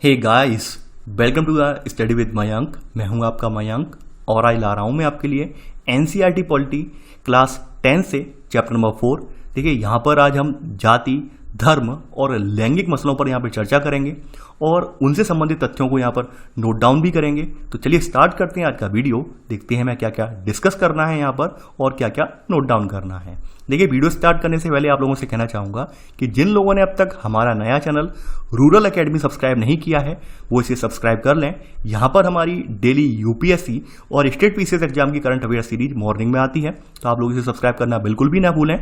Hey guys, welcome to the study with Mayank. मैं हूं आपका मयंक और आज ला रहा हूं मैं आपके लिए एनसीईआरटी पॉलिटी क्लास 10 से चैप्टर नंबर 4। देखिए, यहाँ पर आज हम जाति, धर्म और लैंगिक मसलों पर यहाँ पर चर्चा करेंगे और उनसे संबंधित तथ्यों को यहाँ पर नोट डाउन भी करेंगे। तो चलिए स्टार्ट करते हैं आज का वीडियो। देखते हैं मैं क्या क्या डिस्कस करना है यहाँ पर और क्या क्या नोट डाउन करना है। देखिए, वीडियो स्टार्ट करने से पहले आप लोगों से कहना चाहूँगा कि जिन लोगों ने अब तक हमारा नया चैनल रूरल एकेडमी सब्सक्राइब नहीं किया है वो इसे सब्सक्राइब कर लें। यहाँ पर हमारी डेली यूपीएससी और स्टेट पीसीएस एग्जाम की करंट अफेयर सीरीज मॉर्निंग में आती है, तो आप लोग इसे सब्सक्राइब करना बिल्कुल भी ना भूलें।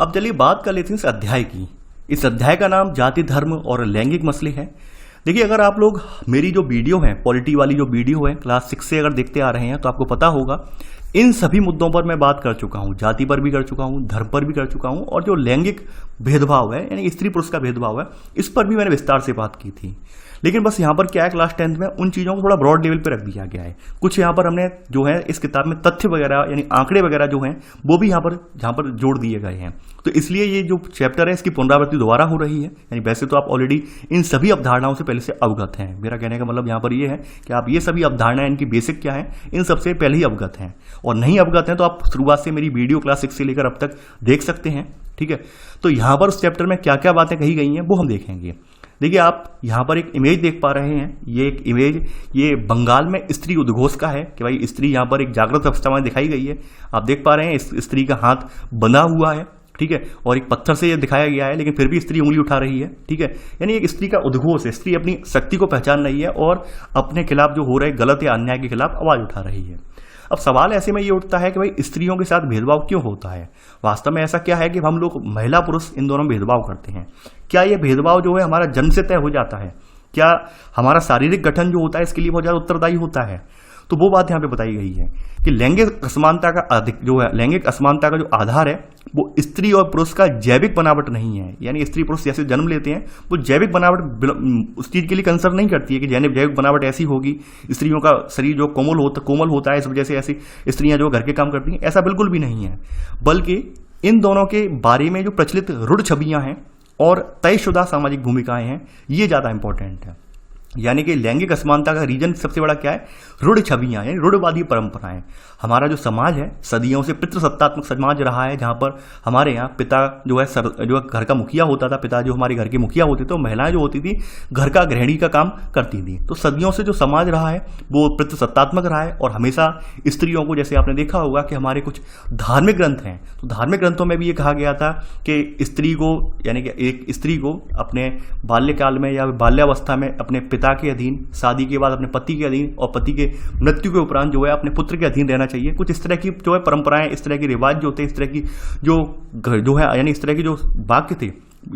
अब चलिए बात कर लेते हैं इस अध्याय की। इस अध्याय का नाम जाति, धर्म और लैंगिक मसले है। देखिए, अगर आप लोग मेरी जो वीडियो है, पॉलिटी वाली जो वीडियो है क्लास 6 से अगर देखते आ रहे हैं तो आपको पता होगा इन सभी मुद्दों पर मैं बात कर चुका हूं। जाति पर भी कर चुका हूं, धर्म पर भी कर चुका हूं और जो लैंगिक भेदभाव है यानी स्त्री पुरुष का भेदभाव है, इस पर भी मैंने विस्तार से बात की थी। लेकिन बस यहाँ पर क्या है, क्लास 10 में उन चीज़ों को थोड़ा ब्रॉड लेवल पे रख दिया गया है। कुछ यहाँ पर हमने जो है इस किताब में तथ्य वगैरह यानी आंकड़े वगैरह जो हैं वो भी यहाँ पर जोड़ दिए गए हैं। तो इसलिए ये जो चैप्टर है इसकी पुनरावृत्ति दोबारा हो रही है। यानी वैसे तो आप ऑलरेडी इन सभी अवधारणाओं से पहले से अवगत हैं। मेरा कहने का मतलब यहाँ पर ये है कि आप ये सभी अवधारणाएं, इनकी बेसिक क्या है, इन सबसे पहले ही अवगत हैं। और नहीं अवगत हैं तो आप शुरुआत से मेरी वीडियो क्लास 6 से लेकर अब तक देख सकते हैं। ठीक है, तो यहाँ पर उस चैप्टर में क्या क्या बातें कही गई हैं वो हम देखेंगे। देखिए, आप यहाँ पर एक इमेज देख पा रहे हैं। ये एक इमेज ये बंगाल में स्त्री उद्घोष का है कि भाई स्त्री यहाँ पर एक जागृत अवस्था में दिखाई गई है। आप देख पा रहे हैं इस स्त्री का हाथ बंधा हुआ है, ठीक है, और एक पत्थर से ये दिखाया गया है, लेकिन फिर भी स्त्री उंगली उठा रही है। ठीक है, यानी एक स्त्री का उद्घोष है। स्त्री अपनी शक्ति को पहचान रही है और अपने खिलाफ जो हो रहे गलत या अन्याय के खिलाफ आवाज उठा रही है। अब सवाल ऐसे में ये उठता है कि भाई स्त्रियों के साथ भेदभाव क्यों होता है। वास्तव में ऐसा क्या है कि हम लोग महिला पुरुष इन दोनों में भेदभाव करते हैं। क्या ये भेदभाव जो है हमारा जन्म से तय हो जाता है? क्या हमारा शारीरिक गठन जो होता है इसके लिए बहुत ज्यादा उत्तरदायी होता है? तो वो बात यहाँ पे बताई गई है कि लैंगिक असमानता का लैंगिक असमानता का जो आधार है वो स्त्री और पुरुष का जैविक बनावट नहीं है। यानी स्त्री पुरुष जैसे जन्म लेते हैं वो जैविक बनावट उस चीज के लिए कंसर्न नहीं करती है कि जैविक बनावट ऐसी होगी, स्त्रियों का शरीर जो कोमल होता है इस वजह से ऐसी स्त्रियां जो घर के काम करती हैं, ऐसा बिल्कुल भी नहीं है। बल्कि इन दोनों के बारे में जो प्रचलित रूढ़ छवियां हैं और तयशुदा सामाजिक भूमिकाएं हैं, ये ज्यादा इंपॉर्टेंट है। यानी कि लैंगिक असमानता का रीजन सबसे बड़ा क्या है? रूढ़ छवियां, यानी रूढ़वादी परंपराएं। हमारा जो समाज है सदियों से पितृसत्तात्मक समाज रहा है, जहां पर हमारे यहाँ पिता जो है जो घर का मुखिया होता था, पिता जो हमारे घर के मुखिया होते थे, महिलाएं जो होती थी घर का गृहिणी का काम करती थी। तो सदियों से जो समाज रहा है वो पितृसत्तात्मक रहा है और हमेशा स्त्रियों को, जैसे आपने देखा होगा कि हमारे कुछ धार्मिक ग्रंथ हैं, तो धार्मिक ग्रंथों में भी ये कहा गया था कि स्त्री को, यानी कि एक स्त्री को अपने बाल्यकाल में या बाल्यावस्था में अपने पिता के अधीन, शादी के बाद अपने पति के अधीन और पति के मृत्यु के उपरांत जो है अपने पुत्र के अधीन रहना चाहिए। कुछ इस तरह की जो है परंपराएं, इस तरह के रिवाज जो होते हैं, इस तरह की जो है यानी इस तरह की जो वाक्य थे,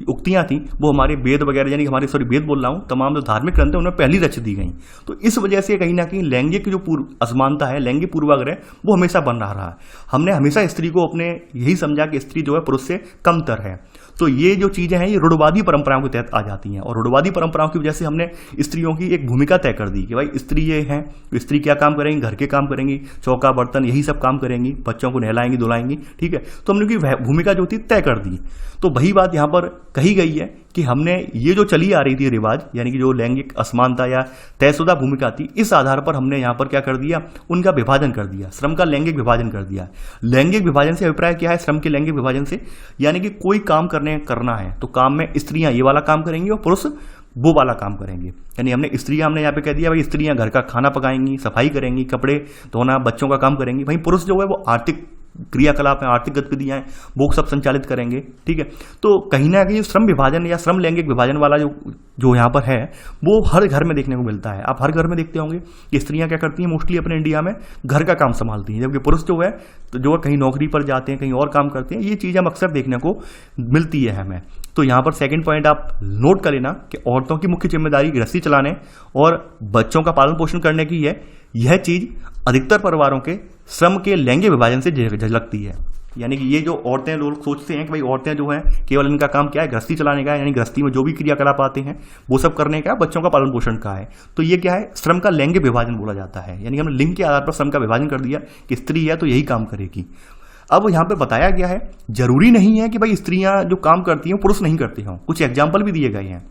उक्तियां थी, वो हमारे वेद वगैरह, यानी हमारे वेद बोल रहा हूं, तमाम जो धार्मिक ग्रंथ है उनमें पहली रच दी गई। तो इस वजह से कहीं ना कहीं लैंगिक जो असमानता है, लैंगिक पूर्वाग्रह, वो हमेशा बन रहा है। हमने हमेशा स्त्री को अपने यही समझा कि स्त्री जो है पुरुष से कमतर है। तो ये जो चीजें हैं ये रूढ़वादी परंपराओं के तहत आ जाती हैं और रूढ़वादी परंपराओं की वजह से हमने स्त्रियों की एक भूमिका तय कर दी कि भाई स्त्री ये है, स्त्री क्या काम करेंगी, घर के काम करेंगी, चौका बर्तन यही सब काम करेंगी, बच्चों को नहलाएंगी धुलाएंगी। ठीक है, तो हमने उनकी भूमिका जो थी तय कर दी। तो वही बात यहाँ पर कही गई है कि हमने ये जो चली आ रही थी रिवाज, यानी कि जो लैंगिक असमानता या तयशुदा भूमिका थी, इस आधार पर हमने यहाँ पर क्या कर दिया, उनका विभाजन कर दिया, श्रम का लैंगिक विभाजन कर दिया। लैंगिक विभाजन से अभिप्राय क्या है? श्रम के लैंगिक विभाजन से यानी कि कोई काम करना है तो काम में स्त्रियां ये वाला काम करेंगी और पुरुष वो वाला काम करेंगे। यानी हमने यहाँ पे कह दिया भाई स्त्रियां घर का खाना पकाएंगी, सफाई करेंगी, कपड़े धोना, बच्चों का काम करेंगी। भाई पुरुष जो है वो आर्थिक क्रियाकलाप है, आर्थिक गतिविधियां हैं, वो सब संचालित करेंगे। ठीक है, तो कहीं ना कहीं श्रम विभाजन या श्रम लैंगिक विभाजन वाला जो यहाँ पर है वो हर घर में देखने को मिलता है। आप हर घर में देखते होंगे कि स्त्रियां क्या करती हैं, मोस्टली अपने इंडिया में घर का काम संभालती हैं, जबकि पुरुष जो है तो जो कहीं नौकरी पर जाते हैं, कहीं और काम करते हैं। ये चीज़ हम अक्सर देखने को मिलती है हमें। तो यहाँ पर सेकंड पॉइंट आप नोट कर लेना कि औरतों की मुख्य जिम्मेदारी गृहस्थी चलाने और बच्चों का पालन पोषण करने की है। यह चीज अधिकतर परिवारों के श्रम के लैंगिक विभाजन से झलकती है। यानी कि ये जो औरतें, लोग सोचते हैं कि भाई औरतें जो हैं केवल इनका काम क्या है, गृहस्थी चलाने का है, यानी गृहस्थी में जो भी क्रियाकलाप आते हैं वो सब करने का, बच्चों का पालन पोषण का है। तो ये क्या है, श्रम का लैंगिक विभाजन बोला जाता है। यानी हमने लिंग के आधार पर श्रम का विभाजन कर दिया कि स्त्री है तो यही काम करेगी। अब यहाँ पे बताया गया है जरूरी नहीं है कि भाई स्त्रियां जो काम करती हैं पुरुष नहीं करते हों। कुछ एग्जाम्पल भी दिए गए हैं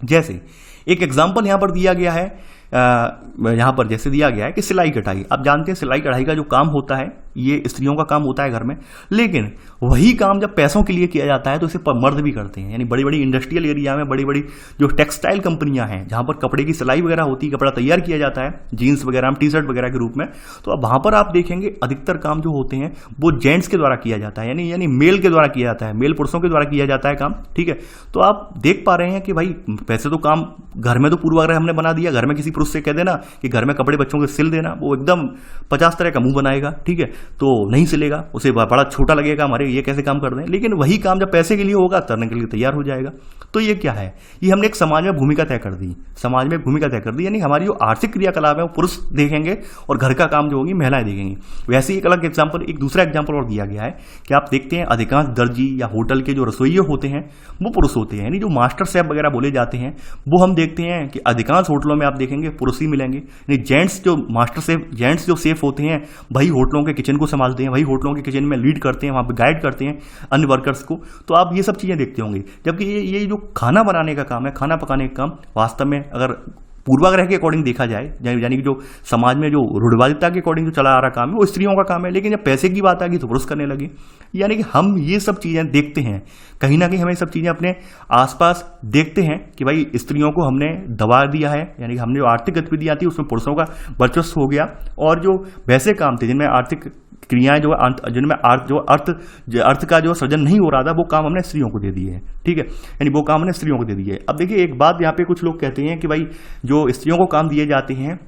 जैसे एक एग्जाम्पल यहाँ पर दिया गया है, यहाँ पर जैसे दिया गया है कि सिलाई कढ़ाई, आप जानते हैं सिलाई कढ़ाई का जो काम होता है ये स्त्रियों का काम होता है घर में, लेकिन वही काम जब पैसों के लिए किया जाता है तो इसे मर्द भी करते हैं। यानी बड़ी बड़ी इंडस्ट्रियल एरिया में बड़ी बड़ी जो टेक्सटाइल कंपनियां हैं जहां पर कपड़े की सिलाई वगैरह होती है, कपड़ा तैयार किया जाता है जीन्स वगैरह टी शर्ट वगैरह के रूप में, तो अब वहां पर आप देखेंगे अधिकतर काम जो होते हैं वो जेंट्स के द्वारा किया जाता है, यानी मेल के द्वारा किया जाता है, मेल पुरुषों के द्वारा किया जाता है काम। ठीक है, तो आप देख पा रहे हैं कि भाई वैसे तो काम घर में तो पूर्वाग्रह हमने बना दिया, घर में किसी पुरुष से कह देना कि घर में कपड़े बच्चों के सिल देना, वो एकदम 50 तरह का मुंह बनाएगा। ठीक है, तो नहीं सिलेगा, उसे बड़ा छोटा लगेगा, हमारे ये कैसे काम कर दें, लेकिन वही काम जब पैसे के लिए होगा करने के लिए तैयार हो जाएगा। तो ये क्या है, ये हमने एक समाज में भूमिका तय कर दी, समाज में भूमिका तय कर दी, यानी हमारी जो आर्थिक क्रियाकलाप है वो पुरुष देखेंगे और घर का काम जो होगी महिलाएं देखेंगी। वैसे ही एक अलग एग्जाम्पल, एक दूसरा एग्जाम्पल और दिया गया है कि आप देखते हैं अधिकांश दर्जी या होटल के जो रसोइये होते हैं वो पुरुष होते हैं, यानी जो मास्टर शेफ वगैरह बोले जाते हैं वो हम देखते हैं कि अधिकांश होटलों में आप देखेंगे पुरुष ही मिलेंगे। यानी जेंट्स जो मास्टर शेफ, जेंट्स जो शेफ होते हैं वही होटलों के किचन को संभालते हैं, वही होटलों के किचन में लीड करते हैं, वहाँ पे गाइड करते हैं अन्य वर्कर्स को। तो आप ये सब चीज़ें देखते होंगे, जबकि ये जो खाना बनाने का काम है, खाना पकाने का काम वास्तव में अगर पूर्वाग्रह के अकॉर्डिंग देखा जाए, यानी कि जो समाज में जो रूढ़िवादिता के अकॉर्डिंग जो चला आ रहा काम है वो स्त्रियों का काम है, लेकिन जब पैसे की बात आ गई तो पुरुष करने लगे। यानी कि हम ये सब चीज़ें देखते हैं, कहीं ना कहीं हमें सब चीज़ें अपने आसपास देखते हैं कि भाई स्त्रियों को हमने दबा दिया है, यानी कि हमने जो आर्थिक गतिविधियाँ थी उसमें पुरुषों का वर्चस्व हो गया, और जो वैसे काम थे जिनमें आर्थिक क्रियाएं जिनमें अर्थ का जो सृजन नहीं हो रहा था वो काम हमने स्त्रियों को दे दिए है। ठीक है, यानी वो काम हमने स्त्रियों को दे दिए है। अब देखिए एक बात यहाँ पे कुछ लोग कहते हैं कि भाई जो स्त्रियों को काम दिए जाते हैं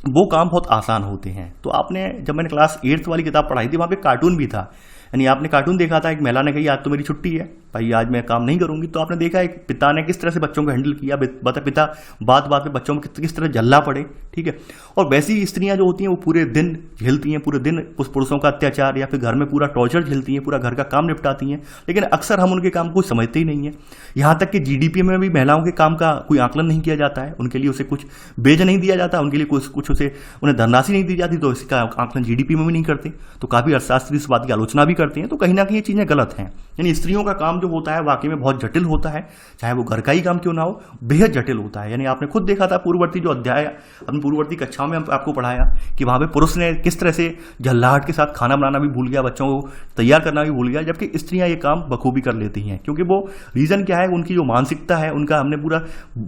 वो काम बहुत आसान होते हैं। तो आपने, जब मैंने क्लास 8th वाली किताब पढ़ाई थी वहाँ पे कार्टून भी था, यानी आपने कार्टून देखा था, एक महिला ने कही आज तो मेरी छुट्टी है भाई, आज मैं काम नहीं करूंगी। तो आपने देखा एक पिता ने किस तरह से बच्चों को हैंडल किया, पिता बात बात में बच्चों में किस तरह झल्ला पड़े। ठीक है, और वैसी स्त्रियां जो होती हैं वो पूरे दिन झेलती हैं, पूरे दिन उस पुरुषों का अत्याचार या फिर घर में पूरा टॉर्चर झेलती हैं, पूरा घर का काम निपटाती हैं, लेकिन अक्सर हम उनके काम को समझते ही नहीं है। यहाँ तक कि जीडीपी में भी महिलाओं के काम का कोई आकलन नहीं किया जाता है, उनके लिए उसे कुछ बेज नहीं दिया जाता, उनके लिए कुछ उसे उन्हें धनराशि नहीं दी जाती, तो इसका आकलन जीडीपी में भी नहीं करते। तो काफी अर्थशास्त्री इस बात की आलोचना भी करते हैं। तो कहीं ना कहीं ये चीजें गलत हैं, यानी स्त्रियों का काम जो होता है वाकई में बहुत जटिल होता है, चाहे वो घर का ही काम क्यों ना हो, बेहद जटिल होता है। यानी आपने खुद देखा था पूर्ववर्ती जो अध्याय अपनी पूर्ववर्ती कक्षाओं में आपको पढ़ाया कि वहां पे पुरुष ने किस तरह से झल्लाहट के साथ खाना बनाना भी भूल गया, बच्चों को तैयार करना भी भूल गया, जबकि स्त्रियां ये काम बखूबी कर लेती हैं। क्योंकि वो रीजन क्या है, उनकी जो मानसिकता है, उनका हमने पूरा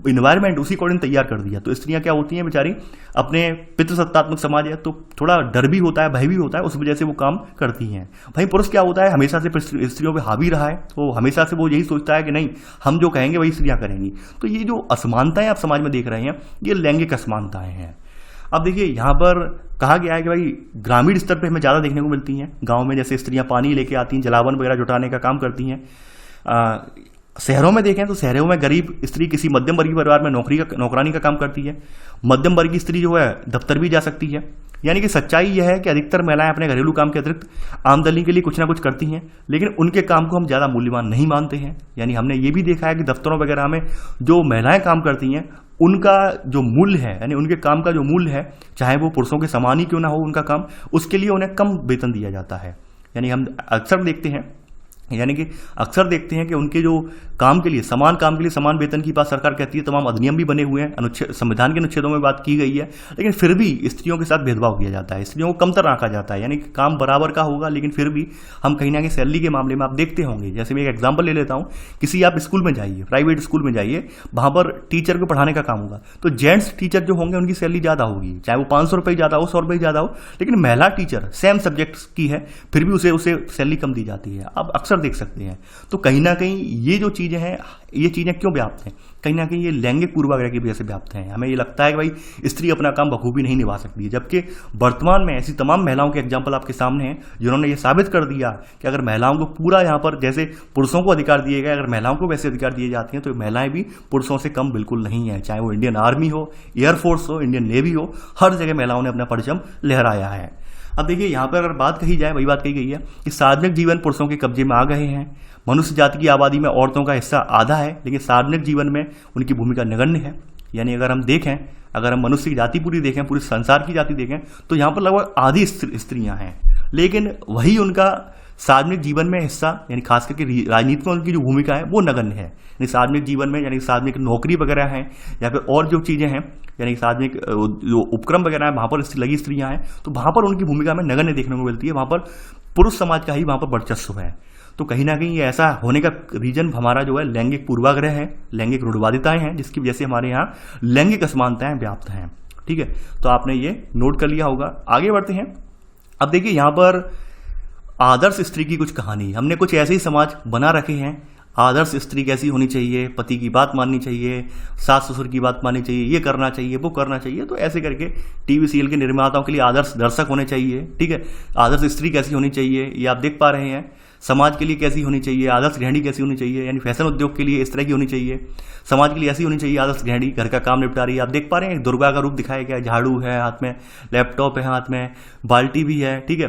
इन्वायरमेंट उसी अकॉर्डिंग तैयार कर दिया। तो स्त्रियां क्या होती हैं बेचारी, अपने पितृसत्तात्मक समाज है तो थोड़ा डर भी होता है, भय भी होता है, उस वजह से वो काम करती हैं। भाई पुरुष क्या होता है, हमेशा से स्त्रियों पे हावी रहा है, तो हमेशा से वो यही सोचता है कि नहीं हम जो कहेंगे वही स्त्रियां करेंगी। तो ये जो असमानताएं आप समाज में देख रहे हैं ये लैंगिक असमानताएं हैं। अब देखिए यहाँ पर कहा गया है कि भाई ग्रामीण स्तर पे हमें ज़्यादा देखने को मिलती हैं, गांव में जैसे स्त्रियां पानी लेके आती हैं, जलावन वगैरह जुटाने का काम करती हैं। शहरों में देखें तो शहरों में गरीब स्त्री किसी मध्यम वर्गीय परिवार में नौकरानी का काम करती है, मध्यम वर्गीय स्त्री जो है दफ्तर भी जा सकती है। यानी कि सच्चाई यह है कि अधिकतर महिलाएं अपने घरेलू काम के अतिरिक्त आमदनी के लिए कुछ ना कुछ करती हैं, लेकिन उनके काम को हम ज़्यादा मूल्यवान नहीं मानते हैं। यानी हमने ये भी देखा है कि दफ्तरों वगैरह में जो महिलाएं काम करती हैं उनका जो मूल्य है, यानी उनके काम का जो मूल्य है, चाहे वो पुरुषों के समान ही क्यों ना हो उनका काम, उसके लिए उन्हें कम वेतन दिया जाता है। यानी हम अक्सर देखते हैं कि उनके जो काम के लिए समान वेतन की बात सरकार कहती है, तमाम अधिनियम भी बने हुए हैं, अनुच्छेद संविधान के अनुच्छेदों में बात की गई है, लेकिन फिर भी स्त्रियों के साथ भेदभाव किया जाता है, स्त्रियों को कमतर रखा जाता है। यानी कि काम बराबर का होगा, लेकिन फिर भी हम कहीं ना कहीं सैलरी के मामले में आप देखते होंगे। जैसे मैं एक एग्जाम्पल ले लेता हूँ, किसी आप स्कूल में जाइए, प्राइवेट स्कूल में जाइए, वहाँ पर टीचर को पढ़ाने का काम होगा, तो जेंट्स टीचर जो होंगे उनकी सैलरी ज़्यादा होगी, चाहे वो 500 रुपये ज़्यादा हो, 100 रुपये ज़्यादा हो, लेकिन महिला टीचर सेम सब्जेक्ट की है फिर भी उसे सैलरी कम दी जाती है। आप अक्सर देख सकते हैं। तो कहीं ना कहीं ये जो चीज़ें हैं, ये चीज़ें क्यों व्याप्त हैं, कहीं ना कहीं ये लैंगिक पूर्वाग्रह की वजह से व्याप्त हैं। हमें ये लगता है कि भाई स्त्री अपना काम बखूबी नहीं निभा सकती है, जबकि वर्तमान में ऐसी तमाम महिलाओं के एग्जाम्पल आपके सामने हैं जिन्होंने ये साबित कर दिया कि अगर महिलाओं को पूरा यहाँ पर जैसे पुरुषों को अधिकार दिए गए, अगर महिलाओं को वैसे अधिकार दिए जाते हैं तो महिलाएं भी पुरुषों से कम बिल्कुल नहीं है। चाहे वो इंडियन आर्मी हो, एयरफोर्स हो, इंडियन नेवी हो, हर जगह महिलाओं ने अपना परचम लहराया है। अब देखिए यहाँ पर अगर बात कही जाए, वही बात कही गई है कि सार्वजनिक जीवन पुरुषों के कब्जे में आ गए हैं। मनुष्य जाति की आबादी में औरतों का हिस्सा आधा है, लेकिन सार्वजनिक जीवन में उनकी भूमिका नगण्य है। यानी अगर हम मनुष्य की जाति पूरी देखें, पूरे संसार की जाति देखें, तो यहाँ पर लगभग आधी स्त्रियां हैं, लेकिन वही उनका सार्वजनिक जीवन में हिस्सा यानी खास करके राजनीति में उनकी जो भूमिका है वो नगण्य है। यानी सार्वजनिक जीवन में यानी सार्वजनिक नौकरी वगैरह है या फिर और जो चीज़ें हैं यानी सार्वजनिक जो उपक्रम वगैरह है वहाँ पर लगी स्त्रियाँ हैं तो वहाँ पर उनकी भूमिका में नगण्य देखने को मिलती है। वहाँ पर पुरुष समाज का ही वहाँ पर वर्चस्व है। तो कहीं ना कहीं ये ऐसा होने का रीजन हमारा जो है लैंगिक पूर्वाग्रह है, लैंगिक रूढ़िवादिताएं हैं, जिसकी वजह से हमारे यहाँ लैंगिक असमानताएं व्याप्त हैं। ठीक है, तो आपने ये नोट कर लिया होगा। आगे बढ़ते हैं। अब देखिए यहाँ पर आदर्श स्त्री की कुछ कहानी, हमने कुछ ऐसे ही समाज बना रखे हैं। आदर्श स्त्री कैसी होनी चाहिए, पति की बात माननी चाहिए, सास ससुर की बात माननी चाहिए, ये करना चाहिए, वो करना चाहिए। तो ऐसे करके टीवी सीरियल के निर्माताओं के लिए आदर्श दर्शक होने चाहिए। ठीक है, आदर्श स्त्री कैसी होनी चाहिए ये आप देख पा रहे हैं। समाज के लिए कैसी होनी चाहिए, आदर्श गृहिणी कैसी होनी चाहिए, यानी फैशन उद्योग के लिए इस तरह की होनी चाहिए। समाज के लिए ऐसी होनी चाहिए आदर्श गृहिणी, घर का काम निपटा रही है। आप देख पा रहे हैं दुर्गा का रूप दिखाया गया है, झाड़ू है हाथ में, लैपटॉप है हाथ में, बाल्टी भी है। ठीक है,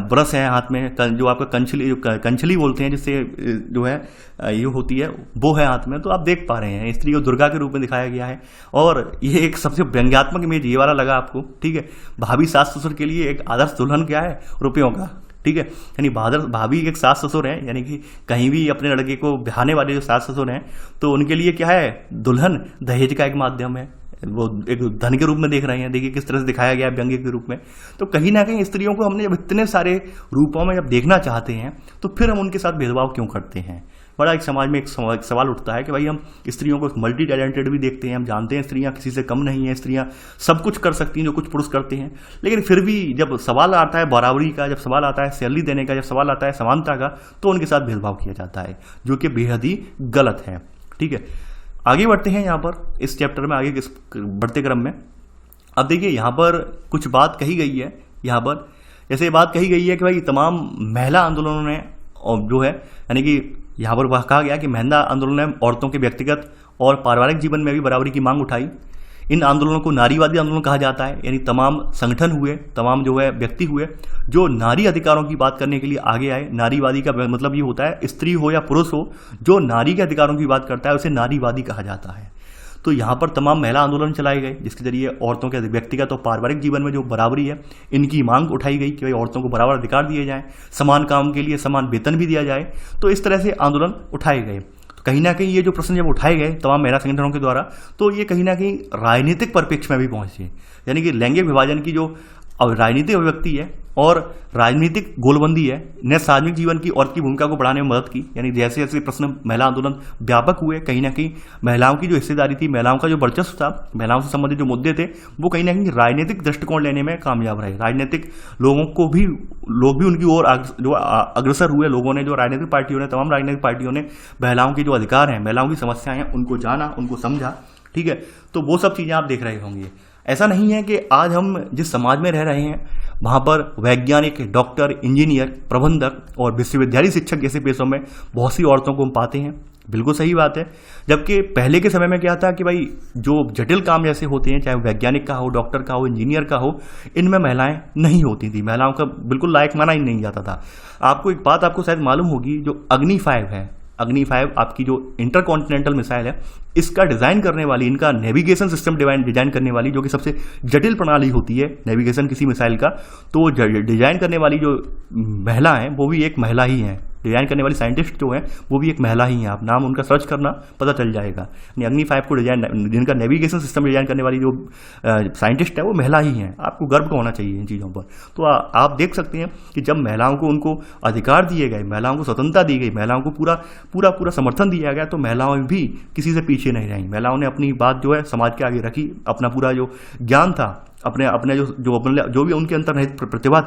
ब्रश है हाथ में, जो आपका कंछली बोलते हैं जिससे जो है ये होती है वो है हाथ में। तो आप देख पा रहे हैं स्त्री को दुर्गा के रूप में दिखाया गया है। और ये एक सबसे व्यंग्यात्मक इमेज ये वाला लगा आपको। ठीक है, भाभी सास ससुर के लिए एक आदर्श दुल्हन क्या है, रुपयों का। ठीक है, यानी भाभी एक सास ससुर है, यानी कि कहीं भी अपने लड़के को ब्याहने वाले जो सास ससुर हैं तो उनके लिए क्या है, दुल्हन दहेज का एक माध्यम है, वो एक धन के रूप में देख रहे हैं। देखिए किस तरह से दिखाया गया है व्यंग्य के रूप में। तो कहीं ना कहीं स्त्रियों को हमने जब इतने सारे रूपों में जब देखना चाहते हैं तो फिर हम उनके साथ भेदभाव क्यों करते हैं। बड़ा एक समाज में एक सवाल उठता है कि भाई हम स्त्रियों को मल्टी टैलेंटेड भी देखते हैं, हम जानते हैं स्त्रियां किसी से कम नहीं है, स्त्रियां सब कुछ कर सकती हैं जो कुछ पुरुष करते हैं। लेकिन फिर भी जब सवाल आता है बराबरी का, जब सवाल आता है सैलरी देने का, जब सवाल आता है समानता का, तो उनके साथ भेदभाव किया जाता है, जो कि बेहद ही गलत है। ठीक है, आगे बढ़ते हैं यहाँ पर इस चैप्टर में, आगे बढ़ते क्रम में। अब देखिए यहाँ पर कुछ बात कही गई है। यहाँ पर जैसे बात कही गई है कि भाई तमाम महिला आंदोलनों ने और जो है यानी कि यहाँ पर वह कहा गया कि महिला आंदोलन ने औरतों के व्यक्तिगत और पारिवारिक जीवन में भी बराबरी की मांग उठाई। इन आंदोलनों को नारीवादी आंदोलन कहा जाता है, यानी तमाम संगठन हुए, तमाम जो है व्यक्ति हुए जो नारी अधिकारों की बात करने के लिए आगे आए। नारीवादी का मतलब ये होता है स्त्री हो या पुरुष हो, जो नारी के अधिकारों की बात करता है उसे नारीवादी कहा जाता है। तो यहाँ पर तमाम महिला आंदोलन चलाए गए जिसके जरिए औरतों के व्यक्तिगत और पारिवारिक जीवन में जो बराबरी है इनकी मांग उठाई गई कि भाई औरतों को बराबर अधिकार दिए जाएं, समान काम के लिए समान वेतन भी दिया जाए। तो इस तरह से आंदोलन उठाए गए। तो कहीं ना कहीं ये जो प्रश्न जब उठाए गए तमाम महिला संगठनों के द्वारा, तो ये कहीं ना कहीं राजनीतिक परिप्रेक्ष्य में भी पहुंचे, यानी कि लैंगिक विभाजन की जो राजनीतिक अभिव्यक्ति है और राजनीतिक गोलबंदी है ने सार्वजनिक जीवन की औरत की भूमिका को बढ़ाने में मदद की। यानी जैसे जैसे प्रश्न महिला आंदोलन व्यापक हुए, कहीं ना कहीं महिलाओं की जो हिस्सेदारी थी, महिलाओं का जो वर्चस्व था, महिलाओं से संबंधित जो मुद्दे थे, वो कहीं ना कहीं राजनीतिक दृष्टिकोण लेने में कामयाब रहे। राजनीतिक लोग भी उनकी ओर जो अग्रसर हुए। लोगों ने, जो राजनीतिक पार्टियों ने, तमाम राजनीतिक पार्टियों ने महिलाओं के जो अधिकार हैं, महिलाओं की समस्याएं हैं, उनको जाना, उनको समझा। ठीक है, तो वो सब चीज़ें आप देख रहे होंगे। ऐसा नहीं है कि आज हम जिस समाज में रह रहे हैं वहाँ पर वैज्ञानिक, डॉक्टर, इंजीनियर, प्रबंधक और विश्वविद्यालय शिक्षक जैसे पेशों में बहुत सी औरतों को हम पाते हैं। बिल्कुल सही बात है। जबकि पहले के समय में क्या था कि भाई जो जटिल काम जैसे होते हैं, चाहे वैज्ञानिक का हो, डॉक्टर का हो, इंजीनियर का हो, इनमें महिलाएं नहीं होती थी। महिलाओं का बिल्कुल लायक माना ही नहीं जाता था। आपको एक बात आपको शायद मालूम होगी, जो अग्नि 5 है, अग्नि 5 आपकी जो इंटरकॉन्टिनेंटल मिसाइल है, इसका डिज़ाइन करने वाली, इनका नेविगेशन सिस्टम डिज़ाइन करने वाली, जो कि सबसे जटिल प्रणाली होती है नेविगेशन किसी मिसाइल का, तो डिज़ाइन करने वाली जो महिला है वो भी एक महिला ही है। डिज़ाइन करने वाली साइंटिस्ट जो है वो भी एक महिला ही है। आप नाम उनका सर्च करना, पता चल जाएगा। अग्नि 5 को जिनका नेविगेशन सिस्टम डिजाइन करने वाली जो साइंटिस्ट है वो महिला ही है। आपको गर्व का होना चाहिए इन चीज़ों पर। तो आप देख सकते हैं कि जब महिलाओं को उनको अधिकार दिए गए, महिलाओं को स्वतंत्रता दी गई, महिलाओं को पूरा समर्थन दिया गया, तो महिलाएं भी किसी से पीछे नहीं रहीं। महिलाओं ने अपनी बात जो है समाज के आगे रखी, अपना पूरा जो ज्ञान था, अपने जो भी उनकी अंतर्निहित प्रतिभा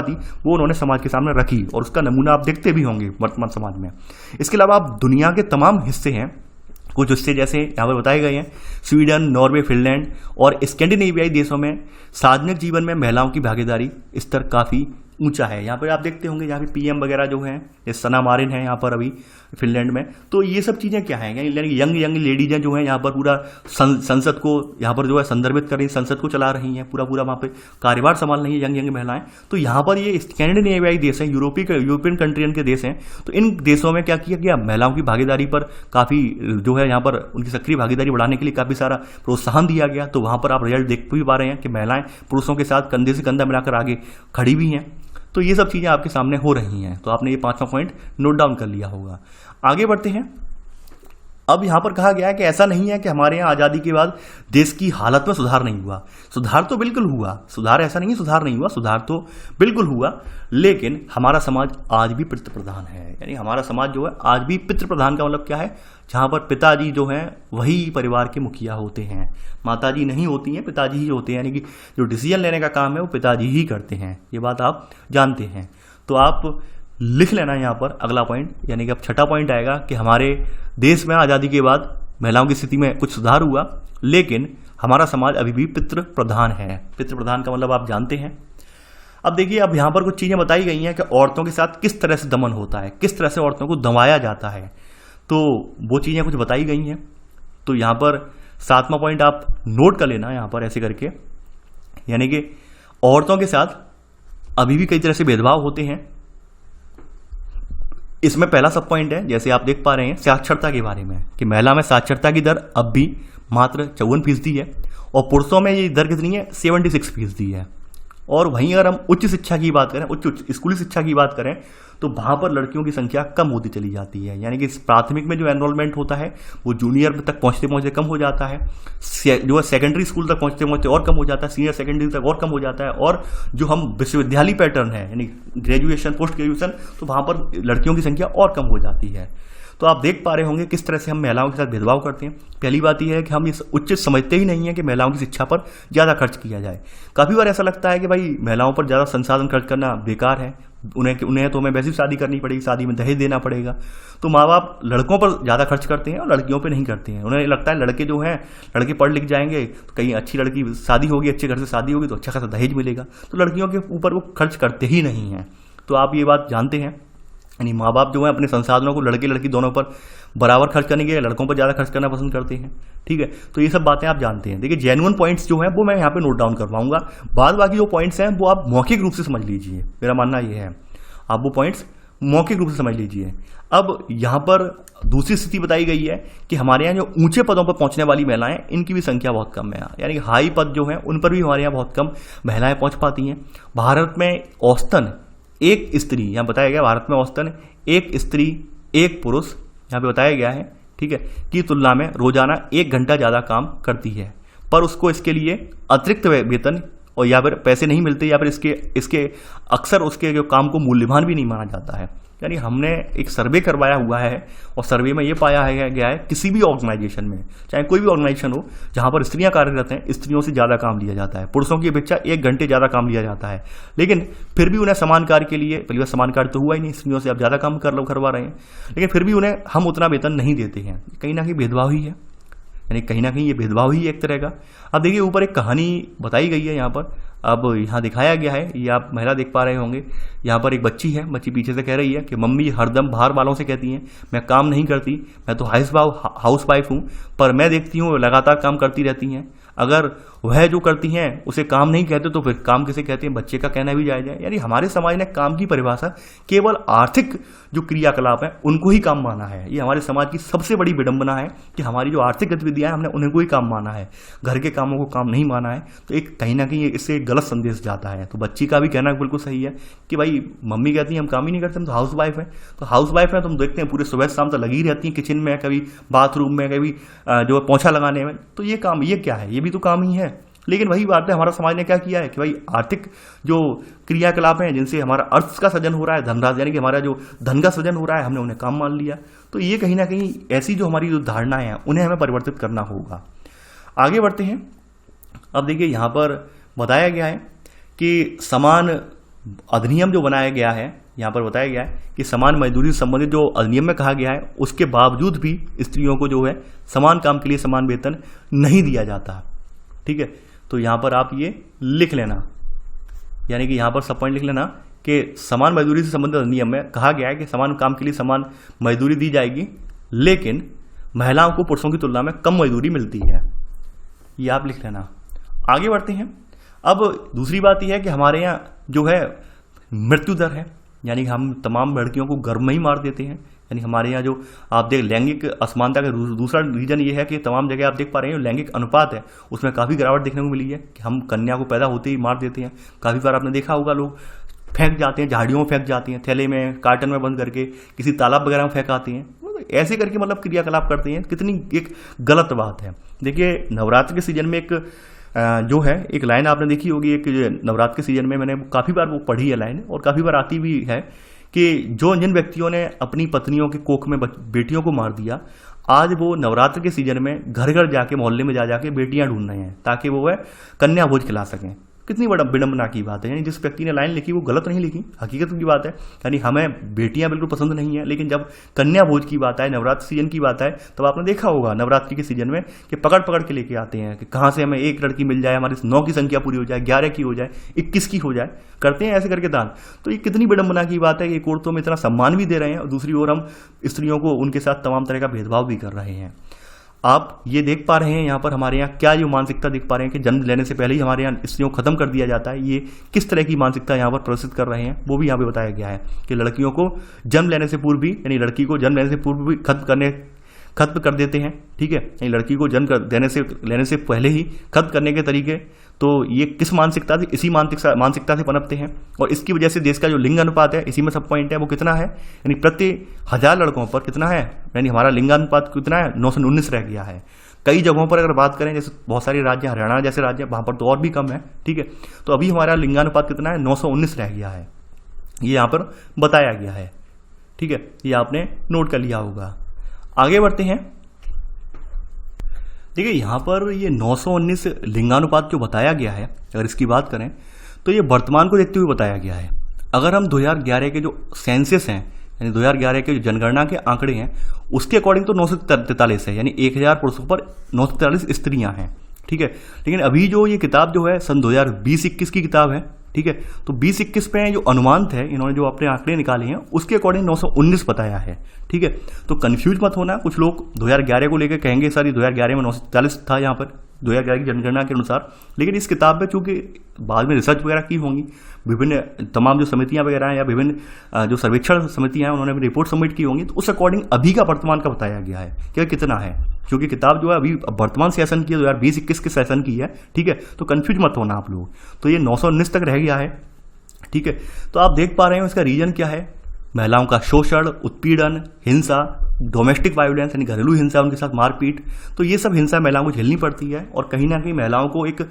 थी वो उन्होंने समाज के सामने रखी, और उसका नमूना आप देखते भी होंगे वर्तमान समाज में। इसके अलावा आप दुनिया के तमाम हिस्से हैं, कुछ हिस्से जैसे यहाँ पर बताए गए हैं, स्वीडन, नॉर्वे, फिनलैंड और स्कैंडिनेवियाई देशों में सार्वजनिक जीवन में महिलाओं की भागीदारी स्तर काफ़ी ऊंचा है। यहाँ पर आप देखते होंगे, यहाँ पे पीएम वगैरह जो हैं, ये सना मारिन है यहाँ पर अभी फिनलैंड में। तो ये सब चीज़ें क्या हैं, यानी यंग लेडीज़ जो हैं यहाँ पर पूरा संसद को यहाँ पर जो है संदर्भित कर रही, संसद को चला रही हैं, पूरा वहाँ पे कार्यभार संभाल रही है यंग महिलाएं। तो यहाँ पर ये स्कैंडिनेवियाई देश हैं, यूरोपियन कंट्रियन के देश हैं। तो इन देशों में क्या किया गया, महिलाओं की भागीदारी पर काफ़ी जो है यहाँ पर उनकी सक्रिय भागीदारी बढ़ाने के लिए काफ़ी सारा प्रोत्साहन दिया गया। तो वहाँ पर आप रिजल्ट देख भी पा रहे हैं कि महिलाएं पुरुषों के साथ कंधे से कंधा मिलाकर आगे खड़ी भी हैं। तो ये सब चीज़ें आपके सामने हो रही हैं, तो आपने ये 5वां पॉइंट नोट डाउन कर लिया होगा। आगे बढ़ते हैं। अब यहाँ पर कहा गया है कि ऐसा नहीं है कि हमारे यहाँ आज़ादी के बाद देश की हालत में सुधार नहीं हुआ। सुधार तो बिल्कुल हुआ, सुधार ऐसा नहीं है सुधार नहीं हुआ, सुधार तो बिल्कुल हुआ, लेकिन हमारा समाज आज भी पितृ प्रधान है। यानी हमारा समाज जो है आज भी पितृ प्रधान का मतलब क्या है, जहाँ पर पिताजी जो हैं वही परिवार के मुखिया होते हैं, माताजी नहीं होती हैं, पिताजी ही होते हैं। यानी कि जो डिसीजन लेने का काम है वो पिताजी ही करते हैं, ये बात आप जानते हैं। तो आप लिख लेना यहाँ पर अगला पॉइंट, यानी कि अब छठा पॉइंट आएगा कि हमारे देश में आज़ादी के बाद महिलाओं की स्थिति में कुछ सुधार हुआ, लेकिन हमारा समाज अभी भी पितृ प्रधान है। पितृ प्रधान का मतलब आप जानते हैं। अब देखिए, अब यहाँ पर कुछ चीज़ें बताई गई हैं कि औरतों के साथ किस तरह से दमन होता है, किस तरह से औरतों को दबाया जाता है, तो वो चीज़ें कुछ बताई गई हैं। तो यहाँ पर 7वां पॉइंट आप नोट कर लेना यहाँ पर ऐसे करके, यानी कि औरतों के साथ अभी भी कई तरह से भेदभाव होते हैं। इसमें पहला सब पॉइंट है, जैसे आप देख पा रहे हैं, साक्षरता के बारे में, कि महिला में साक्षरता की दर अब भी मात्र 54% है और पुरुषों में ये दर कितनी है, 76% है। और वहीं अगर हम उच्च शिक्षा की बात करें, उच्च स्कूली शिक्षा की बात करें, तो वहाँ पर लड़कियों की संख्या कम होती चली जाती है। यानी कि प्राथमिक में जो एनरोलमेंट होता है वो जूनियर तक पहुँचते पहुँचते कम हो जाता है, जो है सेकेंडरी स्कूल तक पहुँचते पहुँचते और कम हो जाता है, सीनियर सेकेंडरी तक और कम हो जाता है, और जो हम विश्वविद्यालय पैटर्न है यानी ग्रेजुएशन पोस्ट ग्रेजुएशन, तो वहाँ पर लड़कियों की संख्या और कम हो जाती है। तो आप देख पा रहे होंगे किस तरह से हम महिलाओं के साथ भेदभाव करते हैं। पहली बात यह है कि हम इस उचित समझते ही नहीं है कि महिलाओं की शिक्षा पर ज़्यादा खर्च किया जाए। काफ़ी बार ऐसा लगता है कि भाई महिलाओं पर ज़्यादा संसाधन खर्च करना बेकार है, उन्हें तो हमें वैसी शादी करनी पड़ेगी, शादी में दहेज देना पड़ेगा। तो माँ बाप लड़कों पर ज़्यादा खर्च करते हैं और लड़कियों पे नहीं करते हैं। उन्हें लगता है लड़के जो हैं, लड़के पढ़ लिख जाएंगे तो कहीं अच्छी लड़की शादी होगी, अच्छे घर से शादी होगी तो अच्छा खासा दहेज मिलेगा, तो लड़कियों के ऊपर वो खर्च करते ही नहीं हैं। तो आप ये बात जानते हैं, यानी माँ बाप जो है अपने संसाधनों को लड़के लड़की दोनों पर बराबर खर्च करने के, लड़कों पर ज़्यादा खर्च करना पसंद करते हैं। ठीक है, तो ये सब बातें आप जानते हैं। देखिए, जेन्युइन पॉइंट्स जो हैं वो मैं यहाँ पे नोट डाउन करवाऊंगा, बाद बाकी जो पॉइंट्स हैं वो आप मौखिक रूप से समझ लीजिए। मेरा मानना ये है, आप वो पॉइंट्स मौखिक रूप से समझ लीजिए। अब यहाँ पर दूसरी स्थिति बताई गई है कि हमारे यहाँ जो ऊंचे पदों पर पहुँचने वाली महिलाएं, इनकी भी संख्या बहुत कम है। यानी कि हाई पद जो हैं उन पर भी हमारे यहाँ बहुत कम महिलाएं पहुँच पाती हैं। भारत में औसतन एक स्त्री, यहाँ बताया गया भारत में औसतन एक स्त्री एक पुरुष, यहाँ पे बताया गया है, ठीक है, की तुलना में रोजाना 1 घंटा ज़्यादा काम करती है, पर उसको इसके लिए अतिरिक्त वेतन और या फिर पैसे नहीं मिलते, या फिर इसके अक्सर उसके जो काम को मूल्यवान भी नहीं माना जाता है। यानी हमने एक सर्वे करवाया हुआ है और सर्वे में ये पाया गया है किसी भी ऑर्गेनाइजेशन में, चाहे कोई भी ऑर्गेनाइजेशन हो जहाँ पर स्त्रियाँ कार्यरत हैं, स्त्रियों से ज़्यादा काम लिया जाता है, पुरुषों की अपेक्षा 1 घंटे ज़्यादा काम लिया जाता है। लेकिन फिर भी उन्हें समान कार्य के लिए, पहली बार समान कार्य तो हुआ ही नहीं, स्त्रियों से आप ज़्यादा काम करवा रहे हैं, लेकिन फिर भी उन्हें हम उतना वेतन नहीं देते हैं। कहीं ना कहीं भेदभाव ही है, यानी कहीं ना कहीं ये भेदभाव ही एक तरह का। अब देखिए, ऊपर एक कहानी बताई गई है यहाँ पर, अब यहाँ दिखाया गया है, ये आप महिला देख पा रहे होंगे। यहाँ पर एक बच्ची है, बच्ची पीछे से कह रही है कि मम्मी हरदम बाहर वालों से कहती हैं मैं काम नहीं करती, मैं तो हाउस वाइफ हूँ, पर मैं देखती हूँ लगातार काम करती रहती हैं। अगर वह जो करती हैं उसे काम नहीं कहते तो फिर काम किसे कहते हैं, बच्चे का कहना भी जायज़ है। यानी हमारे समाज ने काम की परिभाषा केवल आर्थिक जो क्रियाकलाप है उनको ही काम माना है। ये हमारे समाज की सबसे बड़ी विडंबना है कि हमारी जो आर्थिक गतिविधियां हैं हमने उन्हें को ही काम माना है, घर के कामों को काम नहीं माना है। तो एक कहीं ना कहीं इससे एक गलत संदेश जाता है। तो बच्ची का भी कहना बिल्कुल सही है कि भाई मम्मी कहती है हम काम ही नहीं करते, हम तो हाउस वाइफ है। तो हाउस वाइफ है, तुम देखते हैं पूरे सुबह शाम तो लगी रहती हैं किचन में, कभी बाथरूम में, कभी जो पोंछा लगाने में। तो ये काम, ये क्या है, ये भी तो काम ही है। लेकिन वही बात है, हमारा समाज ने क्या किया है कि भाई आर्थिक जो क्रियाकलाप हैं जिनसे हमारा अर्थ का सृजन हो रहा है, धनराशि यानी कि हमारा जो धन का सृजन हो रहा है, हमने उन्हें काम मान लिया। तो ये कहीं ना कहीं ऐसी जो हमारी जो धारणाएं हैं उन्हें हमें परिवर्तित करना होगा। आगे बढ़ते हैं। अब देखिए, यहाँ पर बताया गया है कि समान अधिनियम जो बनाया गया है, यहाँ पर बताया गया है कि समान मजदूरी से संबंधित जो अधिनियम में कहा गया है उसके बावजूद भी स्त्रियों को जो है समान काम के लिए समान वेतन नहीं दिया जाता। ठीक है, तो यहाँ पर आप ये लिख लेना, यानी कि यहाँ पर सब पॉइंट लिख लेना कि समान मजदूरी से संबंधित अधिनियम में कहा गया है कि समान काम के लिए समान मजदूरी दी जाएगी, लेकिन महिलाओं को पुरुषों की तुलना में कम मजदूरी मिलती है। ये आप लिख लेना। आगे बढ़ते हैं। अब दूसरी बात यह है कि हमारे यहाँ जो है मृत्यु दर है, यानी हम तमाम लड़कियों को गर्भ में ही मार देते हैं। यानी हमारे यहाँ जो आप देख लैंगिक असमानता का दूसरा रीजन ये है कि तमाम जगह आप देख पा रहे हैं लैंगिक अनुपात है उसमें काफ़ी गिरावट देखने को मिली है कि हम कन्या को पैदा होते ही मार देते हैं। काफ़ी बार आपने देखा होगा लोग फेंक जाते हैं, झाड़ियों में फेंक जाती हैं, थैले में कार्टन में बंद करके किसी तालाब वगैरह में फेंक आती हैं, ऐसे करके मतलब क्रियाकलाप करते हैं। कितनी एक गलत बात है। देखिए नवरात्र के सीजन में एक जो है एक लाइन आपने देखी होगी, एक नवरात्र के सीजन में मैंने काफ़ी बार वो पढ़ी है लाइन, और काफ़ी बार आती भी है कि जिन व्यक्तियों ने अपनी पत्नियों के कोख में बेटियों को मार दिया, आज वो नवरात्र के सीजन में घर घर जाके मोहल्ले में जा जाके बेटियां ढूंढ रहे हैं ताकि वो वह कन्या भोज खिला सकें। कितनी बड़ा विडंबना की बात है। यानी जिस व्यक्ति ने लाइन लिखी वो गलत नहीं लिखी, हकीकत की बात है। यानी हमें बेटियां बिल्कुल पसंद नहीं है, लेकिन जब कन्या भोज की बात आए, नवरात्र सीजन की बात आए, तब आपने देखा होगा नवरात्रि के सीजन में कि पकड़ पकड़ के लेके आते हैं कि कहाँ से हमें एक लड़की मिल जाए, हमारी 9 की संख्या पूरी हो जाए, 11 की हो जाए, 21 की हो जाए, करते हैं ऐसे करके दान। तो ये कितनी विडंबना की बात है। एक ओर तो हम इतना सम्मान भी दे रहे हैं और दूसरी ओर हम स्त्रियों को उनके साथ तमाम तरह का भेदभाव भी कर रहे हैं। आप ये देख पा रहे हैं यहाँ पर हमारे यहाँ क्या जो मानसिकता देख पा रहे हैं कि जन्म लेने से पहले ही हमारे यहाँ स्त्रियों को खत्म कर दिया जाता है। ये किस तरह की मानसिकता यहाँ पर प्रदर्शित कर रहे हैं वो भी यहाँ पे बताया गया है कि लड़कियों को जन्म लेने से पूर्व भी, यानी लड़की को जन्म लेने से पूर्व भी खत्म कर देते हैं। ठीक है, यानी लड़की को जन्म लेने से पहले ही खत्म करने के तरीके। तो ये किस मानसिकता से, इसी मानसिकता से पनपते हैं, और इसकी वजह से देश का जो लिंग अनुपात है, इसी में सब पॉइंट है, वो कितना है, यानी प्रति 1000 लड़कों पर कितना है, यानी हमारा लिंगानुपात कितना है, 919 रह गया है। कई जगहों पर अगर बात करें, जैसे बहुत सारे राज्य, हरियाणा जैसे राज्य, वहाँ पर तो और भी कम है। ठीक है, तो अभी हमारा लिंगानुपात कितना है, 919 रह गया है। ये यहाँ पर बताया गया है। ठीक है, ये आपने नोट कर लिया होगा। आगे बढ़ते हैं। देखिए यहाँ पर ये 919 लिंगानुपात जो बताया गया है, अगर इसकी बात करें तो ये वर्तमान को देखते हुए बताया गया है। अगर हम 2011 के जो सेंसस हैं, यानी 2011 के जो जनगणना के आंकड़े हैं, उसके अकॉर्डिंग तो 943 है, यानी 1000 पुरुषों पर 943 स्त्रियां हैं। ठीक है, लेकिन अभी जो ये किताब जो है सन 2020-21 की किताब है। ठीक है, तो 20-21 पे जो अनुमान थे, इन्होंने जो अपने आंकड़े निकाले हैं उसके अकॉर्डिंग 919 बताया है। ठीक है, तो कंफ्यूज मत होना। कुछ लोग 2011 को लेकर कहेंगे सर ये 2011 में 943 था यहाँ पर 2011 की जनगणना के अनुसार, लेकिन इस किताब में चूंकि बाद में रिसर्च वगैरह की होंगी, विभिन्न तमाम जो समितियां वगैरह हैं या विभिन्न जो सर्वेक्षण समितियां हैं उन्होंने भी रिपोर्ट सबमिट की होंगी, तो उस अकॉर्डिंग अभी का वर्तमान का बताया गया है कि कितना है। क्योंकि किताब जो है अभी वर्तमान सेशन की है, 2020-21 के सेशन की है। ठीक है, तो कंफ्यूज मत होना आप लोग। तो ये 919 तक रह गया है। ठीक है, तो आप देख पा रहे हो इसका रीजन क्या है, महिलाओं का शोषण, उत्पीड़न, हिंसा, डोमेस्टिक वायलेंस यानी घरेलू हिंसा, उनके साथ मारपीट। तो ये सब हिंसा महिलाओं को झेलनी पड़ती है, और कहीं ना कहीं महिलाओं को एक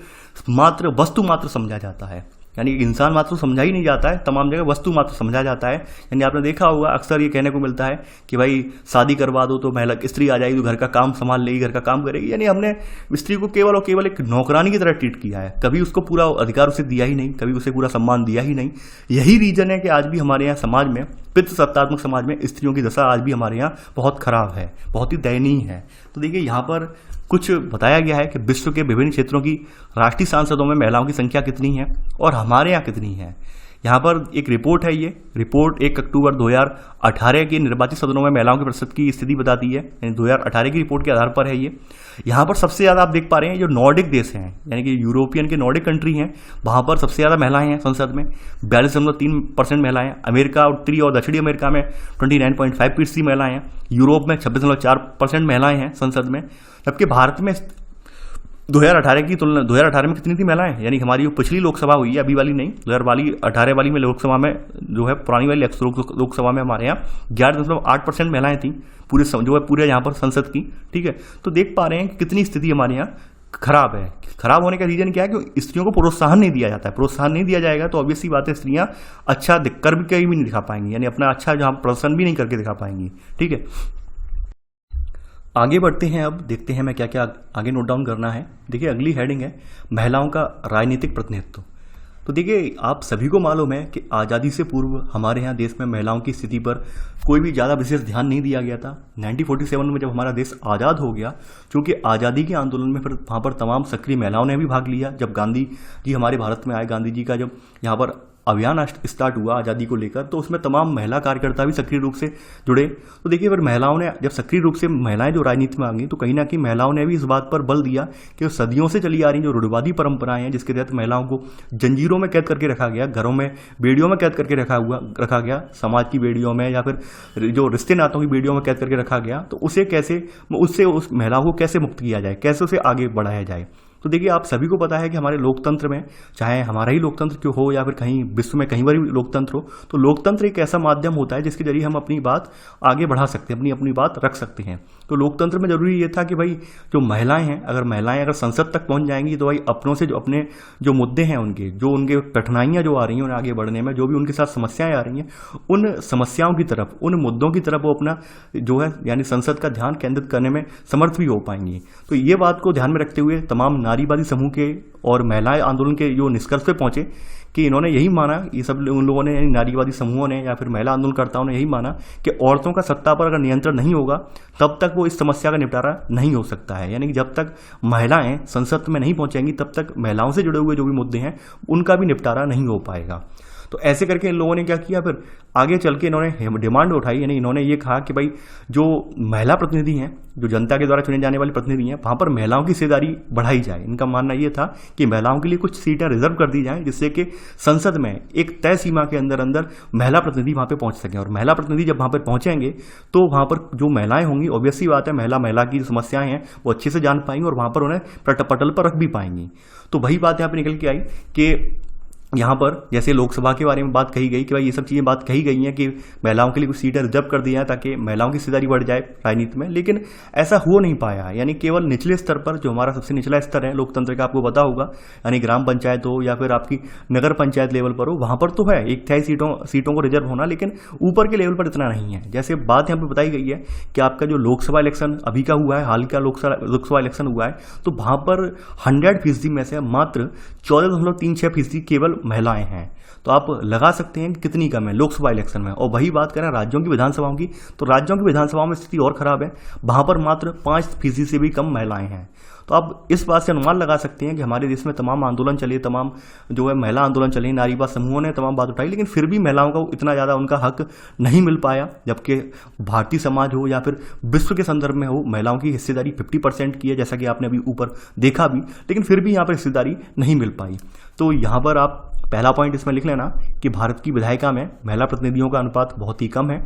वस्तु मात्र समझा जाता है, यानी इंसान मात्र समझा ही नहीं जाता है, तमाम जगह वस्तु मात्र समझा जाता है। यानी आपने देखा होगा अक्सर ये कहने को मिलता है कि भाई शादी करवा दो तो महिला स्त्री आ जाएगी तो घर का काम संभाल लेगी, घर का काम करेगी। यानी हमने स्त्री को केवल और केवल एक नौकरानी की तरह ट्रीट किया है, कभी उसको पूरा अधिकार उसे दिया ही नहीं, कभी उसे पूरा सम्मान दिया ही नहीं। यही रीजन है कि आज भी हमारे यहाँ समाज में, पितृसत्तात्मक समाज में स्त्रियों की दशा आज भी हमारे यहाँ बहुत खराब है, बहुत ही दयनीय है। तो देखिए यहाँ पर कुछ बताया गया है कि विश्व के विभिन्न क्षेत्रों की राष्ट्रीय सांसदों में महिलाओं की संख्या कितनी है और हमारे यहाँ कितनी है। यहाँ पर एक रिपोर्ट है, ये रिपोर्ट 1 अक्टूबर 2018 के निर्वाचित सदनों में महिलाओं के प्रतिशत की स्थिति बताती है, यानी 2018 की रिपोर्ट के आधार पर है ये। यहाँ पर सबसे ज़्यादा आप देख पा रहे हैं जो नॉर्डिक देश हैं, यानी कि यूरोपियन के नॉर्डिक कंट्री हैं, वहाँ पर सबसे ज़्यादा महिलाएं हैं संसद में, 42.3% महिलाएं। अमेरिका, उत्तरी और दक्षिणी अमेरिका में 29.5% महिलाएं हैं। यूरोप में 26.4% महिलाएं हैं संसद में, जबकि भारत में 2018 की तुलना 2018 में कितनी थी महिलाएं, यानी हमारी जो पिछली लोकसभा हुई है, अभी वाली नहीं, 2018 वाली में लोकसभा में जो है पुरानी वाली लोकसभा में हमारे यहाँ 11.8% महिलाएं थी पूरे यहाँ पर संसद की। ठीक है, तो देख पा रहे हैं कि कितनी स्थिति हमारे यहाँ खराब है। खराब होने का रीजन क्या है कि स्त्रियों को प्रोत्साहन नहीं दिया जाता है। प्रोत्साहन नहीं दिया जाएगा तो ऑब्वियस सी बात है स्त्रियां अच्छा कर भी कहीं भी नहीं दिखा पाएंगी, यानी अपना अच्छा जहाँ प्रदर्शन भी नहीं करके दिखा पाएंगी। ठीक है, आगे बढ़ते हैं। अब देखते हैं मैं क्या क्या आगे नोट डाउन करना है। देखिए अगली हेडिंग है महिलाओं का राजनीतिक प्रतिनिधित्व। तो देखिए आप सभी को मालूम है कि आज़ादी से पूर्व हमारे यहाँ देश में महिलाओं की स्थिति पर कोई भी ज़्यादा विशेष ध्यान नहीं दिया गया था। 1947 में जब हमारा देश आज़ाद हो गया, क्योंकि आज़ादी के आंदोलन में फिर वहाँ पर तमाम सक्रिय महिलाओं ने भी भाग लिया। जब गांधी जी हमारे भारत में आए, गांधी जी का जब यहाँ पर अभियान स्टार्ट हुआ आज़ादी को लेकर, तो उसमें तमाम महिला कार्यकर्ता भी सक्रिय रूप से जुड़े। तो देखिए फिर महिलाओं ने जब सक्रिय रूप से महिलाएं जो राजनीति में आ गई, तो कहीं ना कहीं महिलाओं ने भी इस बात पर बल दिया कि सदियों से चली आ रही जो रूढ़िवादी परंपराएं हैं, जिसके तहत महिलाओं को जंजीरों में कैद करके रखा गया, घरों में बेड़ियों में कैद करके रखा गया, समाज की बेड़ियों में या फिर जो रिश्ते नातों की बेड़ियों में कैद करके रखा गया, तो उससे उस महिलाओं को कैसे मुक्त किया जाए, कैसे उसे आगे बढ़ाया जाए। तो देखिए आप सभी को पता है कि हमारे लोकतंत्र में, चाहे हमारा ही लोकतंत्र क्यों हो या फिर कहीं विश्व में कहीं बार भी लोकतंत्र हो, तो लोकतंत्र एक ऐसा माध्यम होता है जिसके जरिए हम अपनी बात आगे बढ़ा सकते हैं, अपनी अपनी बात रख सकते हैं। तो लोकतंत्र में जरूरी ये था कि भाई जो महिलाएं हैं, अगर महिलाएं अगर संसद तक पहुंच जाएंगी तो भाई अपनों से जो अपने जो मुद्दे हैं उनके, जो उनके कठिनाइयां जो आ रही हैं उन्हें आगे बढ़ने में, जो भी उनके साथ समस्याएं आ रही हैं, उन समस्याओं की तरफ, उन मुद्दों की तरफ वो अपना जो है यानी संसद का ध्यान केंद्रित करने में समर्थ भी हो पाएंगी। तो ये बात को ध्यान में रखते हुए तमाम नारीवादी समूह के और महिलाएं आंदोलन के जो निष्कर्ष पे पहुंचे कि इन्होंने यही माना, ये सब उन लोगों ने यानी नारीवादी समूहों ने या फिर महिला आंदोलनकर्ताओं ने यही माना कि औरतों का सत्ता पर अगर नियंत्रण नहीं होगा तब तक वो इस समस्या का निपटारा नहीं हो सकता है। यानी कि जब तक महिलाएं संसद में नहीं पहुंचेंगी तब तक महिलाओं से जुड़े हुए जो भी मुद्दे हैं उनका भी निपटारा नहीं हो पाएगा। तो ऐसे करके इन लोगों ने क्या किया, फिर आगे चल के इन्होंने डिमांड उठाई, यानी इन्होंने ये कहा कि भाई जो महिला प्रतिनिधि हैं, जो जनता के द्वारा चुने जाने वाले प्रतिनिधि हैं, वहाँ पर महिलाओं की हिस्सेदारी बढ़ाई जाए। इनका मानना ये था कि महिलाओं के लिए कुछ सीटें रिजर्व कर दी जाएं जिससे कि संसद में एक तय सीमा के अंदर अंदर महिला प्रतिनिधि वहाँ पर पहुँच सकें। और महिला प्रतिनिधि जब वहाँ पर पहुँचेंगे तो वहाँ पर जो महिलाएं होंगी, ऑब्वियसली बात है महिला की समस्याएं हैं वो अच्छे से जान पाएंगी और वहाँ पर उन्हें पटल पर रख भी पाएंगी। तो वही बात यहाँ पर निकल के आई कि यहाँ पर जैसे लोकसभा के बारे में बात कही गई कि भाई ये सब चीज़ें बात कही गई हैं कि महिलाओं के लिए कुछ सीटें रिजर्व कर दी हैं ताकि महिलाओं की हिस्सेदारी बढ़ जाए राजनीति में, लेकिन ऐसा हो नहीं पाया। यानी केवल निचले स्तर पर, जो हमारा सबसे निचला स्तर है लोकतंत्र का, आपको पता होगा, यानी ग्राम पंचायत हो या फिर आपकी नगर पंचायत लेवल पर हो, वहाँ पर तो है एक तिहाई सीटों को रिजर्व होना, लेकिन ऊपर के लेवल पर इतना नहीं है। जैसे बात यहाँ पर बताई गई है कि आपका जो लोकसभा इलेक्शन अभी का हुआ है, हाल का लोकसभा इलेक्शन हुआ है, तो वहाँ पर 100% में से मात्र 14.36% केवल महिलाएं हैं। तो आप लगा सकते हैं कि कितनी कम है लोकसभा इलेक्शन में। और वही बात करें राज्यों की विधानसभाओं की, तो राज्यों की विधानसभाओं में स्थिति और खराब है, वहां पर मात्र 5% से भी कम महिलाएं हैं। तो आप इस बात से अनुमान लगा सकते हैं कि हमारे देश में तमाम आंदोलन चले, तमाम जो है महिला आंदोलन चले, नारीवाद समूहों ने तमाम बात उठाई, लेकिन फिर भी महिलाओं को इतना ज़्यादा उनका हक नहीं मिल पाया। जबकि भारतीय समाज हो या फिर विश्व के संदर्भ में हो, महिलाओं की हिस्सेदारी 50% की है, जैसा कि आपने अभी ऊपर देखा भी, लेकिन फिर भी यहाँ पर हिस्सेदारी नहीं मिल पाई। तो यहाँ पर आप पहला पॉइंट इसमें लिख लेना कि भारत की विधायिका में महिला प्रतिनिधियों का अनुपात बहुत ही कम है।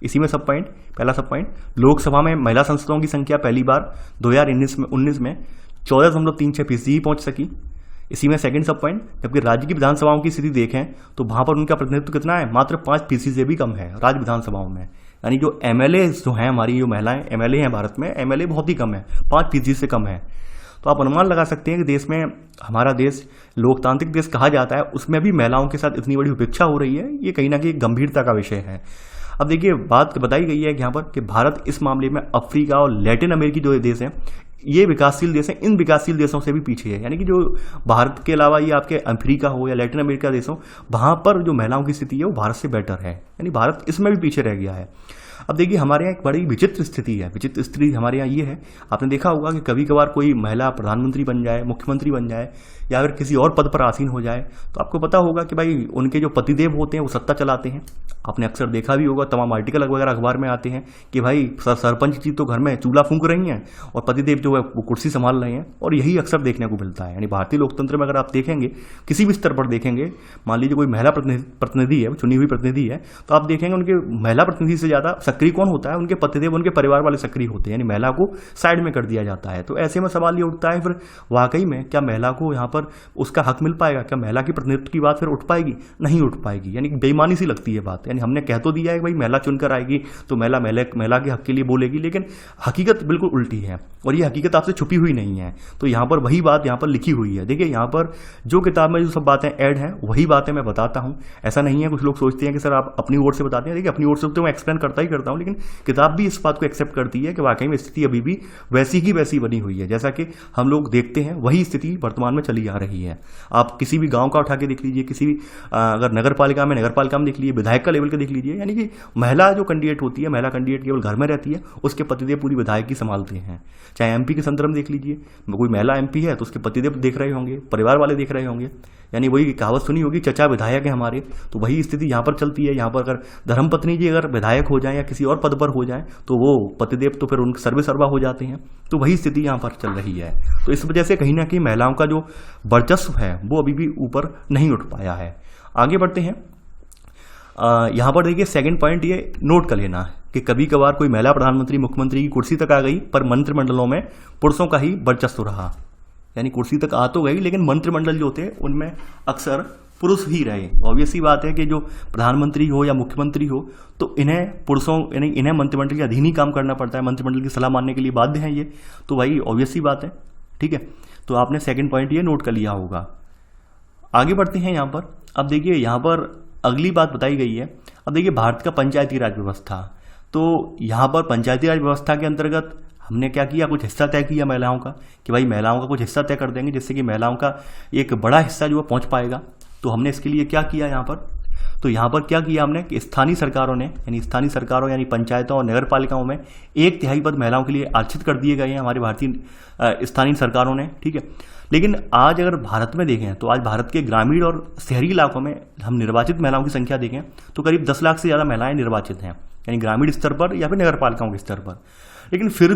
इसी में सब पॉइंट, पहला सब पॉइंट, लोकसभा में महिला सांसदों की संख्या पहली बार 2019 में 14.36% ही पहुंच सकी। इसी में सेकंड सब पॉइंट, जबकि राज्य की विधानसभाओं की स्थिति देखें तो वहां पर उनका प्रतिनिधित्व कितना है, मात्र 5% से भी कम है राज्य विधानसभाओं में। यानी जो एमएलए जो हैं, हमारी जो महिलाएं एमएलए हैं भारत में, एमएलए बहुत ही कम है, 5% से कम है। तो आप अनुमान लगा सकते हैं कि देश में, हमारा देश लोकतांत्रिक देश कहा जाता है, उसमें भी महिलाओं के साथ इतनी बड़ी उपेक्षा हो रही है, ये कहीं ना कहीं गंभीरता का विषय है। अब देखिए बात बताई गई है यहाँ पर कि भारत इस मामले में अफ्रीका और लैटिन अमेरिकी जो देश हैं, ये विकासशील देश हैं, इन विकासशील देशों से भी पीछे है। यानी कि जो भारत के अलावा ये आपके अफ्रीका हो या लैटिन अमेरिका देश हो, वहाँ पर जो महिलाओं की स्थिति है वो भारत से बेटर है, यानी भारत इसमें भी पीछे रह गया है। अब देखिए हमारे यहाँ एक बड़ी विचित्र स्थिति है। विचित्र स्थिति हमारे यहाँ ये है, आपने देखा होगा कि कभी कभार कोई महिला प्रधानमंत्री बन जाए, मुख्यमंत्री बन जाए या फिर किसी और पद पर आसीन हो जाए, तो आपको पता होगा कि भाई उनके जो पतिदेव होते हैं वो सत्ता चलाते हैं। आपने अक्सर देखा भी होगा, तमाम आर्टिकल वगैरह अखबार में आते हैं कि भाई सरपंच जी तो घर में चूल्हा फूंक रही हैं और पतिदेव जो है वो कुर्सी संभाल रहे हैं, और यही अक्सर देखने को मिलता है। यानी भारतीय लोकतंत्र में अगर आप देखेंगे, किसी भी स्तर पर देखेंगे, मान लीजिए कोई महिला प्रतिनिधि है, चुनी हुई प्रतिनिधि है, तो आप देखेंगे उनके महिला प्रतिनिधि से ज़्यादा सक्रिय कौन होता है, उनके पतिदेव, उनके परिवार वाले सक्रिय होते हैं, यानी महिला को साइड में कर दिया जाता है। तो ऐसे में सवाल ये उठता है फिर वाकई में क्या महिला को यहाँ पर उसका हक मिल पाएगा, क्या महिला की प्रतिनिधित्व की बात फिर उठ पाएगी, नहीं उठ पाएगी। यानी बेईमानी सी लगती है बात। यानी हमने कह तो दिया है कि भाई महिला चुनकर आएगी तो महिला के हक के लिए बोलेगी, लेकिन हकीकत बिल्कुल उल्टी है और ये हकीकत आपसे छुपी हुई नहीं है। तो यहाँ पर वही बात यहाँ पर लिखी हुई है। देखिए यहाँ पर जो किताब में जो सब बातें ऐड हैं वही बातें मैं बताता हूँ, ऐसा नहीं है कुछ लोग सोचते हैं कि सर आप अपनी ओर से बताते हैं। देखिए अपनी ओर से तो मैं एक्सप्लेन करता ही करता हूँ, लेकिन किताब भी इस बात को एक्सेप्ट करती है कि वाकई में स्थिति अभी भी वैसी की वैसी बनी हुई है, जैसा कि हम लोग देखते हैं वही स्थिति वर्तमान में चली आ रही है। आप किसी भी गांव का उठा के देख लीजिए, किसी भी अगर नगर पालिका में देख लीजिए, विधायक का लेवल का देख लीजिए, यानी कि महिला जो कैंडिडेट होती है, महिला कैंडिडेट केवल घर में रहती है, उसके पतिदेव पूरी विधायकी संभालते हैं। चाहे एमपी के संदर्भ में देख लीजिए, कोई महिला एमपी है तो उसके पतिदेव देख रहे होंगे, परिवार वाले देख रहे होंगे, यानी वही कहावत सुनी होगी, चचा विधायक है हमारे। तो वही स्थिति यहाँ पर चलती है। यहाँ पर अगर धर्मपत्नी जी अगर विधायक हो जाए या किसी और पद पर हो जाए तो वो पतिदेव तो फिर उनके सर्वे सर्वा हो जाते हैं। तो वही स्थिति यहाँ पर चल रही है। तो इस वजह से कहीं ना कहीं महिलाओं का जो वर्चस्व है वो अभी भी ऊपर नहीं उठ पाया है। आगे बढ़ते हैं। यहाँ पर देखिए सेकंड पॉइंट ये नोट कर लेना कि कभी कभार कोई महिला प्रधानमंत्री मुख्यमंत्री की कुर्सी तक आ गई पर मंत्रिमंडलों में पुरुषों का ही वर्चस्व रहा। यानी कुर्सी तक आ तो गई, लेकिन मंत्रिमंडल जो थे उनमें अक्सर पुरुष ही रहे। ऑब्वियस ही बात है कि जो प्रधानमंत्री हो या मुख्यमंत्री हो तो इन्हें पुरुषों यानी इन्हें मंत्रिमंडल के अधीन ही काम करना पड़ता है, मंत्रिमंडल की सलाह मानने के लिए बाध्य हैं ये, तो भाई ऑब्वियस ही बात है। ठीक है, तो आपने सेकंड पॉइंट ये नोट कर लिया होगा। आगे बढ़ते हैं यहाँ पर। अब देखिए यहाँ पर अगली बात बताई गई है। अब देखिए भारत का पंचायती राज व्यवस्था, तो यहाँ पर पंचायती राज व्यवस्था के अंतर्गत हमने क्या किया, कुछ हिस्सा तय किया महिलाओं का कि भाई महिलाओं का कुछ हिस्सा तय कर देंगे जिससे कि महिलाओं का एक बड़ा हिस्सा जो है पहुंच पाएगा। तो हमने इसके लिए क्या किया यहाँ पर, तो यहाँ पर क्या किया हमने कि स्थानीय सरकारों ने यानी पंचायतों और नगर पालिकाओं में 1/3 पद महिलाओं के लिए आरक्षित कर दिए गए हैं हमारे भारतीय स्थानीय सरकारों ने। ठीक है, लेकिन आज अगर भारत में देखें तो आज भारत के ग्रामीण और शहरी इलाकों में हम निर्वाचित महिलाओं की संख्या देखें तो करीब 10 लाख से ज़्यादा महिलाएं निर्वाचित हैं, यानी ग्रामीण स्तर पर या फिर नगर पालिकाओं के स्तर पर। लेकिन फिर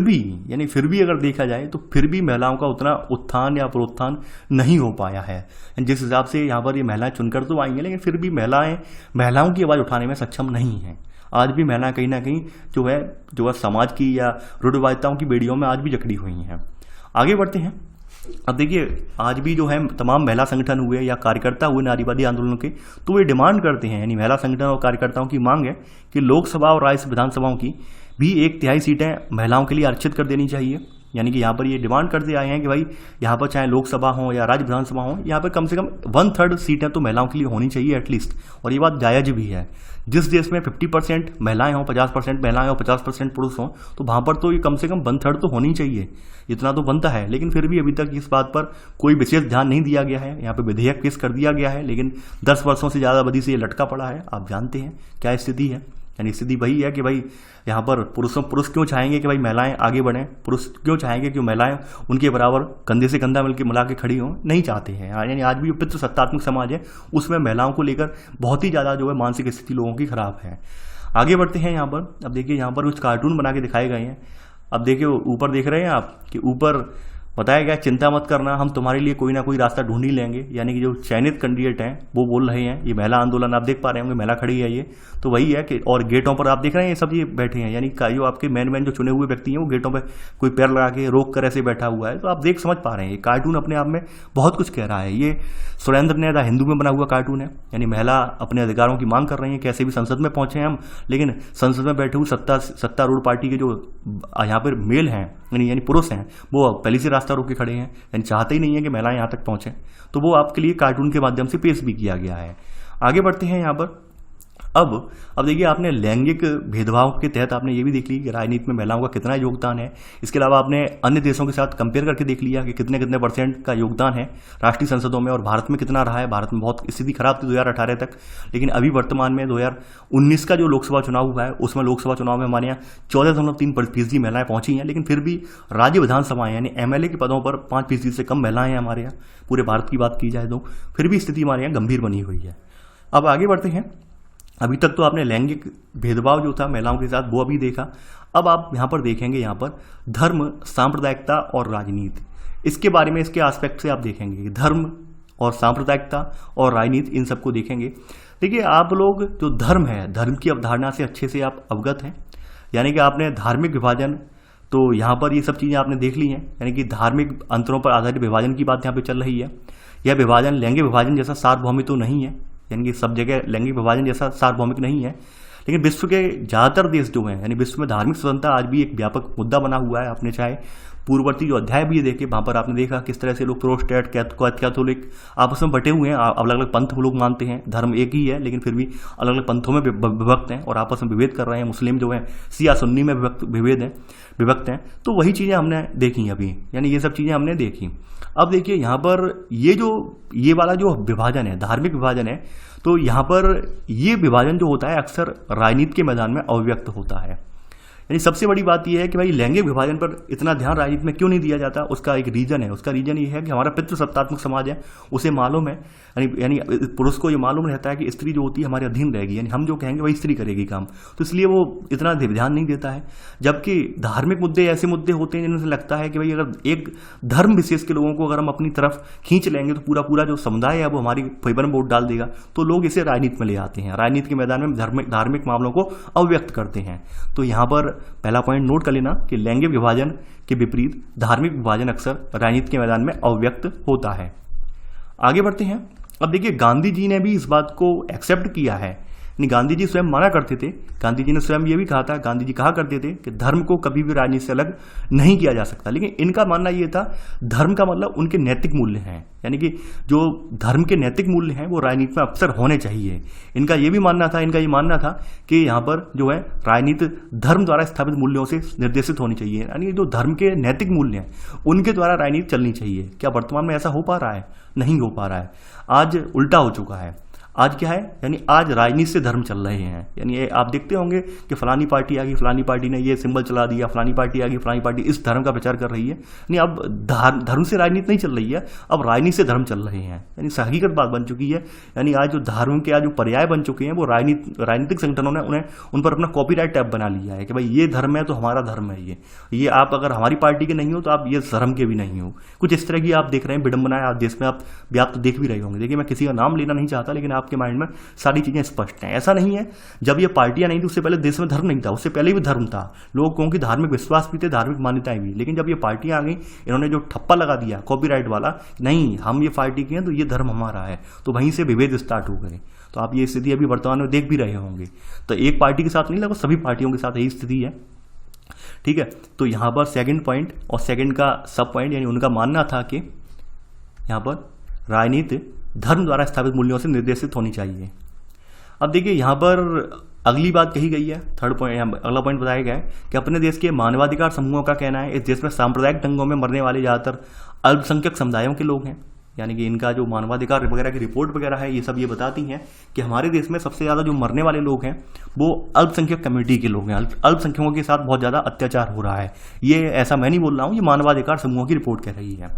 भी अगर देखा जाए तो फिर भी महिलाओं का उतना उत्थान या प्रोत्थान नहीं हो पाया है। जिस हिसाब से यहाँ पर ये महिलाएं चुनकर तो आई हैं, लेकिन फिर भी महिलाओं की आवाज़ उठाने में सक्षम नहीं है। आज भी महिलाएं कहीं ना कहीं जो है समाज की या रूढ़िवादिताओं की बेड़ियों में आज भी जकड़ी हुई हैं। आगे बढ़ते हैं। अब देखिए आज भी जो है तमाम महिला संगठन हुए या कार्यकर्ता हुए नारीवादी आंदोलन के, तो वे डिमांड करते हैं, यानी महिला संगठन और कार्यकर्ताओं की मांग है कि लोकसभा और राज्य विधानसभाओं की भी 1/3 सीटें महिलाओं के लिए आरक्षित कर देनी चाहिए। यानी कि यहाँ पर ये डिमांड करते आए हैं कि भाई यहाँ पर चाहे लोकसभा हो या राज्य विधानसभा हो, यहाँ पर कम से कम 1/3 सीटें तो महिलाओं के लिए होनी चाहिए एटलीस्ट। और ये बात जायज़ भी है। जिस देश में 50% महिलाएं हों, 50% महिलाएं हों, 50% पुरुष हों, तो वहाँ पर तो ये कम से कम 1/3 तो होनी चाहिए, इतना तो बनता है। लेकिन फिर भी अभी तक इस बात पर कोई विशेष ध्यान नहीं दिया गया है। यहाँ पे विधेयक पेश कर दिया गया है, लेकिन 10 वर्षों से ज़्यादा अवधि से ये लटका पड़ा है। आप जानते हैं क्या स्थिति है, यानी स्थिति वही है कि भाई यहाँ पर पुरुष क्यों चाहेंगे कि भाई महिलाएं आगे बढ़ें, पुरुष क्यों चाहेंगे कि महिलाएं उनके बराबर कंधे से कंधा मिला के खड़ी हों, नहीं चाहते हैं। यानी आज भी पितृसत्तात्मक समाज है, उसमें महिलाओं को लेकर बहुत ही ज़्यादा जो है मानसिक स्थिति लोगों की खराब है। आगे बढ़ते हैं यहाँ पर। अब देखिए यहाँ पर कुछ कार्टून बना के दिखाए गए हैं। अब देखिए ऊपर देख रहे हैं आप कि ऊपर बताया गया चिंता मत करना, हम तुम्हारे लिए कोई ना कोई रास्ता ढूंढ ही लेंगे। यानी कि जो चयनित कैंडिडेट हैं वो बोल रहे हैं, ये महिला आंदोलन आप देख पा रहे होंगे, महिला खड़ी है ये, तो वही है कि और गेटों पर आप देख रहे हैं ये सब ये बैठे हैं, यानी जो आपके मेन जो चुने हुए व्यक्ति हैं वो गेटों पर कोई पैर लगा के रोक कर ऐसे बैठा हुआ है। तो आप देख समझ पा रहे हैं ये कार्टून अपने आप में बहुत कुछ कह रहा है। ये सुरेंद्र ने द हिंदू में बना हुआ कार्टून है, यानी महिला अपने अधिकारों की मांग कर रही है। कैसे भी संसद में पहुंचे हम, लेकिन संसद में बैठे हुए सत्तारूढ़ पार्टी के जो यहाँ पर मेल हैं यानी पुरुष हैं, वो पहले से रास्ता रोक के खड़े हैं, यानी चाहते ही नहीं है कि महिलाएं यहाँ तक पहुंचे। तो वो आपके लिए कार्टून के माध्यम से पेश भी किया गया है। आगे बढ़ते हैं यहाँ पर। अब देखिए आपने लैंगिक भेदभाव के तहत आपने ये भी देख लिया कि राजनीति में महिलाओं का कितना योगदान है। इसके अलावा आपने अन्य देशों के साथ कंपेयर करके देख लिया कि कितने % का योगदान है राष्ट्रीय संसदों में और भारत में कितना रहा है। भारत में बहुत स्थिति खराब थी 2018 तक, लेकिन अभी वर्तमान में 2019 का जो लोकसभा चुनाव हुआ है उसमें लोकसभा चुनाव में हमारे यहाँ 14.3% महिलाएं पहुंची हैं। लेकिन फिर भी राज्य विधानसभाएं यानी MLA के पदों पर 5% से कम महिलाएं हैं हमारे यहाँ। पूरे भारत की बात की जाए तो फिर भी स्थिति हमारे यहाँ गंभीर बनी हुई है। अब आगे बढ़ते हैं। अभी तक तो आपने लैंगिक भेदभाव जो था महिलाओं के साथ वो अभी देखा। अब आप यहाँ पर देखेंगे यहाँ पर धर्म, सांप्रदायिकता और राजनीति, इसके बारे में इसके एस्पेक्ट से आप देखेंगे कि धर्म और सांप्रदायिकता और राजनीति इन सबको देखेंगे। देखिए आप लोग जो धर्म है, धर्म की अवधारणा से अच्छे से आप अवगत हैं, यानी कि आपने धार्मिक विभाजन, तो यहाँ पर ये सब चीज़ें आपने देख ली हैं, यानी कि धार्मिक अंतरों पर आधारित विभाजन की बात यहाँ पर चल रही है। यह विभाजन लैंगिक विभाजन जैसा सार्वभौमिक तो नहीं है, यानी कि सब जगह लैंगिक विभाजन जैसा सार्वभौमिक नहीं है। लेकिन विश्व के ज़्यादातर देश जो हैं, यानी विश्व में धार्मिक स्वतंत्रता आज भी एक व्यापक मुद्दा बना हुआ है। आपने चाहे पूर्ववर्ती जो अध्याय भी देखे, वहाँ पर आपने देखा किस तरह से लोग प्रोटेस्टेंट, कैथोलिक आपस में बटे हुए हैं। अलग अलग पंथ लोग मानते हैं, धर्म एक ही है लेकिन फिर भी अलग अलग पंथों में विभक्त हैं और आपस में विभेद कर रहे हैं। मुस्लिम जो है शिया सुन्नी में विभक्त हैं। तो वही चीज़ें हमने देखी अभी, यानी ये सब चीज़ें हमने देखी। अब देखिए यहाँ पर ये वाला जो विभाजन है, धार्मिक विभाजन है, तो यहाँ पर ये विभाजन जो होता है अक्सर राजनीति के मैदान में अव्यक्त होता है। यानी सबसे बड़ी बात यह है कि भाई लैंगिक विभाजन पर इतना ध्यान राजनीति में क्यों नहीं दिया जाता। उसका एक रीजन है, उसका रीजन ये है कि हमारा पितृसत्तात्मक समाज है, उसे मालूम है, यानी पुरुष को ये मालूम रहता है कि स्त्री जो होती है हमारे अधीन रहेगी, यानी हम जो कहेंगे वही स्त्री करेगी काम, तो इसलिए वो इतना ध्यान नहीं देता है। जबकि धार्मिक मुद्दे ऐसे मुद्दे होते हैं जिनसे लगता है कि भाई अगर एक धर्म विशेष के लोगों को अगर हम अपनी तरफ खींच लेंगे तो पूरा जो समुदाय है वो हमारी फेवर में वोट डाल देगा, तो लोग इसे राजनीति में ले आते हैं, राजनीति के मैदान में धार्मिक मामलों को अव्यक्त करते हैं। तो यहाँ पर पहला पॉइंट नोट कर लेना कि लैंगिक विभाजन के विपरीत धार्मिक विभाजन अक्सर राजनीति के मैदान में अव्यक्त होता है। आगे बढ़ते हैं। अब देखिए, गांधी जी ने भी इस बात को एक्सेप्ट किया है। गांधी जी स्वयं माना करते थे, गांधी जी ने स्वयं ये भी कहा था, गांधी जी कहा करते थे कि धर्म को कभी भी राजनीति से अलग नहीं किया जा सकता। लेकिन इनका मानना ये था, धर्म का मतलब उनके नैतिक मूल्य हैं, यानी कि जो धर्म के नैतिक मूल्य हैं वो राजनीति में अक्सर होने चाहिए। इनका ये भी मानना था, कि यहाँ पर जो है राजनीति धर्म द्वारा स्थापित मूल्यों से निर्देशित होनी चाहिए, यानी जो धर्म के नैतिक मूल्य हैं उनके द्वारा राजनीति चलनी चाहिए। क्या वर्तमान में ऐसा हो पा रहा है? नहीं हो पा रहा है। आज उल्टा हो चुका है। आज क्या है, यानी आज राजनीति से धर्म चल रहे हैं। यानी आप देखते होंगे कि फलानी पार्टी आ गई, फलानी पार्टी ने ये सिंबल चला दिया, फलानी पार्टी आ गई, फलानी पार्टी इस धर्म का प्रचार कर रही है। यानी अब धर्म से राजनीति नहीं चल रही है, अब राजनीति से धर्म चल रहे हैं। यानी हकीकत बात बन चुकी है। यानी आज जो धर्म के आज जो पर्याय बन चुके हैं वो राजनीतिक संगठनों ने उन्हें उन पर अपना कॉपीराइट टैब बना लिया है कि भाई ये धर्म है तो हमारा धर्म है, ये आप अगर हमारी पार्टी के नहीं हो तो आप ये धर्म के भी नहीं हो। कुछ इस तरह की आप देख रहे हैं विडंबनाएं आप देश में आप तो देख भी रहे होंगे। देखिए, मैं किसी का नाम लेना नहीं चाहता, लेकिन आपके माइंड में सारी चीजें स्पष्ट हैं। ऐसा नहीं है, जब ये पार्टियां नहीं थी उससे पहले देश में धर्म नहीं था, उससे पहले भी धर्म था, लोगों की धार्मिक विश्वास भी थे, धार्मिक मान्यताएं भी। लेकिन जब ये पार्टियां आ गई, इन्होंने जो ठप्पा लगा दिया कॉपीराइट वाला, नहीं हम ये पार्टी के हैं तो ये धर्म हमारा है, तो वहीं से विभेद स्टार्ट हो गए। तो आप ये स्थिति अभी वर्तमान में देख भी रहे होंगे। तो एक पार्टी के साथ नहीं, लगभग सभी पार्टियों के साथ यही स्थिति है। ठीक है, तो यहां पर सेकंड पॉइंट और सेकंड का सब पॉइंट, यानी उनका मानना था कि यहां पर राजनीति धर्म द्वारा स्थापित मूल्यों से निर्देशित होनी चाहिए। अब देखिए, यहाँ पर अगली बात कही गई है, थर्ड पॉइंट, अगला पॉइंट बताया गया है कि अपने देश के मानवाधिकार समूहों का कहना है इस देश में सांप्रदायिक दंगों में मरने वाले ज़्यादातर अल्पसंख्यक समुदायों के लोग हैं। यानी कि इनका जो मानवाधिकार वगैरह की रिपोर्ट वगैरह है, ये सब ये बताती हैं कि हमारे देश में सबसे ज़्यादा जो मरने वाले लोग हैं वो अल्पसंख्यक कम्युनिटी के लोग हैं। अल्पसंख्यकों के साथ बहुत ज़्यादा अत्याचार हो रहा है। ये ऐसा मैं नहीं बोल रहा हूँ, ये मानवाधिकार समूहों की रिपोर्ट कह रही है।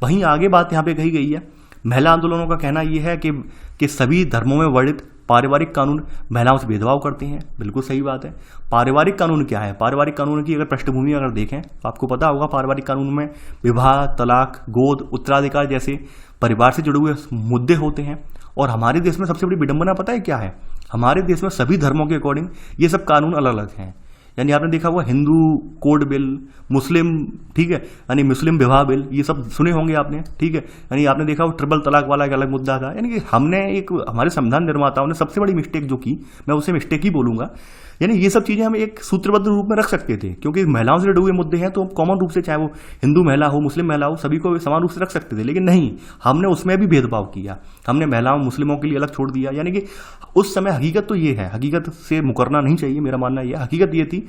वहीं आगे बात यहाँ पे कही गई है, महिला आंदोलनों का कहना यह है कि सभी धर्मों में वर्णित पारिवारिक कानून महिलाओं से भेदभाव करते हैं। बिल्कुल सही बात है। पारिवारिक कानून क्या है? पारिवारिक कानून की अगर पृष्ठभूमि अगर देखें तो आपको पता होगा, पारिवारिक कानून में विवाह, तलाक, गोद, उत्तराधिकार जैसे परिवार से जुड़े हुए मुद्दे होते हैं। और हमारे देश में सबसे बड़ी विडंबना पता है क्या है? हमारे देश में सभी धर्मों के अकॉर्डिंग ये सब कानून अलग अलग हैं। यानी आपने देखा हुआ हिंदू कोड बिल, मुस्लिम, ठीक है, यानी मुस्लिम विवाह बिल, ये सब सुने होंगे आपने, ठीक है। यानी आपने देखा वो ट्रिपल तलाक वाला एक अलग मुद्दा था। यानी कि हमारे संविधान निर्माताओं ने सबसे बड़ी मिस्टेक जो की, मैं उसे मिस्टेक ही बोलूंगा। यानी ये सब चीजें हम एक सूत्रबद्ध रूप में रख सकते थे, क्योंकि महिलाओं से जुड़े हुए मुद्दे हैं तो कॉमन रूप से, चाहे वो हिंदू महिला हो, मुस्लिम महिला हो, सभी को समान रूप से रख सकते थे। लेकिन नहीं, हमने उसमें भी भेदभाव किया, हमने महिलाओं मुस्लिमों के लिए अलग छोड़ दिया। यानी कि उस समय हकीकत तो ये है, हकीकत से मुकरना नहीं चाहिए, मेरा मानना यह हकीकत ये थी,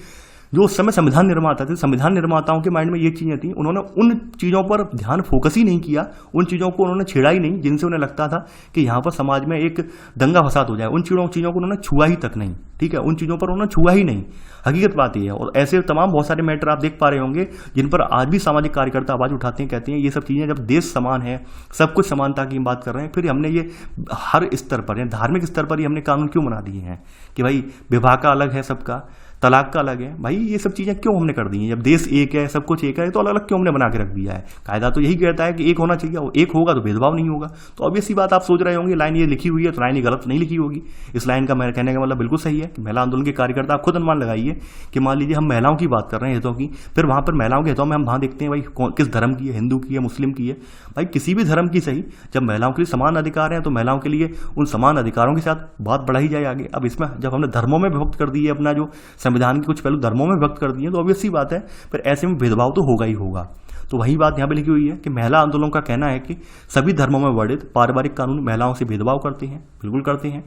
जो उस समय संविधान निर्माता थे, संविधान निर्माताओं के माइंड में ये चीजें थी, उन्होंने उन चीजों पर ध्यान फोकस ही नहीं किया, उन चीजों को उन्होंने छेड़ा ही नहीं जिनसे उन्हें लगता था कि यहाँ पर समाज में एक दंगा फसाद हो जाए। उन चीजों को उन्होंने छुआ ही तक नहीं, ठीक है, उन चीजों पर उन्होंने छुआ ही नहीं। हकीकत बात यह है। और ऐसे तमाम बहुत सारे मैटर आप देख पा रहे होंगे जिन पर आज भी सामाजिक कार्यकर्ता आवाज उठाते हैं, कहते हैं ये सब चीजें, जब देश समान है, सब कुछ समानता की बात कर रहे हैं, फिर हमने ये हर स्तर पर, धार्मिक स्तर पर ही हमने कानून क्यों बना दिए हैं कि भाई विवाह का अलग है, सबका तलाक का अलग है। भाई ये सब चीजें क्यों हमने कर दी हैं? जब देश एक है, सब कुछ एक है, तो अलग अलग क्यों हमने बना के रख दिया है? कायदा तो यही कहता है कि एक होना चाहिए, और एक होगा तो भेदभाव नहीं होगा। तो ऑब्वियस सी बात, आप सोच रहे होंगे लाइन ये लिखी हुई है तो लाइन ये गलत नहीं लिखी होगी। इस लाइन का मेरे कहने का मतलब बिल्कुल सही है कि महिला आंदोलन के कार्यकर्ता, आप खुद अनुमान लगाइए कि मान लीजिए हम महिलाओं की बात कर रहे हैं, हितों की, फिर वहां पर महिलाओं के हितों में हम वहां देखते हैं भाई किस धर्म की है, हिंदू की है, मुस्लिम की है, भाई किसी भी धर्म की सही, जब महिलाओं के लिए समान अधिकार है तो महिलाओं के लिए उन समान अधिकारों के साथ बात बढ़ाई जाए आगे। अब इसमें जब हमने धर्मों में विभक्त कर दी है, अपना जो संविधान के कुछ पहलू धर्मों में विभक्त कर दिए, तो ऑब्वियस सी बात है फिर ऐसे में भेदभाव तो होगा ही होगा। तो वही बात यहाँ पे लिखी हुई है कि महिला आंदोलन का कहना है कि सभी धर्मों में वर्णित पारिवारिक कानून महिलाओं से भेदभाव करते हैं, बिल्कुल करते हैं,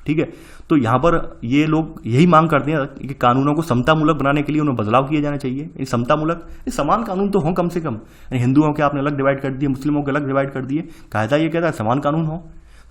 ठीक है। तो यहाँ पर ये लोग यही मांग करते हैं कि कानूनों को समतामूलक बनाने के लिए उन्हें बदलाव किए जाने चाहिए। समतामूलक, समान कानून तो हो कम से कम। हिंदुओं के आपने अलग डिवाइड कर दिए, मुस्लिमों के अलग डिवाइड कर दिए। कायदा ये कहता है समान कानून हो,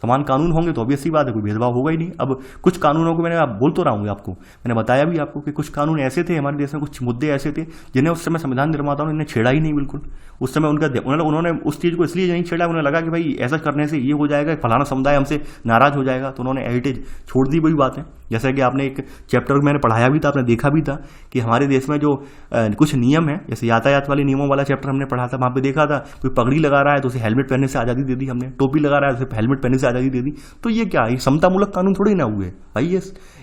समान कानून होंगे तो ऑब्वियस सी बात है कोई भेदभाव होगा ही नहीं। अब कुछ कानूनों को मैंने बोल तो रहा हूँ आपको, मैंने बताया भी आपको कि कुछ कानून ऐसे थे हमारे देश में, कुछ मुद्दे ऐसे थे जिन्हें उस समय संविधान निर्माताओं ने छेड़ा ही नहीं बिल्कुल। उस समय उन्होंने उस चीज़ को इसलिए नहीं छेड़ा, उन्हें लगा कि भाई ऐसा करने से ये हो जाएगा, फलाना समुदाय हमसे नाराज हो जाएगा, तो उन्होंने हेरिटेज छोड़ दी। वही बात है, जैसा कि आपने एक चैप्टर मैंने पढ़ाया भी था, आपने देखा भी था कि हमारे देश में जो कुछ नियम है, जैसे यातायात वाले नियमों वाला चैप्टर हमने पढ़ा था, वहाँ पे देखा था कोई पगड़ी लगा रहा है तो उसे हेलमेट पहनने से आज़ादी दे दी हमने, टोपी लगा रहा है तो उसे हेलमेट पहनने से आज़ादी दे दी। तो ये क्या, ये समतामूलक कानून थोड़ी ना हुए भाई। ये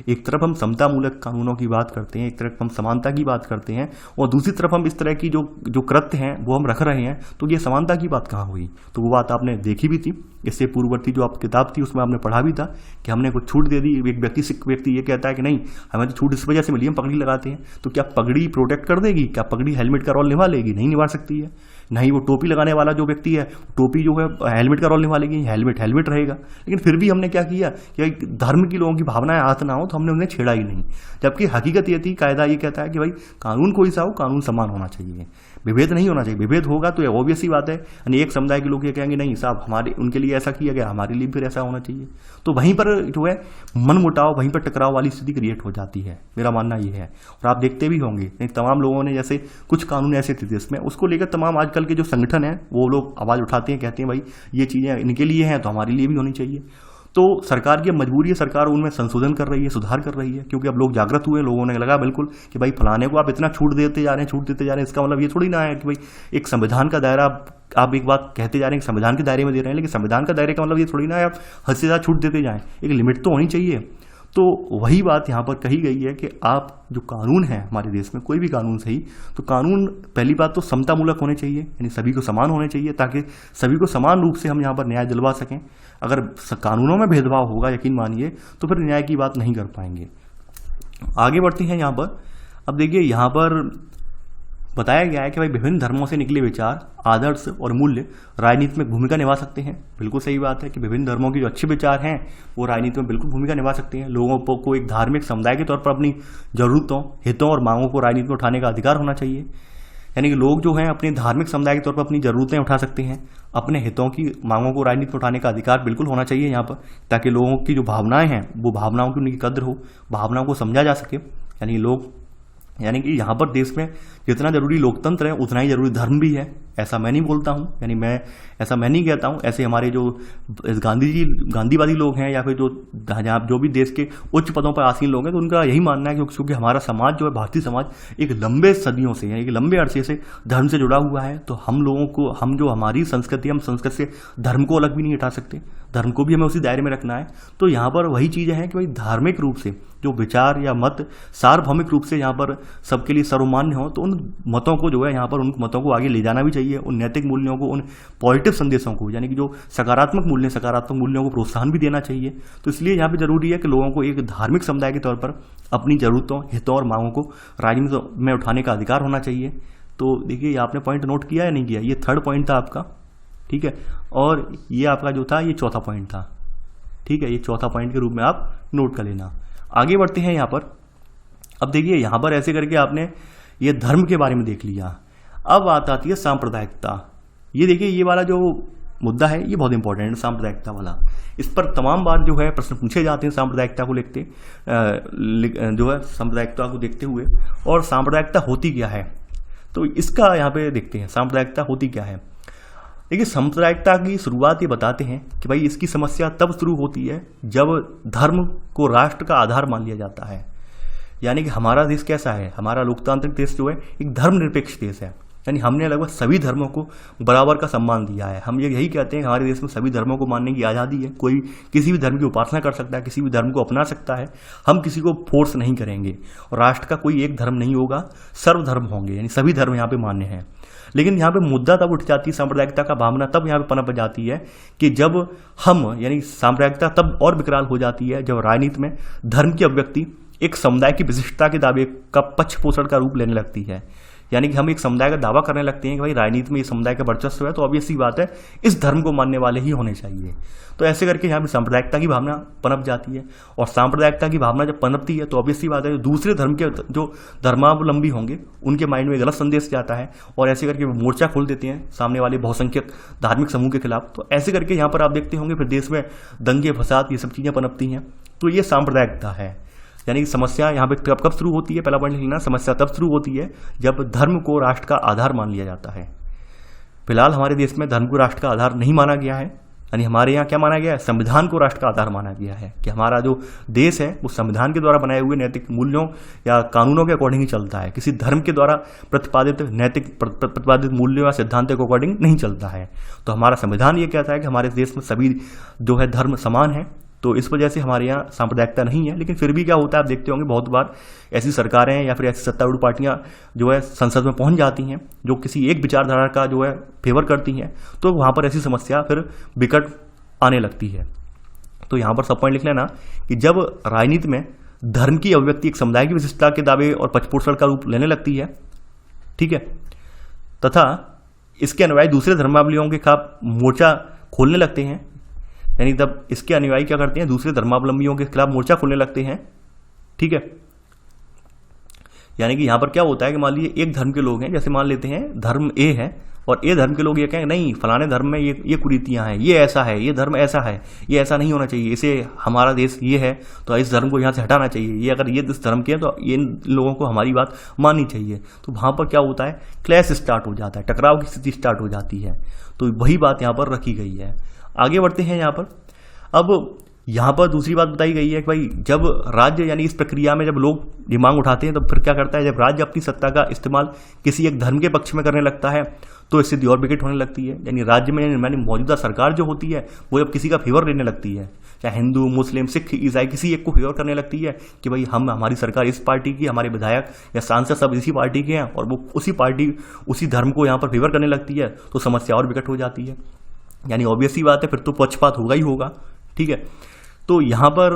एक तरफ हम समतामूलक कानूनों की बात करते हैं, एक तरफ हम समानता की बात करते हैं, और दूसरी तरफ हम इस तरह की जो कृत्य हैं वो हम रख रहे हैं, तो ये समानता की बात कहाँ हुई। तो वो बात आपने देखी भी थी, इससे पूर्ववर्ती जो आप किताब थी उसमें आपने पढ़ा भी था कि हमने कुछ छूट दे दी। एक व्यक्ति ये कहता है कि नहीं, हमें तो छूट इस वजह से मिली, हम पगड़ी लगाते हैं। तो क्या पगड़ी प्रोटेक्ट कर देगी? क्या पगड़ी हेलमेट का रोल निभा लेगी? नहीं निभा सकती है। नहीं वो टोपी लगाने वाला जो व्यक्ति है, टोपी जो है हेलमेट का रोल निभा लेगी, हेलमेट रहेगा। लेकिन फिर भी हमने क्या किया कि धर्म की लोगों की भावनाएं आहत ना हो, तो हमने उन्हें छेड़ा ही नहीं। जबकि हकीकत ये थी, कायदा ये कहता है कि भाई कानून कोई सा हो, कानून समान होना चाहिए, विभेद नहीं होना चाहिए। विभेद होगा तो ऑब्वियस ही बात है, यानी एक समुदाय के लोग ये कहेंगे नहीं साहब, हमारे उनके लिए ऐसा किया गया, हमारे लिए फिर ऐसा होना चाहिए। तो वहीं पर जो है मनमुटाव, वहीं पर टकराव वाली स्थिति क्रिएट हो जाती है, मेरा मानना ये है। और आप देखते भी होंगे तमाम लोगों ने, जैसे कुछ कानून ऐसे थे जिसमें उसको लेकर तमाम आजकल के जो संगठन है वो लोग आवाज़ उठाते हैं, कहते हैं भाई ये चीज़ें इनके लिए हैं तो हमारे लिए भी होनी चाहिए। तो सरकार की मजबूरी है, सरकार उनमें संशोधन कर रही है, सुधार कर रही है, क्योंकि अब लोग जागृत हुए, लोगों ने लगा बिल्कुल कि भाई फलाने को आप इतना छूट देते जा रहे हैं, इसका मतलब ये थोड़ी ना है कि भाई एक संविधान का दायरा आप एक बात कहते जा रहे हैं कि संविधान के दायरे में दे रहे हैं, लेकिन संविधान का दायरे का मतलब ये थोड़ी ना है आप हद से ज़्यादा छूट देते जाएं, एक लिमिट तो होनी चाहिए। तो वही बात यहाँ पर कही गई है कि आप जो कानून है हमारे देश में, कोई भी कानून सही, तो कानून पहली बात तो समतामूलक होने चाहिए, यानी सभी को समान होने चाहिए, ताकि सभी को समान रूप से हम यहाँ पर न्याय दिलवा सकें। अगर कानूनों में भेदभाव होगा, यकीन मानिए, तो फिर न्याय की बात नहीं कर पाएंगे। आगे बढ़ते हैं यहाँ पर। अब देखिए यहाँ पर बताया गया है कि भाई विभिन्न धर्मों से निकले विचार, आदर्श और मूल्य राजनीति में भूमिका निभा सकते हैं। बिल्कुल सही बात है कि विभिन्न धर्मों के जो अच्छे विचार हैं वो राजनीति में बिल्कुल भूमिका निभा सकते हैं। लोगों को एक धार्मिक समुदाय के तौर पर अपनी जरूरतों, हितों और मांगों को राजनीति में उठाने का अधिकार होना चाहिए। यानी कि लोग जो हैं अपने धार्मिक समुदाय के तौर पर अपनी जरूरतें उठा सकते हैं, अपने हितों की मांगों को राजनीति में उठाने का अधिकार बिल्कुल होना चाहिए यहाँ पर, ताकि लोगों की जो भावनाएं हैं वो भावनाओं की उनकी कद्र हो, भावनाओं को समझा जा सके। यानी कि यहाँ पर देश में जितना जरूरी लोकतंत्र है उतना ही जरूरी धर्म भी है, ऐसा मैं नहीं बोलता हूँ, यानी ऐसा मैं नहीं कहता हूँ। ऐसे हमारे जो गांधीवादी लोग हैं या फिर जो भी देश के उच्च पदों पर आसीन लोग हैं, तो उनका यही मानना है क्योंकि हमारा समाज जो है, भारतीय समाज एक लंबे सदियों से, यानी कि लंबे अरसे से धर्म से जुड़ा हुआ है। तो हम जो हमारी संस्कृति, हम संस्कृति से धर्म को अलग भी नहीं हटा सकते, धर्म को भी हमें उसी दायरे में रखना है। तो यहाँ पर वही चीज़ें हैं कि भाई धार्मिक रूप से जो विचार या मत सार्वभौमिक रूप से यहाँ पर सबके लिए सर्वमान्य हो, तो उन मतों को जो है यहाँ पर उन मतों को आगे ले जाना भी चाहिए, उन नैतिक मूल्यों को, उन पॉजिटिव संदेशों को, यानी कि जो सकारात्मक मूल्यों को प्रोत्साहन भी देना चाहिए। तो इसलिए यहाँ पे जरूरी है कि लोगों को एक धार्मिक समुदाय के तौर पर अपनी जरूरतों, हितों और मांगों को राजनीति में उठाने का अधिकार होना चाहिए। तो देखिए आपने पॉइंट नोट किया या नहीं किया, ये थर्ड पॉइंट था आपका, ठीक है, और ये आपका जो था ये चौथा पॉइंट था, ठीक है, ये चौथा पॉइंट के रूप में आप नोट कर लेना। आगे बढ़ते हैं यहाँ पर। अब देखिए यहाँ पर ऐसे करके आपने ये धर्म के बारे में देख लिया। अब बात आती है सांप्रदायिकता। ये देखिए ये वाला जो मुद्दा है ये बहुत इंपॉर्टेंट है, सांप्रदायिकता वाला। इस पर तमाम बार जो है प्रश्न पूछे जाते हैं सांप्रदायिकता को सांप्रदायिकता को देखते हुए। और सांप्रदायिकता होती क्या है, तो इसका यहाँ पे देखते हैं सांप्रदायिकता होती क्या है। देखिए सांप्रदायिकता की शुरुआत ये बताते हैं कि भाई इसकी समस्या तब शुरू होती है जब धर्म को राष्ट्र का आधार मान लिया जाता है। यानी कि हमारा देश कैसा है, हमारा लोकतांत्रिक देश जो है एक धर्मनिरपेक्ष देश है, यानी हमने लगभग सभी धर्मों को बराबर का सम्मान दिया है। हम यही कहते हैं हमारे देश में सभी धर्मों को मानने की आज़ादी है, कोई किसी भी धर्म की उपासना कर सकता है, किसी भी धर्म को अपना सकता है, हम किसी को फोर्स नहीं करेंगे। और राष्ट्र का कोई एक धर्म नहीं होगा, सर्वधर्म होंगे, यानी सभी धर्म यहाँ पे मान्य हैं। लेकिन यहाँ पे मुद्दा तब उठ जाती है, सांप्रदायिकता का भावना तब यहाँ पे पनप जाती है कि जब हम, यानी सांप्रदायिकता तब और विकराल हो जाती है जब राजनीति में धर्म की अभिव्यक्ति एक समुदाय की विशिष्टता के दावे का पक्ष पोषण का रूप लेने लगती है। यानी कि हम एक समुदाय का दावा करने लगते हैं कि भाई राजनीति में ये समुदाय का वर्चस्व है, तो ऑब्वियस सी बात है इस धर्म को मानने वाले ही होने चाहिए। तो ऐसे करके यहाँ पे सांप्रदायिकता की भावना पनप जाती है। और सांप्रदायिकता की भावना जब पनपती है तो ऑब्वियस सी बात है दूसरे धर्म के जो धर्मावलंबी होंगे उनके माइंड में गलत संदेश जाता है, और ऐसे करके वो मोर्चा खोल देते हैं सामने वाले बहुसंख्यक धार्मिक समूह के खिलाफ। तो ऐसे करके यहाँ पर आप देखते होंगे फिर देश में दंगे फसाद ये सब चीज़ें पनपती हैं। तो ये सांप्रदायिकता है। यानी कि समस्या यहाँ पे कब शुरू होती है, पहला पॉइंट लिखना, समस्या तब शुरू होती है जब धर्म को राष्ट्र का आधार मान लिया जाता है। फिलहाल हमारे देश में धर्म को राष्ट्र का आधार नहीं माना गया है, यानी हमारे यहाँ क्या माना गया है, संविधान को राष्ट्र का आधार माना गया है कि हमारा जो देश है वो संविधान के द्वारा बनाए हुए नैतिक मूल्यों या कानूनों के अकॉर्डिंग ही चलता है, किसी धर्म के द्वारा प्रतिपादित नैतिक प्रतिपादित मूल्यों या सिद्धांतों के अकॉर्डिंग नहीं चलता है। तो हमारा संविधान ये कहता है कि हमारे देश में सभी जो है धर्म समान है। तो इस वजह से हमारे यहाँ सांप्रदायिकता नहीं है। लेकिन फिर भी क्या होता है, आप देखते होंगे बहुत बार ऐसी सरकारें या फिर ऐसी सत्तारूढ़ पार्टियां जो है संसद में पहुंच जाती हैं जो किसी एक विचारधारा का जो है फेवर करती हैं, तो वहां पर ऐसी समस्या फिर विकट आने लगती है। तो यहाँ पर सब पॉइंट लिख लेना कि जब राजनीति में धर्म की अभिव्यक्ति एक समुदाय की विशिष्टता के दावे और पचपोषण का रूप लेने लगती है, ठीक है, तथा इसके अनुयायी दूसरे धर्मावलंबियों के खिलाफ मोर्चा खोलने लगते हैं, यानी तब इसके अनुयायी क्या करते हैं, दूसरे धर्मावलंबियों के खिलाफ मोर्चा खोलने लगते हैं, ठीक है। यानी कि यहां पर क्या होता है कि मान लीजिए एक धर्म के लोग हैं, जैसे मान लेते हैं धर्म ए है और ए धर्म के लोग ये कहेंगे नहीं फलाने धर्म में ये कुरीतियां हैं, ये ऐसा है, ये धर्म ऐसा है, ये ऐसा नहीं होना चाहिए, इसे हमारा देश ये है तो इस धर्म को यहाँ से हटाना चाहिए, ये अगर ये इस धर्म के है तो इन लोगों को हमारी बात माननी चाहिए। तो वहां पर क्या होता है, क्लैश स्टार्ट हो जाता है, टकराव की स्थिति स्टार्ट हो जाती है। तो वही बात यहाँ पर रखी गई है। आगे बढ़ते हैं यहाँ पर। अब यहाँ पर दूसरी बात बताई गई है कि भाई जब राज्य यानी इस प्रक्रिया में जब लोग ये मांग उठाते हैं तो फिर क्या करता है, जब राज्य अपनी सत्ता का इस्तेमाल किसी एक धर्म के पक्ष में करने लगता है तो स्थिति और विकट होने लगती है। यानी राज्य में यानी मौजूदा सरकार जो होती है वो जब किसी का फेवर लेने लगती है, चाहे हिंदू मुस्लिम सिख ईसाई किसी एक को फेवर करने लगती है कि भाई हमारी सरकार इस पार्टी की, हमारे विधायक या सांसद सब इसी पार्टी के हैं और वो उसी पार्टी उसी धर्म को यहाँ पर फेवर करने लगती है, तो समस्या और विकट हो जाती है। यानी ऑब्वियस सी बात है, फिर तो पक्षपात होगा ही होगा, ठीक है। तो यहाँ पर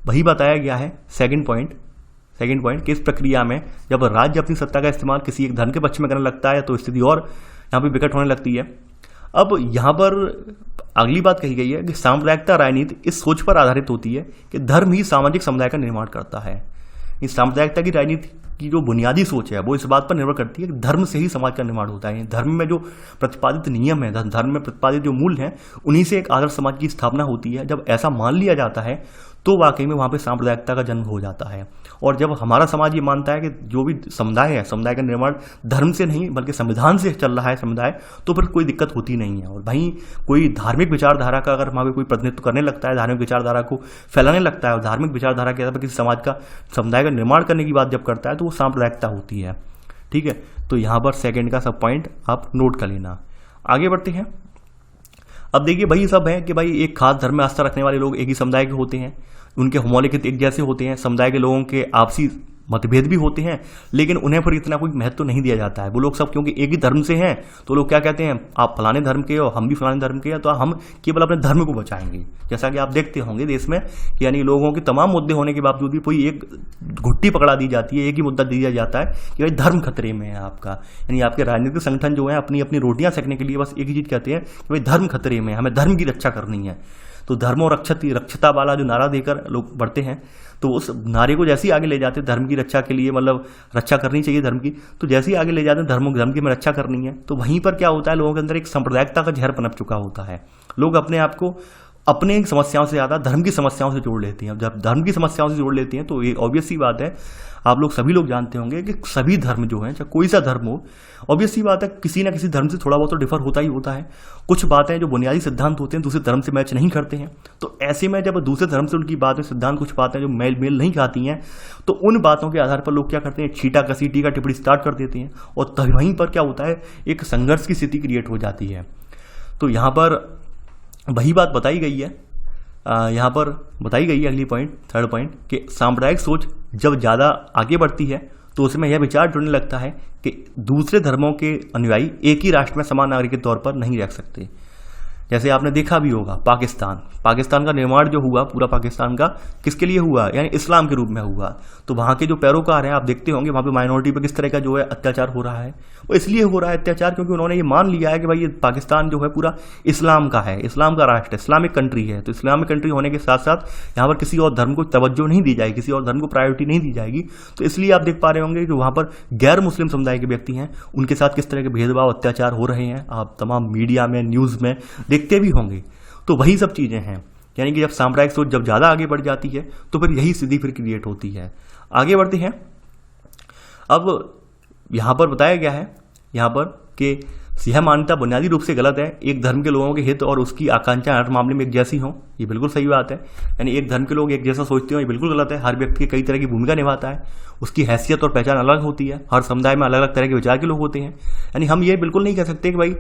वही बताया गया है सेकंड पॉइंट कि इस प्रक्रिया में जब राज्य अपनी सत्ता का इस्तेमाल किसी एक धर्म के पक्ष में करने लगता है तो स्थिति और यहाँ पे विकट होने लगती है। अब यहाँ पर अगली बात कही गई है कि सांप्रदायिकता राजनीति इस सोच पर आधारित होती है कि धर्म ही सामाजिक समुदाय का निर्माण करता है। इस सांप्रदायिकता की राजनीति की जो बुनियादी सोच है वो इस बात पर निर्भर करती है कि धर्म से ही समाज का निर्माण होता है। धर्म में जो प्रतिपादित नियम है, धर्म में प्रतिपादित जो मूल्य हैं, उन्हीं से एक आदर्श समाज की स्थापना होती है। जब ऐसा मान लिया जाता है तो वाकई में वहाँ पे सांप्रदायिकता का जन्म हो जाता है। और जब हमारा समाज ये मानता है कि जो भी समुदाय है, समुदाय का निर्माण धर्म से नहीं बल्कि संविधान से चल रहा है समुदाय, तो फिर कोई दिक्कत होती नहीं है। और भाई कोई धार्मिक विचारधारा का अगर वहाँ पे कोई प्रतिनिधित्व करने लगता है, धार्मिक विचारधारा को फैलाने लगता है और धार्मिक विचारधारा के आधार पर किसी समाज का समुदाय का निर्माण करने की बात जब करता है तो वो सांप्रदायिकता होती है, ठीक है। तो यहाँ पर सेकेंड का सब पॉइंट आप नोट कर लेना। आगे बढ़ते हैं। अब देखिए वही सब है कि भाई एक खास धर्म में आस्था रखने वाले लोग एक ही समुदाय के होते हैं, उनके होमोलिखित एक जैसे होते हैं, समुदाय के लोगों के आपसी मतभेद भी होते हैं, लेकिन उन्हें पर इतना कोई महत्व नहीं दिया जाता है। वो लोग सब क्योंकि एक ही धर्म से हैं तो लोग क्या कहते हैं, आप फलाने धर्म के हो, हम भी फलाने धर्म के हैं, तो हम केवल अपने धर्म को बचाएंगे। जैसा कि आप देखते होंगे देश में कि यानी लोगों के तमाम मुद्दे होने के बावजूद भी कोई एक घुट्टी पकड़ा दी जाती है, एक ही मुद्दा दिया जाता है कि भाई धर्म खतरे में है आपका। यानी आपके राजनीतिक संगठन जो है अपनी अपनी रोटियां सेकने के लिए बस एक ही चीज कहते हैं कि भाई धर्म खतरे में, हमें धर्म की रक्षा करनी है। तो धर्म और रक्षता वाला जो नारा देकर लोग बढ़ते हैं, तो उस नारे को जैसे ही आगे ले जाते हैं धर्म की रक्षा के लिए, मतलब रक्षा करनी चाहिए धर्म की, तो जैसे ही आगे ले जाते हैं धर्म की में रक्षा करनी है, तो वहीं पर क्या होता है, लोगों के अंदर एक सांप्रदायिकता का जहर पनप चुका होता है। लोग अपने आप को अपने समस्याओं से ज़्यादा धर्म की समस्याओं से जोड़ लेते हैं। जब धर्म की समस्याओं से जोड़ लेते हैं तो ये ऑब्वियस सी बात है, आप लोग सभी लोग जानते होंगे कि सभी धर्म जो हैं, चाहे कोई सा धर्म हो, ऑब्वियस सी बात है किसी ना किसी धर्म से थोड़ा बहुत तो डिफर होता ही होता है। कुछ बातें जो बुनियादी सिद्धांत होते हैं दूसरे धर्म से मैच नहीं करते हैं, तो ऐसे में जब दूसरे धर्म से उनकी बातें सिद्धांत कुछ बातें जो मेल नहीं खाती हैं, तो उन बातों के आधार पर लोग क्या करते हैं, छीटा कसी टीका टिप्पणी स्टार्ट कर देते हैं और तभी वहीं पर क्या होता है, एक संघर्ष की स्थिति क्रिएट हो जाती है। तो यहाँ पर वही बात बताई गई है, यहाँ पर बताई गई है अगली पॉइंट, थर्ड पॉइंट, कि सांप्रदायिक सोच जब ज़्यादा आगे बढ़ती है तो उसमें यह विचार जुड़ने लगता है कि दूसरे धर्मों के अनुयायी एक ही राष्ट्र में समान नागरिक के तौर पर नहीं रह सकते। जैसे आपने देखा भी होगा पाकिस्तान का निर्माण जो हुआ, पूरा पाकिस्तान का किसके लिए हुआ, यानी इस्लाम के रूप में हुआ। तो वहाँ के जो पैरोकार हैं आप देखते होंगे वहाँ पे माइनॉरिटी पे किस तरह का जो है अत्याचार हो रहा है। वो इसलिए हो रहा है अत्याचार क्योंकि उन्होंने ये मान लिया है कि भाई ये पाकिस्तान जो है पूरा इस्लाम का है, इस्लाम का राष्ट्र है, इस्लामिक कंट्री है। तो इस्लामिक कंट्री होने के साथ साथ यहाँ पर किसी और धर्म को तवज्जो नहीं दी जाएगी, किसी और धर्म को प्रायोरिटी नहीं दी जाएगी। तो इसलिए आप देख पा रहे होंगे कि वहाँ पर गैर मुस्लिम समुदाय के व्यक्ति हैं, उनके साथ किस तरह के भेदभाव अत्याचार हो रहे हैं, आप तमाम मीडिया में न्यूज़ में देखते भी होंगे। तो वही सब चीज़ें हैं, यानी कि जब सांप्रदायिक सोच जब ज़्यादा आगे बढ़ जाती है तो फिर यही स्थिति फिर क्रिएट होती है। आगे बढ़ते हैं। अब यहाँ पर बताया गया है यहाँ पर कि यह मान्यता बुनियादी रूप से गलत है। एक धर्म के लोगों के हित और उसकी आकांक्षाएं हर मामले में एक जैसी हों, ये बिल्कुल सही बात है। यानी एक धर्म के लोग एक जैसा सोचते हो, ये बिल्कुल गलत है। हर व्यक्ति कई तरह की भूमिका निभाता है, उसकी हैसियत और पहचान अलग होती है। हर समुदाय में अलग अलग तरह के विचार के लोग होते हैं। यानी हम ये बिल्कुल नहीं कह सकते कि भाई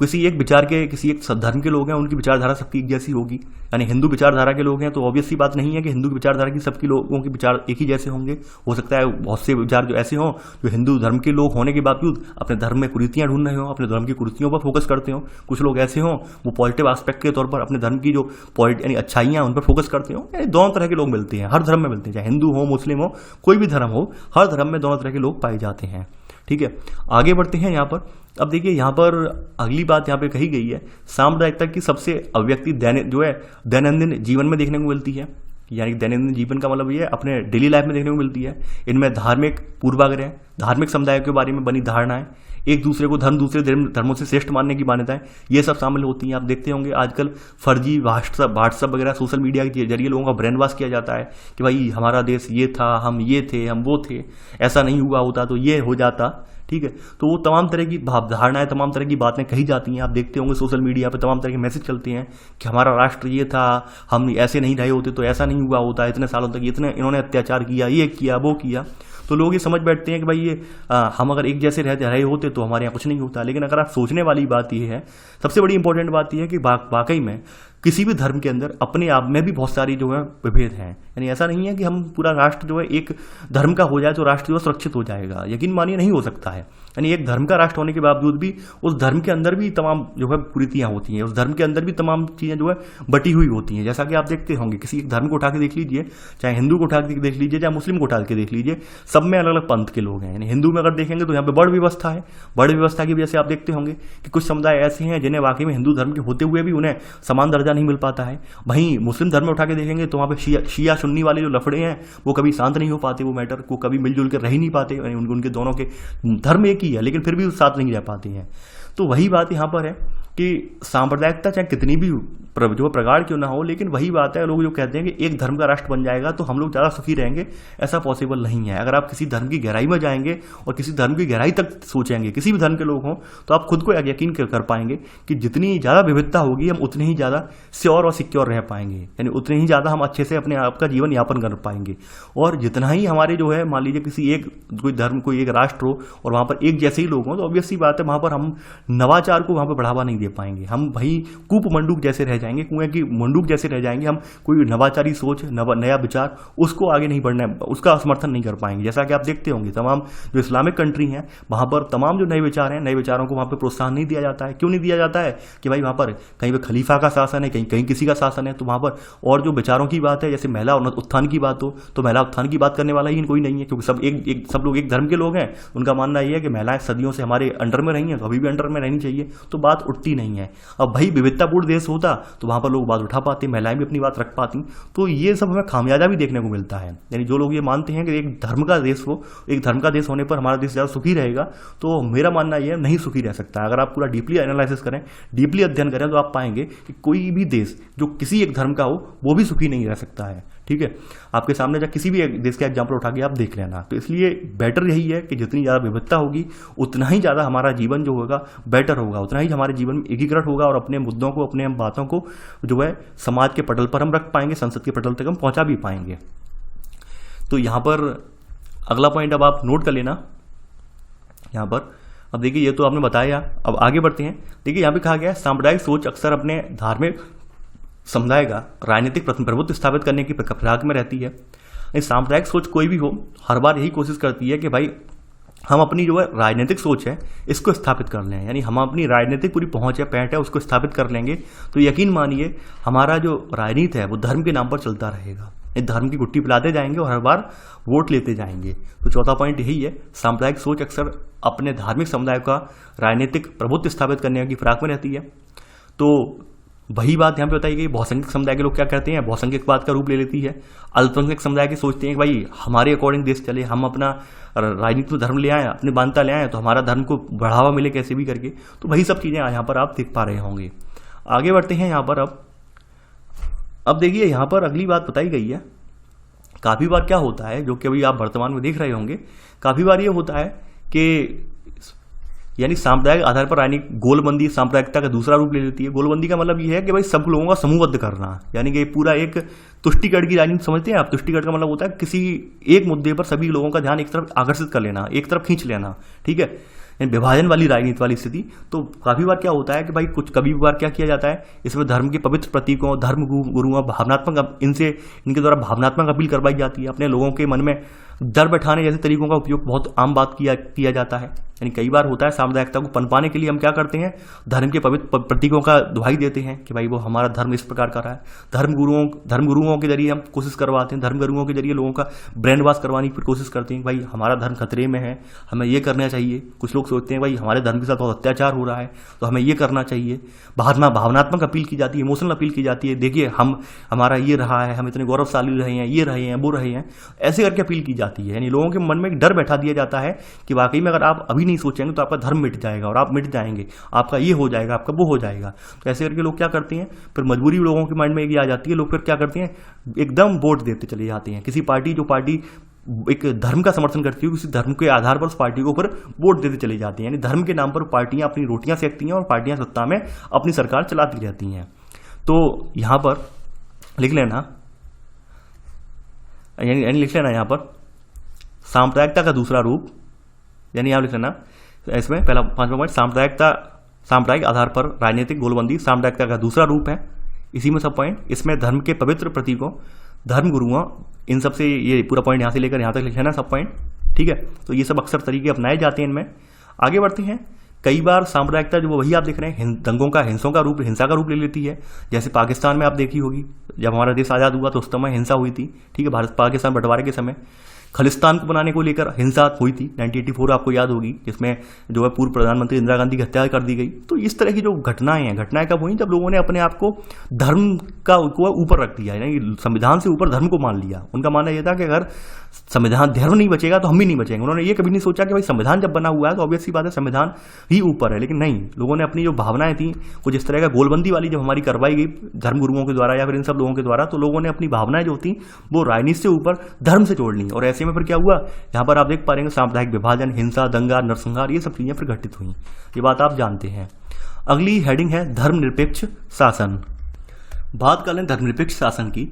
किसी एक विचार के, किसी एक धर्म के लोग हैं उनकी विचारधारा सबकी एक जैसी होगी। यानी हिंदू विचारधारा के लोग हैं तो ऑब्वियस सी बात नहीं है कि हिंदू की विचारधारा की सबकी लोगों के विचार एक ही जैसे होंगे। हो सकता है बहुत से विचार जो ऐसे हों जो हिंदू धर्म के लोग होने के बावजूद अपने धर्म में कुरीतियां ढूंढ रहे हों, अपने धर्म की कुरीतियों पर फोकस करते हों। कुछ लोग ऐसे हों वो पॉजिटिव एस्पेक्ट के तौर पर अपने धर्म की जो यानी अच्छाइयाँ उन पर फोकस करते हों। यानी दोनों तरह के लोग मिलते हैं, हर धर्म में मिलते हैं, चाहे हिंदू हो, मुस्लिम हो, कोई भी धर्म हो, हर धर्म में दोनों तरह के लोग पाए जाते हैं। ठीक है, आगे बढ़ते हैं यहाँ पर। अब देखिए यहाँ पर अगली बात यहाँ पे कही गई है, सांप्रदायिकता की सबसे अभिव्यक्ति दैनंदिन जीवन में देखने को मिलती है। यानी दैनंदिन जीवन का मतलब ये है अपने डेली लाइफ में देखने को मिलती है। इनमें धार्मिक पूर्वाग्रह, धार्मिक समुदायों के बारे में बनी धारणाएं, एक दूसरे को दूसरे धर्मों से श्रेष्ठ मानने की मान्यताएं, ये सब शामिल होती हैं। आप देखते होंगे आजकल फर्जी व्हाट्सअप वगैरह सोशल मीडिया के जरिए लोगों का ब्रेन वॉश किया जाता है कि भाई हमारा देश ये था, हम ये थे, हम वो थे, ऐसा नहीं हुआ होता तो ये हो जाता। ठीक है, तो वो तमाम तरह की भावधारणाएं, तमाम तरह की बातें कही जाती हैं। आप देखते होंगे सोशल मीडिया पे तमाम तरह के मैसेज चलते हैं कि हमारा राष्ट्र ये था, हम ऐसे नहीं रहे होते तो ऐसा नहीं हुआ होता, इतने सालों तक इतने इन्होंने अत्याचार किया, ये किया, वो किया। तो लोग ये समझ बैठते हैं कि भाई ये हम अगर एक जैसे रहे होते तो हमारे यहाँ कुछ नहीं होता। लेकिन अगर आप सोचने वाली बात ये है, सबसे बड़ी इंपॉर्टेंट बात यह है कि वाकई में किसी भी धर्म के अंदर अपने आप में भी बहुत सारी जो है विभेद हैं। यानी ऐसा नहीं है कि हम पूरा राष्ट्र जो है एक धर्म का हो जाए तो राष्ट्र जो सुरक्षित हो जाएगा, यकीन मानिए नहीं हो सकता है। यानी एक धर्म का राष्ट्र होने के बावजूद भी उस धर्म के अंदर भी तमाम जो है कुरीतियां होती हैं, उस धर्म के अंदर भी तमाम चीज़ें जो है बटी हुई होती हैं। जैसा कि आप देखते होंगे, किसी एक धर्म को उठा के देख लीजिए, चाहे हिंदू को उठा के देख लीजिए, चाहे मुस्लिम को उठा के देख लीजिए, सब में अलग अलग पंथ के लोग हैं। यानी हिंदू में अगर देखेंगे तो यहाँ पे बड़ व्यवस्था है। बड़ व्यवस्था की वजह से आप देखते होंगे कि कुछ समुदाय ऐसे हैं जिन्हें वाकई में हिंदू धर्म के होते हुए भी उन्हें समान दर्जा नहीं मिल पाता है। वहीं मुस्लिम धर्म में उठा के देखेंगे तो वहाँ पे शिया सुन्नी वाले जो लफड़े हैं वो कभी शांत नहीं हो पाते, वो मैटर को कभी मिलजुल कर रह ही नहीं पाते। उनके दोनों के धर्म एक ही है लेकिन फिर भी साथ नहीं रह पाते हैं। तो वही बात यहाँ पर है कि सांप्रदायिकता चाहे कितनी भी जो प्रगाढ़ क्यों ना हो, लेकिन वही बात है, लोग जो कहते हैं कि एक धर्म का राष्ट्र बन जाएगा तो हम लोग ज़्यादा सुखी रहेंगे, ऐसा पॉसिबल नहीं है। अगर आप किसी धर्म की गहराई में जाएंगे और किसी धर्म की गहराई तक सोचेंगे, किसी भी धर्म के लोग हों, तो आप खुद को यकीन कर पाएंगे कि जितनी ज़्यादा विविधता होगी हम उतने ही ज़्यादा श्योर और सिक्योर रह पाएंगे। यानी उतने ही ज़्यादा हम अच्छे से अपने आप का जीवन यापन कर पाएंगे। और जितना ही हमारे जो है, मान लीजिए किसी एक कोई धर्म, कोई एक राष्ट्र हो और वहाँ पर एक जैसे ही लोग हों, तो ऑब्वियस सी बात है वहाँ पर हम नवाचार को वहाँ पर बढ़ावा नहीं दे पाएंगे। हम वही कूप मंडूक जैसे रह जाएंगे, कुएं की मंडूक जैसे रह जाएंगे। हम कोई नवाचारी सोच, नया विचार, उसको आगे नहीं बढ़ना, उसका समर्थन नहीं कर पाएंगे। जैसा कि आप देखते होंगे तमाम जो इस्लामिक कंट्री हैं वहाँ पर तमाम जो नए विचार हैं, नए विचारों को वहाँ पर प्रोत्साहन नहीं दिया जाता है। क्यों नहीं दिया जाता है कि भाई वहाँ पर कहीं पर खलीफा का शासन है, कहीं किसी का शासन है, तो वहाँ पर और जो विचारों की बात है, जैसे महिला उत्थान की बात हो तो महिला उत्थान की बात करने वाला ही कोई नहीं है, क्योंकि सब लोग एक धर्म के लोग हैं। उनका मानना यह है कि महिलाएं सदियों से हमारे अंडर में रही हैं, कभी भी अंडर में रहनी चाहिए, तो बात उठती नहीं है। अब भाई विविधतापूर्ण देश होता तो वहाँ पर लोग बात उठा पाते, महिलाएं भी अपनी बात रख पाती। तो ये सब हमें खामियाजा भी देखने को मिलता है। यानी जो लोग ये मानते हैं कि एक धर्म का देश हो, एक धर्म का देश होने पर हमारा देश ज़्यादा सुखी रहेगा, तो मेरा मानना यह नहीं सुखी रह सकता। अगर आप पूरा डीपली एनालिसिस करें, डीपली अध्ययन करें, तो आप पाएंगे कि कोई भी देश जो किसी एक धर्म का हो वो भी सुखी नहीं रह सकता है। ठीक है, आपके सामने जब किसी भी एक देश का एग्जाम्पल उठा के आप देख लेना। तो इसलिए बेटर यही है कि जितनी ज़्यादा विविधता होगी उतना ही ज़्यादा हमारा जीवन जो होगा बेटर होगा, उतना ही हमारे जीवन में एकीकृत होगा और अपने मुद्दों को, अपने बातों को जो है समाज के पटल पर हम रख पाएंगे, संसद के पटल तक हम पहुंचा भी पाएंगे। तो यहाँ पर अगला पॉइंट अब आप नोट कर लेना। यहाँ पर अब देखिए, ये तो आपने बताया, अब आगे बढ़ते हैं। देखिए यहाँ पे कहा गया है सांप्रदायिक सोच अक्सर अपने धार्मिक समुदाय का राजनीतिक प्रभुत्व स्थापित करने की फिराक में रहती है। सांप्रदायिक सोच कोई भी हो, हर बार यही कोशिश करती है कि भाई हम अपनी जो है राजनीतिक सोच है इसको स्थापित कर लें। यानी हम अपनी राजनीतिक पूरी पहुंच है, पैठ है, उसको स्थापित कर लेंगे तो यकीन मानिए हमारा जो राजनीति है वो धर्म के नाम पर चलता रहेगा। धर्म की गुट्टी पिलाते जाएंगे और हर बार वोट लेते जाएंगे। तो चौथा पॉइंट यही है, सांप्रदायिक सोच अक्सर अपने धार्मिक समुदाय का राजनीतिक प्रभुत्व स्थापित करने की फिराक में रहती है। तो वही बात यहाँ पे बताई गई। बहुसंख्यक समुदाय के लोग क्या कहते हैं, बहुसंख्यकवाद का रूप ले लेती है। अल्पसंख्यक समुदाय के सोचते हैं कि भाई हमारे अकॉर्डिंग देश चले, हम अपना राजनीति में धर्म ले आए, अपनी मान्यता ले आए, तो हमारा धर्म को बढ़ावा मिले कैसे भी करके। तो वही सब चीज़ें यहाँ पर आप देख पा रहे होंगे। आगे बढ़ते हैं यहाँ पर। अब देखिए यहाँ पर अगली बात बताई गई है। काफ़ी बार क्या होता है, जो कि अभी आप वर्तमान में देख रहे होंगे, काफ़ी बार ये होता है कि यानी सांप्रदायिक आधार पर राजनीतिक गोलबंदी सांप्रदायिकता का दूसरा रूप ले लेती है। गोलबंदी का मतलब ये है कि भाई सब लोगों का समूहबद्ध करना, यानी कि पूरा एक तुष्टिकरण की राजनीति समझते हैं आप। तुष्टिकरण का मतलब होता है किसी एक मुद्दे पर सभी लोगों का ध्यान एक तरफ आकर्षित कर लेना, एक तरफ खींच लेना, ठीक है, विभाजन वाली राजनीति वाली स्थिति। तो काफी बार क्या होता है कि भाई कुछ कभी बार क्या किया जाता है, इसमें धर्म के पवित्र प्रतीकों, धर्म गुरुओं, भावनात्मक इनके द्वारा भावनात्मक अपील करवाई जाती है। अपने लोगों के मन में डर बैठाने जैसे तरीकों का उपयोग बहुत आम बात किया जाता है। यानी कई बार होता है सामुदायिकता को पनपाने के लिए हम क्या करते हैं, धर्म के पवित्र प्रतीकों का दुहाई देते हैं कि भाई वो हमारा धर्म इस प्रकार का रहा है। धर्म गुरुओं के जरिए हम कोशिश करवाते हैं, धर्म गुरुओं के जरिए लोगों का ब्रेन वॉश करवाने की कोशिश करते हैं, भाई हमारा धर्म खतरे में है, हमें ये करना चाहिए। कुछ लोग सोचते हैं भाई हमारे धर्म के साथ बहुत अत्याचार हो रहा है तो हमें ये करना चाहिए। भावनात्मक अपील की जाती है, इमोशनल अपील की जाती है, देखिए हमारा ये रहा है, हम इतने गौरवशाली रहे हैं, ये रहे हैं, वो रहे हैं, ऐसे करके अपील की जाती है। यानी लोगों के मन में एक डर बैठा दिया जाता है कि वाकई में अगर आप अभी नहीं सोचेंगे तो आपका धर्म मिट जाएगा और आप मिट जाएंगे, आपका ये हो जाएगा, आपका वो हो जाएगा। तो ऐसे करके लोग क्या करते हैं, फिर मजबूरी लोगों के माइंड में ये आ जाती है, लोग फिर क्या करते हैं, एकदम वोट देते चले जाते हैं किसी पार्टी, जो पार्टी एक धर्म का समर्थन करती है, उसी धर्म के आधार पर उस पार्टी को ऊपर वोट देते चले जाते हैं। यानी धर्म के नाम पर पार्टियां अपनी रोटियां सेकती हैं और पार्टियां सत्ता में अपनी सरकार चलाती रहती हैं। तो यहां पर लिख लेना, यानी लिख लेना यहां पर सांप्रदायिकता का दूसरा रूप, यानी यहां लिख लेना इसमें पहला 5वां पॉइंट, सांप्रदायिक आधार पर राजनीतिक गोलबंदी सांप्रदायिकता का दूसरा रूप है। इसी में सब पॉइंट, इसमें धर्म के पवित्र प्रतीकों, धर्म गुरुओं, इन सब से ये पूरा पॉइंट यहां से लेकर यहां तक लिखना है सब पॉइंट, ठीक है। तो ये सब अक्सर तरीके अपनाए जाते हैं इनमें। आगे बढ़ते हैं। कई बार सांप्रदायिकता जो वही आप देख रहे हैं दंगों का, हिंसा का रूप ले लेती है। जैसे पाकिस्तान में आप देखी होगी, जब हमारा देश आज़ाद हुआ तो उस समय हिंसा हुई थी, ठीक है, भारत पाकिस्तान बंटवारे के समय खालिस्तान को बनाने को लेकर हिंसा हुई थी 1984, आपको याद होगी, जिसमें जो है पूर्व प्रधानमंत्री इंदिरा गांधी की हत्या कर दी गई। तो इस तरह की जो घटनाएं कब हुई, जब लोगों ने अपने आप को धर्म का ऊपर रख दिया, यानी संविधान से ऊपर धर्म को मान लिया। उनका मानना यह था कि अगर संविधान धर्म नहीं बचेगा तो हम भी नहीं बचेंगे। उन्होंने ये कभी नहीं सोचा कि भाई संविधान जब बना हुआ है तो ऑब्वियस सी बात है संविधान ही ऊपर है, लेकिन नहीं, लोगों ने अपनी जो भावनाएं थी कुछ इस तरह का गोलबंदी वाली जब हमारी करवाई गई धर्म गुरुओं के द्वारा या फिर इन सब लोगों के द्वारा, तो लोगों ने अपनी भावनाएं जो थी वो राजनीति से ऊपर धर्म से जोड़ ली। और ऐसे में फिर क्या हुआ, यहाँ पर आप देख पा रहे हैं सामुदायिक विभाजन, हिंसा, दंगा, नरसंहार, ये सब चीजें फिर घटित हुई। ये बात आप जानते हैं। अगली हेडिंग है धर्मनिरपेक्ष शासन। बात कर लें धर्मनिरपेक्ष शासन की,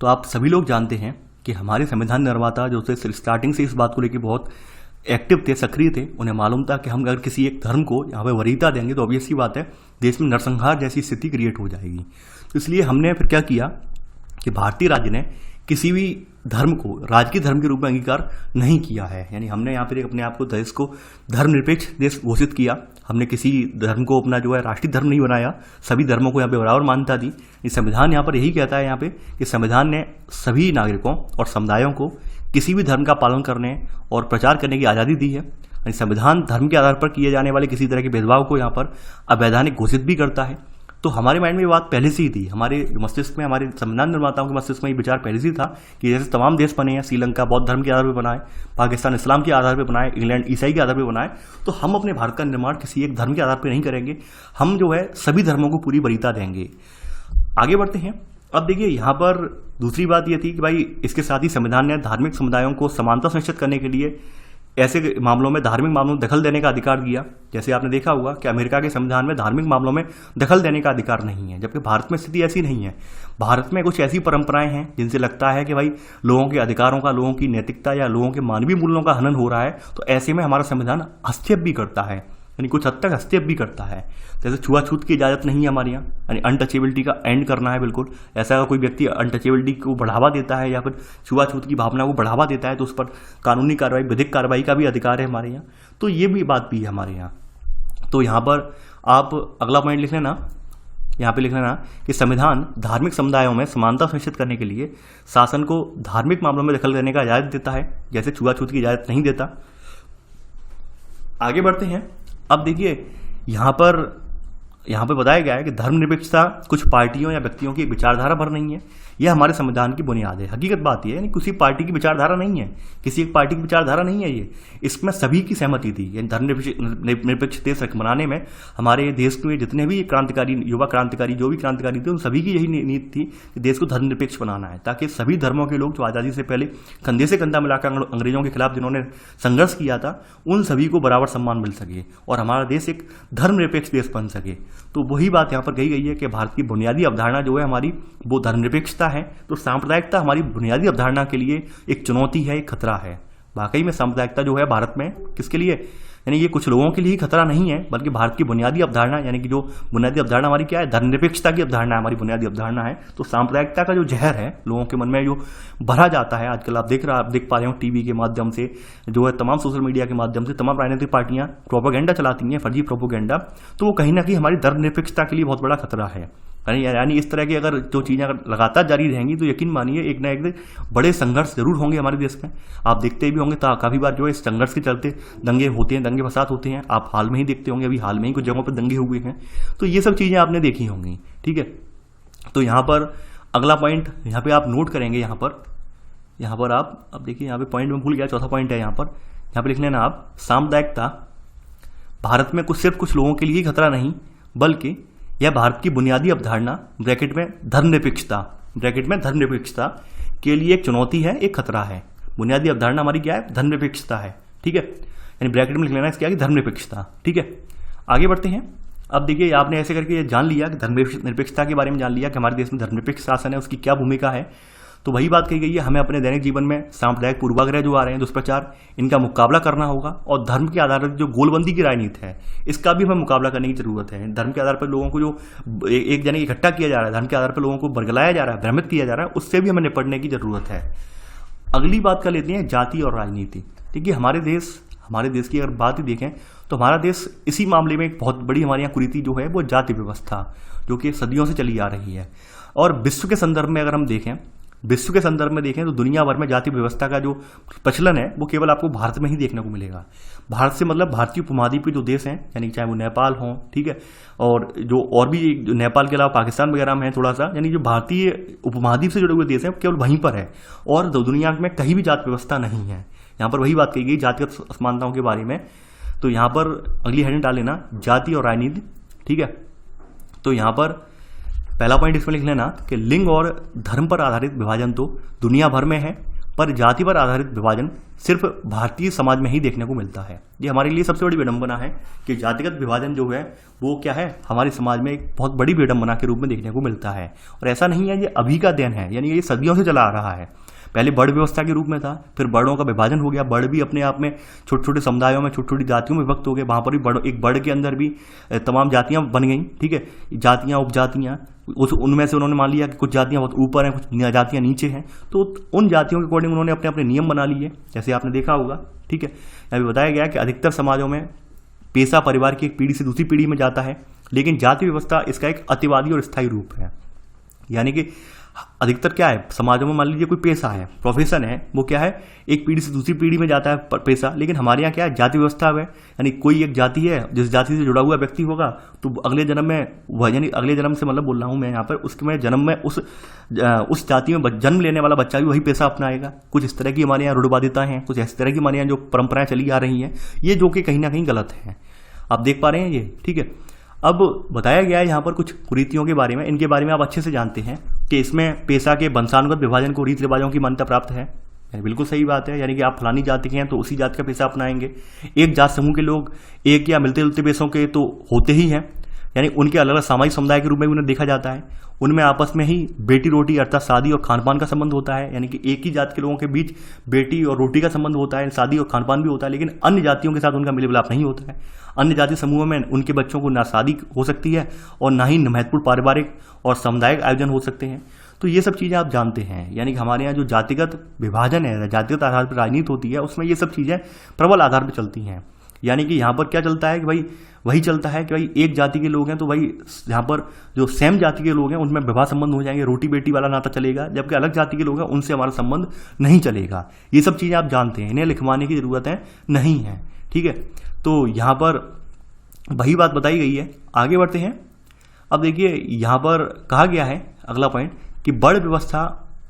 तो आप सभी लोग जानते हैं कि हमारे संविधान निर्माता जो थे स्टार्टिंग से इस बात को लेकर बहुत एक्टिव थे, सक्रिय थे। उन्हें मालूम था कि हम अगर किसी एक धर्म को यहाँ पे वरीयता देंगे तो ऑब्वियस सी बात है देश में नरसंहार जैसी स्थिति क्रिएट हो जाएगी। तो इसलिए हमने फिर क्या किया कि भारतीय राज्य ने किसी भी धर्म को राजकीय धर्म के रूप में अंगीकार नहीं किया है। यानी हमने यहाँ पर अपने आप को देश को धर्मनिरपेक्ष देश घोषित किया। हमने किसी धर्म को अपना जो है राष्ट्रीय धर्म नहीं बनाया, सभी धर्मों को यहाँ पे बराबर मान्यता दी। इस संविधान यहाँ पर यही कहता है यहाँ पे कि संविधान ने सभी नागरिकों और समुदायों को किसी भी धर्म का पालन करने और प्रचार करने की आज़ादी दी है। संविधान धर्म के आधार पर किए जाने वाले किसी तरह के भेदभाव को यहाँ पर अवैधानिक घोषित भी करता है। तो हमारे माइंड में ये बात पहले से ही थी, हमारे मस्तिष्क में, हमारे संविधान निर्माताओं के मस्तिष्क में ये विचार पहले से ही था कि जैसे तमाम देश बने हैं, श्रीलंका बौद्ध धर्म के आधार पर बनाए, पाकिस्तान इस्लाम के आधार पर बनाए, इंग्लैंड ईसाई के आधार पर बनाए, तो हम अपने भारत का निर्माण किसी एक धर्म के आधार पर नहीं करेंगे। हम जो है सभी धर्मों को पूरी वरीयता देंगे। आगे बढ़ते हैं। अब देखिए यहाँ पर दूसरी बात यह थी कि भाई इसके साथ ही संविधान ने धार्मिक समुदायों को समानता सुनिश्चित करने के लिए ऐसे मामलों में धार्मिक मामलों में दखल देने का अधिकार दिया। जैसे आपने देखा होगा कि अमेरिका के संविधान में धार्मिक मामलों में दखल देने का अधिकार नहीं है, जबकि भारत में स्थिति ऐसी नहीं है। भारत में कुछ ऐसी परंपराएं हैं जिनसे लगता है कि भाई लोगों के अधिकारों का, लोगों की नैतिकता या लोगों के मानवीय मूल्यों का हनन हो रहा है। तो ऐसे में हमारा संविधान हस्तक्षेप भी करता है, यानी कुछ हद तक हस्तक्षेप भी करता है। जैसे छुआछूत की इजाजत नहीं है हमारे यहाँ, यानी अनटचेबिलिटी का एंड करना है बिल्कुल। ऐसा अगर कोई व्यक्ति अनटचेबिलिटी को बढ़ावा देता है या फिर छुआछूत की भावना को बढ़ावा देता है तो उस पर कानूनी कार्रवाई, विधिक कार्रवाई का भी अधिकार है हमारे यहाँ। तो ये भी बात भी है हमारे यहाँ। तो यहाँ पर आप अगला पॉइंट लिख लेना, यहाँ पे लिख लेना कि संविधान धार्मिक समुदायों में समानता सुनिश्चित करने के लिए शासन को धार्मिक मामलों में दखल देने का इजाजत देता है, जैसे छुआछूत की इजाजत नहीं देता। आगे बढ़ते हैं। अब देखिए यहाँ पर यहाँ पे बताया गया है कि धर्मनिरपेक्षता कुछ पार्टियों या व्यक्तियों की विचारधारा पर नहीं है, यह हमारे संविधान की बुनियाद है। हकीकत बात यह है, किसी पार्टी की विचारधारा नहीं है, किसी एक पार्टी की विचारधारा नहीं है ये, इसमें सभी की सहमति थी। यानी धर्मनिरपेक्ष देश बनाने में हमारे देश के जितने भी क्रांतिकारी, युवा क्रांतिकारी, जो भी क्रांतिकारी थे, उन सभी की यही नीति थी कि देश को धर्मनिरपेक्ष बनाना है, ताकि सभी धर्मों के लोग जो आज़ादी से पहले कंधे से कंधा मिलाकर अंग्रेजों के खिलाफ जिन्होंने संघर्ष किया था, उन सभी को बराबर सम्मान मिल सके और हमारा देश एक धर्मनिरपेक्ष देश बन सके। तो वही बात यहाँ पर कही गई है कि भारत की बुनियादी अवधारणा जो है हमारी, वो धर्मनिरपेक्षता है। तो सांप्रदायिकता हमारी बुनियादी अवधारणा के लिए एक चुनौती है, एक खतरा है। वाकई में सांप्रदायिकता जो है भारत में किसके लिए, यानी ये कुछ लोगों के लिए ही खतरा नहीं है, बल्कि भारत की बुनियादी अवधारणा, यानी कि जो बुनियादी अवधारणा हमारी क्या है, धर्मनिरपेक्षता की अवधारणा हमारी बुनियादी अवधारणा है। तो सांप्रदायिकता का जो जहर है लोगों के मन में जो भरा जाता है, आजकल आप देख पा रहे हो टीवी के माध्यम से, जो है तमाम सोशल मीडिया के माध्यम से तमाम राजनीतिक पार्टियां प्रोपेगेंडा चलाती हैं, फर्जी प्रोपेगेंडा, तो वो कहीं ना कहीं हमारी धर्मनिरपेक्षता के लिए बहुत बड़ा खतरा है। यानी इस तरह की अगर जो चीज़ें अगर लगातार जारी रहेंगी तो यकीन मानिए एक ना एक दिन बड़े संघर्ष जरूर होंगे हमारे देश में। आप देखते भी होंगे काफ़ी बार जो है इस संघर्ष के चलते दंगे होते हैं, दंगे फसाद होते हैं। आप हाल में ही देखते होंगे, अभी हाल में ही कुछ जगहों पर दंगे हुए हैं। तो ये सब चीज़ें आपने देखी होंगी, ठीक है। तो यहाँ पर अगला पॉइंट यहाँ पे आप नोट करेंगे, यहाँ पर आप अब देखिए, यहाँ पे पॉइंट में भूल गया, चौथा पॉइंट है यहाँ पर लिख लेना आप, सांप्रदायिकता भारत में सिर्फ कुछ लोगों के लिए ही खतरा नहीं, बल्कि यह भारत की बुनियादी अवधारणा ब्रैकेट में धर्मनिरपेक्षता के लिए एक चुनौती है, एक खतरा है। बुनियादी अवधारणा हमारी क्या है, धर्मनिरपेक्षता है, ठीक है। यानी ब्रैकेट में लिख लेना इसकी धर्मनिरपेक्षता, ठीक है। आगे बढ़ते हैं। अब देखिए आपने ऐसे करके ये जान लिया कि धर्मनिरपेक्षता के बारे में जान लिया कि हमारे देश में धर्मनिरपेक्ष शासन है, उसकी क्या भूमिका है। तो वही बात कही गई है, हमें अपने दैनिक जीवन में सांप्रदायिक पूर्वाग्रह जो आ रहे हैं, दुष्प्रचार, इनका मुकाबला करना होगा। और धर्म के आधार पर जो गोलबंदी की राजनीति है, इसका भी हमें मुकाबला करने की जरूरत है। धर्म के आधार पर लोगों को जो एक जने इकट्ठा किया जा रहा है, धर्म के आधार पर लोगों को बरगलाया जा रहा है, भ्रमित किया जा रहा है, उससे भी हमें निपटने की जरूरत है। अगली बात कर लेते हैं जाति और राजनीति। देखिए हमारे देश की अगर बात ही देखें तो हमारा देश इसी मामले में एक बहुत बड़ी हमारे यहाँ कुरीति जो है वो जाति व्यवस्था, जो कि सदियों से चली आ रही है। और विश्व के संदर्भ में अगर हम देखें, तो दुनिया भर में जाति व्यवस्था का जो प्रचलन है वो केवल आपको भारत में ही देखने को मिलेगा। भारत से मतलब भारतीय उपमहाद्वीप के जो देश हैं, यानी चाहे वो नेपाल हो, ठीक है, और भी जो नेपाल के अलावा पाकिस्तान वगैरह में है थोड़ा सा, यानी जो भारतीय उपमहाद्वीप से जुड़े हुए देश हैं केवल वहीं पर है, और दुनिया में कहीं भी जाति व्यवस्था नहीं है। यहाँ पर वही बात कही गई जातिगत असमानताओं के बारे में। तो यहाँ पर अगली हेडिंग डाल लेना, जाति और राजनीति, ठीक है। तो यहाँ पर पहला पॉइंट इसमें लिख लेना कि लिंग और धर्म पर आधारित विभाजन तो दुनिया भर में है, पर जाति पर आधारित विभाजन सिर्फ भारतीय समाज में ही देखने को मिलता है। ये हमारे लिए सबसे बड़ी विडंबना है कि जातिगत विभाजन जो है वो क्या है, हमारे समाज में एक बहुत बड़ी विडंबना के रूप में देखने को मिलता है। और ऐसा नहीं है ये अभी का दिन है, यानी ये सदियों से चला आ रहा है। पहले बर्ड व्यवस्था के रूप में था, फिर बर्डों का विभाजन हो गया, बर्ड भी अपने आप में छोटे छोटे समुदायों में, छोटी छोटी जातियों में विभक्त हो गए। वहाँ पर भी एक बर्ड के अंदर भी तमाम जातियाँ बन गई, ठीक है, जातियाँ उपजातियाँ। उनमें से उन्होंने मान लिया कि कुछ जातियाँ बहुत ऊपर हैं, कुछ जातियाँ नीचे हैं, तो उन जातियों के अकॉर्डिंग उन्होंने अपने अपने नियम बना लिए, जैसे आपने देखा होगा, ठीक है। अभी बताया गया कि अधिकतर समाजों में पेशा परिवार की एक पीढ़ी से दूसरी पीढ़ी में जाता है, लेकिन जाति व्यवस्था इसका एक अतिवादी और स्थायी रूप है। यानी कि अधिकतर क्या है, समाजों में मान लीजिए कोई पेशा है, प्रोफेशन है, वो क्या है, एक पीढ़ी से दूसरी पीढ़ी में जाता है पेशा। लेकिन हमारे यहाँ क्या है, जाति व्यवस्था है, यानी कोई एक जाति है, जिस जाति से जुड़ा हुआ व्यक्ति होगा तो अगले जन्म में वह, यानी अगले जन्म से मतलब बोल रहा हूँ मैं यहाँ पर, उसके में जन्म में उस जाति में जन्म लेने वाला बच्चा भी वही पेशा अपनाएगा। कुछ इस तरह की हमारे यहाँ रूढ़िवादिता हैं, कुछ इस तरह की हमारे यहाँ जो परंपराएं चली आ रही हैं, ये जो कि कहीं ना कहीं गलत है। आप देख पा रहे हैं ये, ठीक है। अब बताया गया है यहाँ पर कुछ कुरीतियों के बारे में, इनके बारे में आप अच्छे से जानते हैं कि इसमें पेशा के वंशानुगत विभाजन को रीति रिवाजों की मान्यता प्राप्त है। यानी बिल्कुल सही बात है, यानी कि आप फलानी जाति के हैं तो उसी जाति का पेशा अपनाएंगे। एक जात समूह के लोग एक या मिलते जुलते पेशों के तो होते ही हैं, यानी उनके अलग अलग सामाजिक समुदाय के रूप में भी उन्हें देखा जाता है। उनमें आपस में ही बेटी रोटी अर्थात शादी और खानपान का संबंध होता है, यानी कि एक ही जात के लोगों के बीच बेटी और रोटी का संबंध होता है, शादी और खानपान भी होता है। लेकिन अन्य जातियों के साथ उनका मिल मिलाप नहीं होता है। अन्य जाति समूहों में उनके बच्चों को ना शादी हो सकती है और ना ही महत्वपूर्ण पारिवारिक और सामुदायिक आयोजन हो सकते हैं। तो ये सब चीज़ें आप जानते हैं, यानी कि हमारे यहाँ जो जातिगत विभाजन है, जातिगत आधार पर राजनीति होती है, उसमें ये सब चीज़ें प्रबल आधार पर चलती हैं। यानी कि यहाँ पर क्या चलता है कि भाई वही चलता है कि भाई एक जाति के लोग हैं तो भाई यहाँ पर जो सेम जाति के लोग हैं उनमें विवाह संबंध हो जाएंगे, रोटी बेटी वाला नाता चलेगा, जबकि अलग जाति के लोग हैं उनसे हमारा संबंध नहीं चलेगा। ये सब चीज़ें आप जानते हैं, इन्हें लिखवाने की ज़रूरत है नहीं है, ठीक है। तो यहाँ पर वही बात बताई गई है। आगे बढ़ते हैं। अब देखिए यहाँ पर कहा गया है अगला पॉइंट कि वर्ण व्यवस्था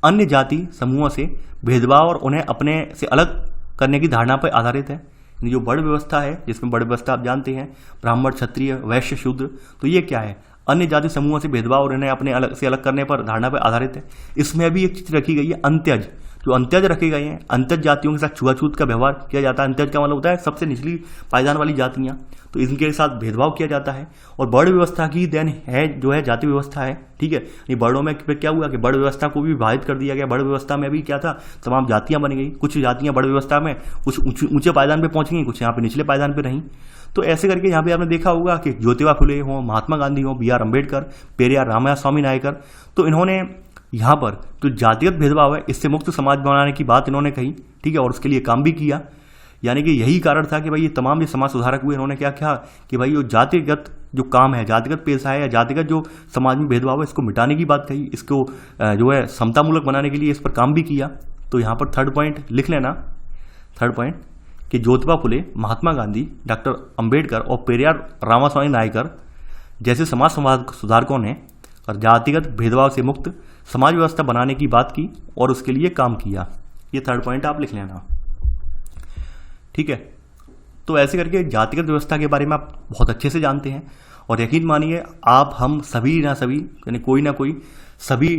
अन्य जाति समूहों से भेदभाव और उन्हें अपने से अलग करने की धारणा पर आधारित है। जो वर्ण व्यवस्था है, जिसमें वर्ण व्यवस्था आप जानते हैं ब्राह्मण, क्षत्रिय, वैश्य, शूद्र, तो ये क्या है, अन्य जाति समूहों से भेदभाव और इन्हें अपने अलग से अलग करने पर धारणा पर आधारित है। इसमें भी एक चीज रखी गई है अंत्यज, जो अंत्यज रखे गए हैं, अंत्यज जातियों के साथ छुआछूत का व्यवहार किया जाता है। अंत्यज का मतलब होता है सबसे निचली पायदान वाली जातियां, तो इनके साथ भेदभाव किया जाता है। और वर्ण व्यवस्था की देन है जो है जाति व्यवस्था है, ठीक है। ये वर्णों में क्या हुआ कि वर्ण व्यवस्था को भी विभाजित कर दिया गया। वर्ण व्यवस्था में भी क्या था, तमाम जातियां बन गई। कुछ जातियां वर्ण व्यवस्था में कुछ ऊंचे पायदान पे पहुंच गई, कुछ यहाँ पे निचले पायदान पे रहीं। तो ऐसे करके यहाँ पे आपने देखा होगा कि ज्योतिबा फुले हो, महात्मा गांधी हो, बी आर अम्बेडकर, पेरियार रामास्वामी नायकर, तो इन्होंने यहाँ पर जो जातिगत भेदभाव है इससे मुक्त समाज बनाने की बात इन्होंने कही, ठीक है, और उसके लिए काम भी किया। यानी कि यही कारण था कि भाई ये तमाम जो समाज सुधारक हुए इन्होंने क्या किया कि भाई ये जातिगत जो काम है, जातिगत पेशा है या जातिगत जो समाज में भेदभाव है इसको मिटाने की बात कही, इसको जो है समतामूलक बनाने के लिए इस पर काम भी किया। तो यहाँ पर थर्ड पॉइंट लिख लेना, थर्ड पॉइंट कि ज्योतिबा फुले, महात्मा गांधी, डॉक्टर अंबेडकर और पेरियार रामास्वामी नायकर जैसे समाज सुधारकों ने जातिगत भेदभाव से मुक्त समाज व्यवस्था बनाने की बात की और उसके लिए काम किया। ये थर्ड पॉइंट आप लिख लेना, ठीक है। तो ऐसे करके जातिगत व्यवस्था के बारे में आप बहुत अच्छे से जानते हैं और यकीन मानिए आप हम सभी ना सभी यानी कोई ना कोई सभी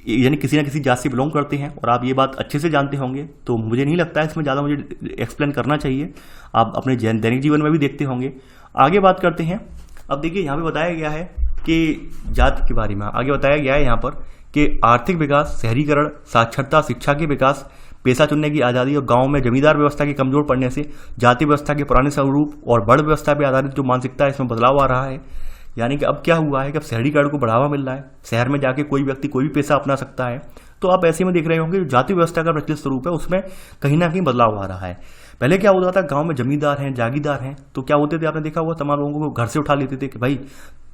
यानी किसी ना किसी जाति से बिलोंग करते हैं और आप ये बात अच्छे से जानते होंगे। तो मुझे नहीं लगता है इसमें ज़्यादा मुझे एक्सप्लेन करना चाहिए, आप अपने दैनिक जीवन में भी देखते होंगे। आगे बात करते हैं। अब देखिए यहाँ पे बताया गया है कि जाति के बारे में आगे बताया गया है यहाँ पर कि आर्थिक विकास, शहरीकरण, साक्षरता, शिक्षा के विकास, पेशा चुनने की आज़ादी और गांव में जमींदार व्यवस्था के कमजोर पड़ने से जाति व्यवस्था के पुराने स्वरूप और वर्ण व्यवस्था पर आधारित जो मानसिकता है इसमें बदलाव आ रहा है। यानी कि अब क्या हुआ है कि अब शहरीकरण को बढ़ावा मिल रहा है, शहर में जाके कोई व्यक्ति कोई भी पेशा अपना सकता है। तो आप ऐसे में देख रहे होंगे जो जाति व्यवस्था का प्रचलित स्वरूप है उसमें कहीं ना कहीं बदलाव आ रहा है। पहले क्या होता था, गांव में जमींदार हैं, जागीरदार हैं, तो क्या होते थे, आपने देखा होगा तमाम लोगों को घर से उठा लेते थे कि भाई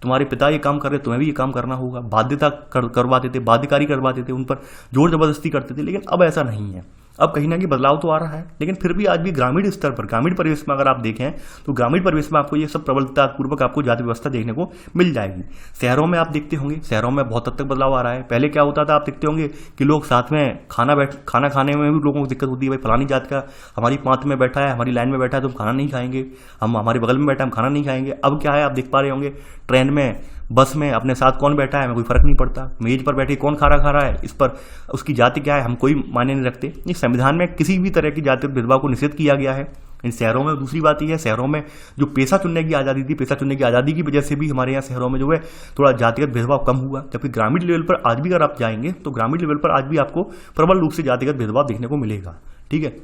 तुम्हारे पिता ये काम कर रहे, तुम्हें भी ये काम करना होगा, बाध्यता करवाते थे, बाध्यकारी करवाते थे, उन पर जोर जबरदस्ती करते थे। लेकिन अब ऐसा नहीं है, अब कहीं ना कहीं बदलाव तो आ रहा है। लेकिन फिर भी आज भी ग्रामीण स्तर पर, ग्रामीण परिवेश में अगर आप देखें तो ग्रामीण परिवेश में आपको ये सब प्रबलता पूर्वक आपको जाति व्यवस्था देखने को मिल जाएगी। शहरों में आप देखते होंगे, शहरों में बहुत हद तक बदलाव आ रहा है। पहले क्या होता था, आप देखते होंगे कि लोग साथ में खाना खाने में भी लोगों को दिक्कत होती है, भाई फलानी जात का हमारी पांत में बैठा है, हमारी लाइन में बैठा है, तो हम खाना नहीं खाएंगे, हम हमारे बगल में बैठा है हम खाना नहीं खाएंगे। अब क्या है, आप देख पा रहे होंगे ट्रेन में, बस में अपने साथ कौन बैठा है हमें कोई फर्क नहीं पड़ता, मेज पर बैठे कौन खाना खा रहा है इस पर उसकी जाति क्या है हम कोई मायने नहीं रखते। इस संविधान में किसी भी तरह की जाति भेदभाव को निषेध किया गया है। इन शहरों में दूसरी बात यह है, शहरों में जो पेशा चुनने की आज़ादी थी, पेशा चुनने की आज़ादी की वजह से भी हमारे यहाँ शहरों में जो है थोड़ा जातिगत भेदभाव कम हुआ। जबकि ग्रामीण लेवल पर आज भी अगर आप जाएंगे तो ग्रामीण लेवल पर आज भी आपको प्रबल रूप से जातिगत भेदभाव देखने को मिलेगा, ठीक है।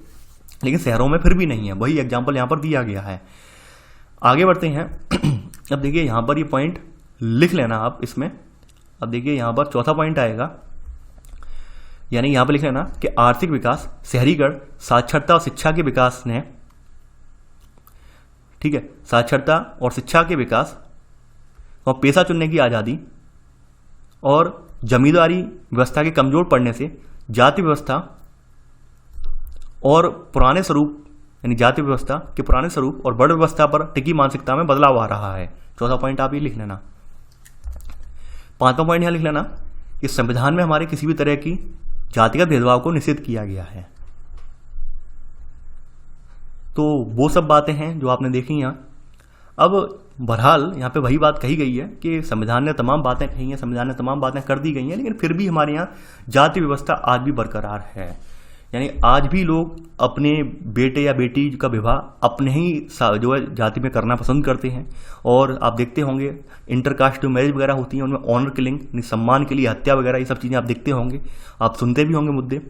लेकिन शहरों में फिर भी नहीं है, वही एग्जाम्पल यहाँ पर दिया गया है। आगे बढ़ते हैं। अब देखिए यहाँ पर ये पॉइंट लिख लेना आप इसमें। अब देखिए यहाँ पर चौथा पॉइंट आएगा, यानी यहाँ पर लिख लेना कि आर्थिक विकास, शहरीकरण, साक्षरता और शिक्षा के विकास ने, ठीक है, साक्षरता और शिक्षा के विकास और पेशा चुनने की आज़ादी और जमींदारी व्यवस्था के कमजोर पड़ने से जाति व्यवस्था और पुराने स्वरूप यानी जाति व्यवस्था के पुराने स्वरूप और वर्ण व्यवस्था पर टिकी मानसिकता में बदलाव आ रहा है। चौथा पॉइंट आप ये लिख लेना। पांचवा पॉइंट यहां लिख लेना कि संविधान में हमारे किसी भी तरह की जातिगत भेदभाव को निषेध किया गया है। तो वो सब बातें हैं जो आपने देखी यहाँ। अब बहरहाल यहाँ पे वही बात कही गई है कि संविधान ने तमाम बातें कही हैं, संविधान ने तमाम बातें कर दी गई हैं, लेकिन फिर भी हमारे यहाँ जाति व्यवस्था आज भी बरकरार है। यानी आज भी लोग अपने बेटे या बेटी का विवाह अपने ही जो है जाति में करना पसंद करते हैं। और आप देखते होंगे इंटरकास्ट जो मैरिज वगैरह होती हैं उनमें ऑनर किलिंग, सम्मान के लिए हत्या वगैरह, ये सब चीज़ें आप देखते होंगे, आप सुनते भी होंगे मुद्दे।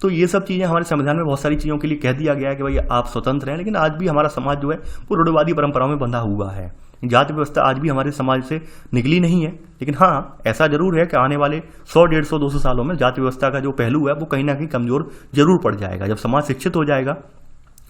तो ये सब चीज़ें हमारे संविधान में बहुत सारी चीज़ों के लिए कह दिया गया है कि भाई आप स्वतंत्र हैं। लेकिन आज भी हमारा समाज जो है वो रूढ़िवादी परंपराओं में बंधा हुआ है। जाति व्यवस्था आज भी हमारे समाज से निकली नहीं है। लेकिन हाँ, ऐसा जरूर है कि आने वाले 100, 150, 200 सालों में जाति व्यवस्था का जो पहलू है वो कहीं ना कहीं कमजोर जरूर पड़ जाएगा। जब समाज शिक्षित हो जाएगा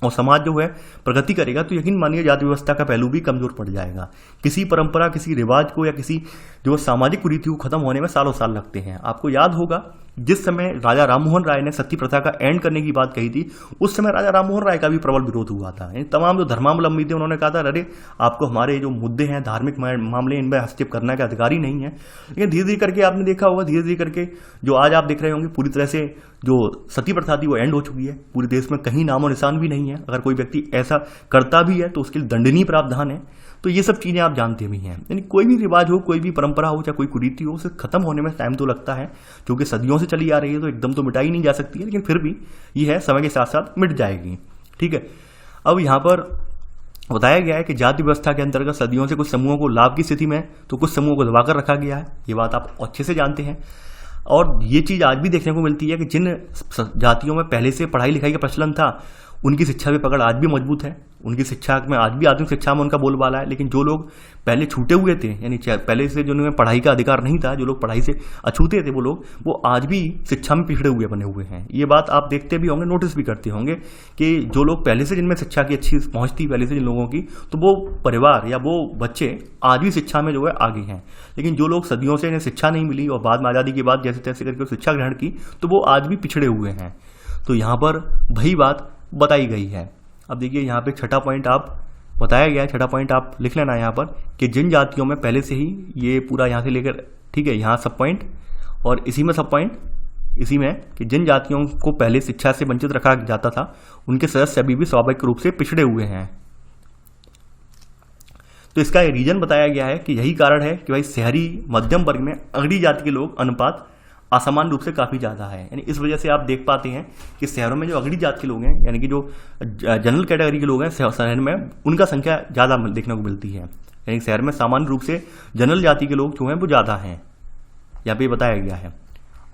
और समाज जो है प्रगति करेगा तो यकीन मानिए जाति व्यवस्था का पहलू भी कमजोर पड़ जाएगा। किसी परंपरा, किसी रिवाज को या किसी जो सामाजिक कुरीति को खत्म होने में सालों साल लगते हैं। आपको याद होगा जिस समय राजा राममोहन राय ने सती प्रथा का एंड करने की बात कही थी, उस समय राजा राममोहन राय का भी प्रबल विरोध हुआ था। तमाम जो धर्मावलंबी थे उन्होंने कहा था अरे आपको हमारे जो मुद्दे हैं, धार्मिक मामले, इनमें हस्तक्षेप करने का अधिकार ही नहीं है। लेकिन धीरे धीरे करके आपने देखा होगा, धीरे धीरे करके जो आज आप देख रहे होंगे, पूरी तरह से जो सती प्रथा थी वो एंड हो चुकी है। पूरे देश में कहीं नामो निशान भी नहीं है। अगर कोई व्यक्ति ऐसा करता भी है तो उसके लिए दंडनीय प्रावधान है। तो ये सब चीज़ें आप जानते भी हैं। यानी कोई भी रिवाज हो, कोई भी परंपरा हो, चाहे कोई कुरीति हो, उसे खत्म होने में टाइम तो लगता है, क्योंकि सदियों से चली आ रही है, तो एकदम तो मिटाई नहीं जा सकती है। लेकिन फिर भी ये है, समय के साथ साथ मिट जाएगी। ठीक है। अब यहाँ पर बताया गया है कि जाति व्यवस्था के अंतर्गत सदियों से कुछ समूहों को लाभ की स्थिति में तो कुछ समूहों को दबाकर रखा गया है। ये बात आप अच्छे से जानते हैं। और ये चीज़ आज भी देखने को मिलती है कि जिन जातियों में पहले से पढ़ाई लिखाई का प्रचलन था, उनकी शिक्षा की पकड़ आज भी मजबूत है। उनकी शिक्षा में आज भी आधुनिक शिक्षा में उनका बोलबाला है। लेकिन जो लोग पहले छूटे हुए थे, यानी पहले से जिन्होंने पढ़ाई का अधिकार नहीं था, जो लोग पढ़ाई से अछूते थे, वो आज भी शिक्षा में पिछड़े हुए बने हुए हैं। ये बात आप देखते भी होंगे, नोटिस भी करते होंगे कि जो लोग पहले से, जिनमें शिक्षा की अच्छी पहुंच थी पहले से जिन लोगों की, तो वो परिवार या वो बच्चे आज भी शिक्षा में जो है आगे हैं। लेकिन जो लोग सदियों से इन्हें शिक्षा नहीं मिली और बाद में आज़ादी के बाद जैसे तैसे करके शिक्षा ग्रहण की, तो वो आज भी पिछड़े हुए हैं। तो यहाँ पर वही बात बताई गई है। अब देखिए यहाँ पे छठा पॉइंट आप बताया गया है, छठा पॉइंट आप लिख लेना यहाँ पर कि जिन जातियों में पहले से ही ये पूरा यहाँ से लेकर, ठीक है, यहाँ सब पॉइंट और इसी में सब पॉइंट, इसी में कि जिन जातियों को पहले शिक्षा से वंचित रखा जाता था, उनके सदस्य अभी भी स्वाभाविक रूप से पिछड़े हुए हैं। तो इसका ये रीजन बताया गया है कि यही कारण है कि भाई शहरी मध्यम वर्ग में अगड़ी जाति के लोग अनुपात असमान रूप से काफ़ी ज़्यादा है। यानी इस वजह से आप देख पाते हैं कि शहरों में जो अगड़ी जात के लोग हैं, यानी कि जो जनरल कैटेगरी के लोग हैं शहर में, उनका संख्या ज़्यादा देखने को मिलती है। यानी शहर में सामान्य रूप से जनरल जाति के लोग जो हैं वो ज़्यादा हैं, यहाँ पे बताया गया है।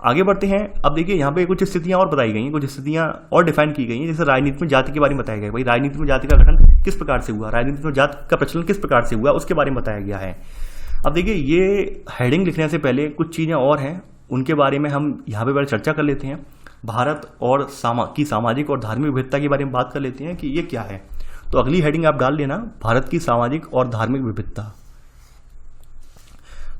आगे बढ़ते हैं। अब देखिए यहाँ पे कुछ स्थितियाँ और बताई गई हैं, कुछ स्थितियाँ और डिफाइन की गई हैं। जैसे राजनीति में जाति के बारे में बताया गया है, भाई राजनीति में जाति का गठन किस प्रकार से हुआ, राजनीति में जाति का प्रचलन किस प्रकार से हुआ, उसके बारे में बताया गया है। अब देखिए ये हेडिंग लिखने से पहले कुछ चीज़ें और हैं, उनके बारे में हम यहाँ पे पहले चर्चा कर लेते हैं। भारत और की सामाजिक और धार्मिक विविधता के बारे में बात कर लेते हैं कि ये क्या है। तो अगली हेडिंग आप डाल लेना, भारत की सामाजिक और धार्मिक विविधता।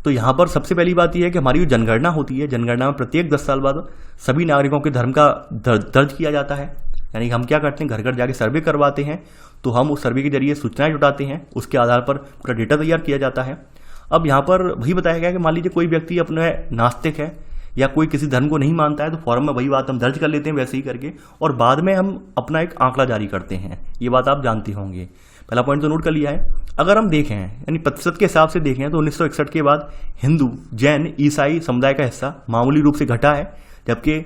तो यहाँ पर सबसे पहली बात यह है कि हमारी जो जनगणना होती है, जनगणना में प्रत्येक 10 साल बाद सभी नागरिकों के धर्म का दर्ज किया जाता है। यानी हम क्या करते हैं, घर घर जाके सर्वे करवाते हैं। तो हम उस सर्वे के जरिए सूचनाएं जुटाते हैं, उसके आधार पर पूरा डेटा तैयार किया जाता है। अब यहाँ पर वही बताया गया कि मान लीजिए कोई व्यक्ति अपने नास्तिक है या कोई किसी धर्म को नहीं मानता है, तो फॉर्म में वही बात हम दर्ज कर लेते हैं वैसे ही करके, और बाद में हम अपना एक आंकड़ा जारी करते हैं। ये बात आप जानते होंगे। पहला पॉइंट तो नोट कर लिया है। अगर हम देखें यानी प्रतिशत के हिसाब से देखें तो 1961 के बाद हिंदू, जैन, ईसाई समुदाय का हिस्सा मामूली रूप से घटा है, जबकि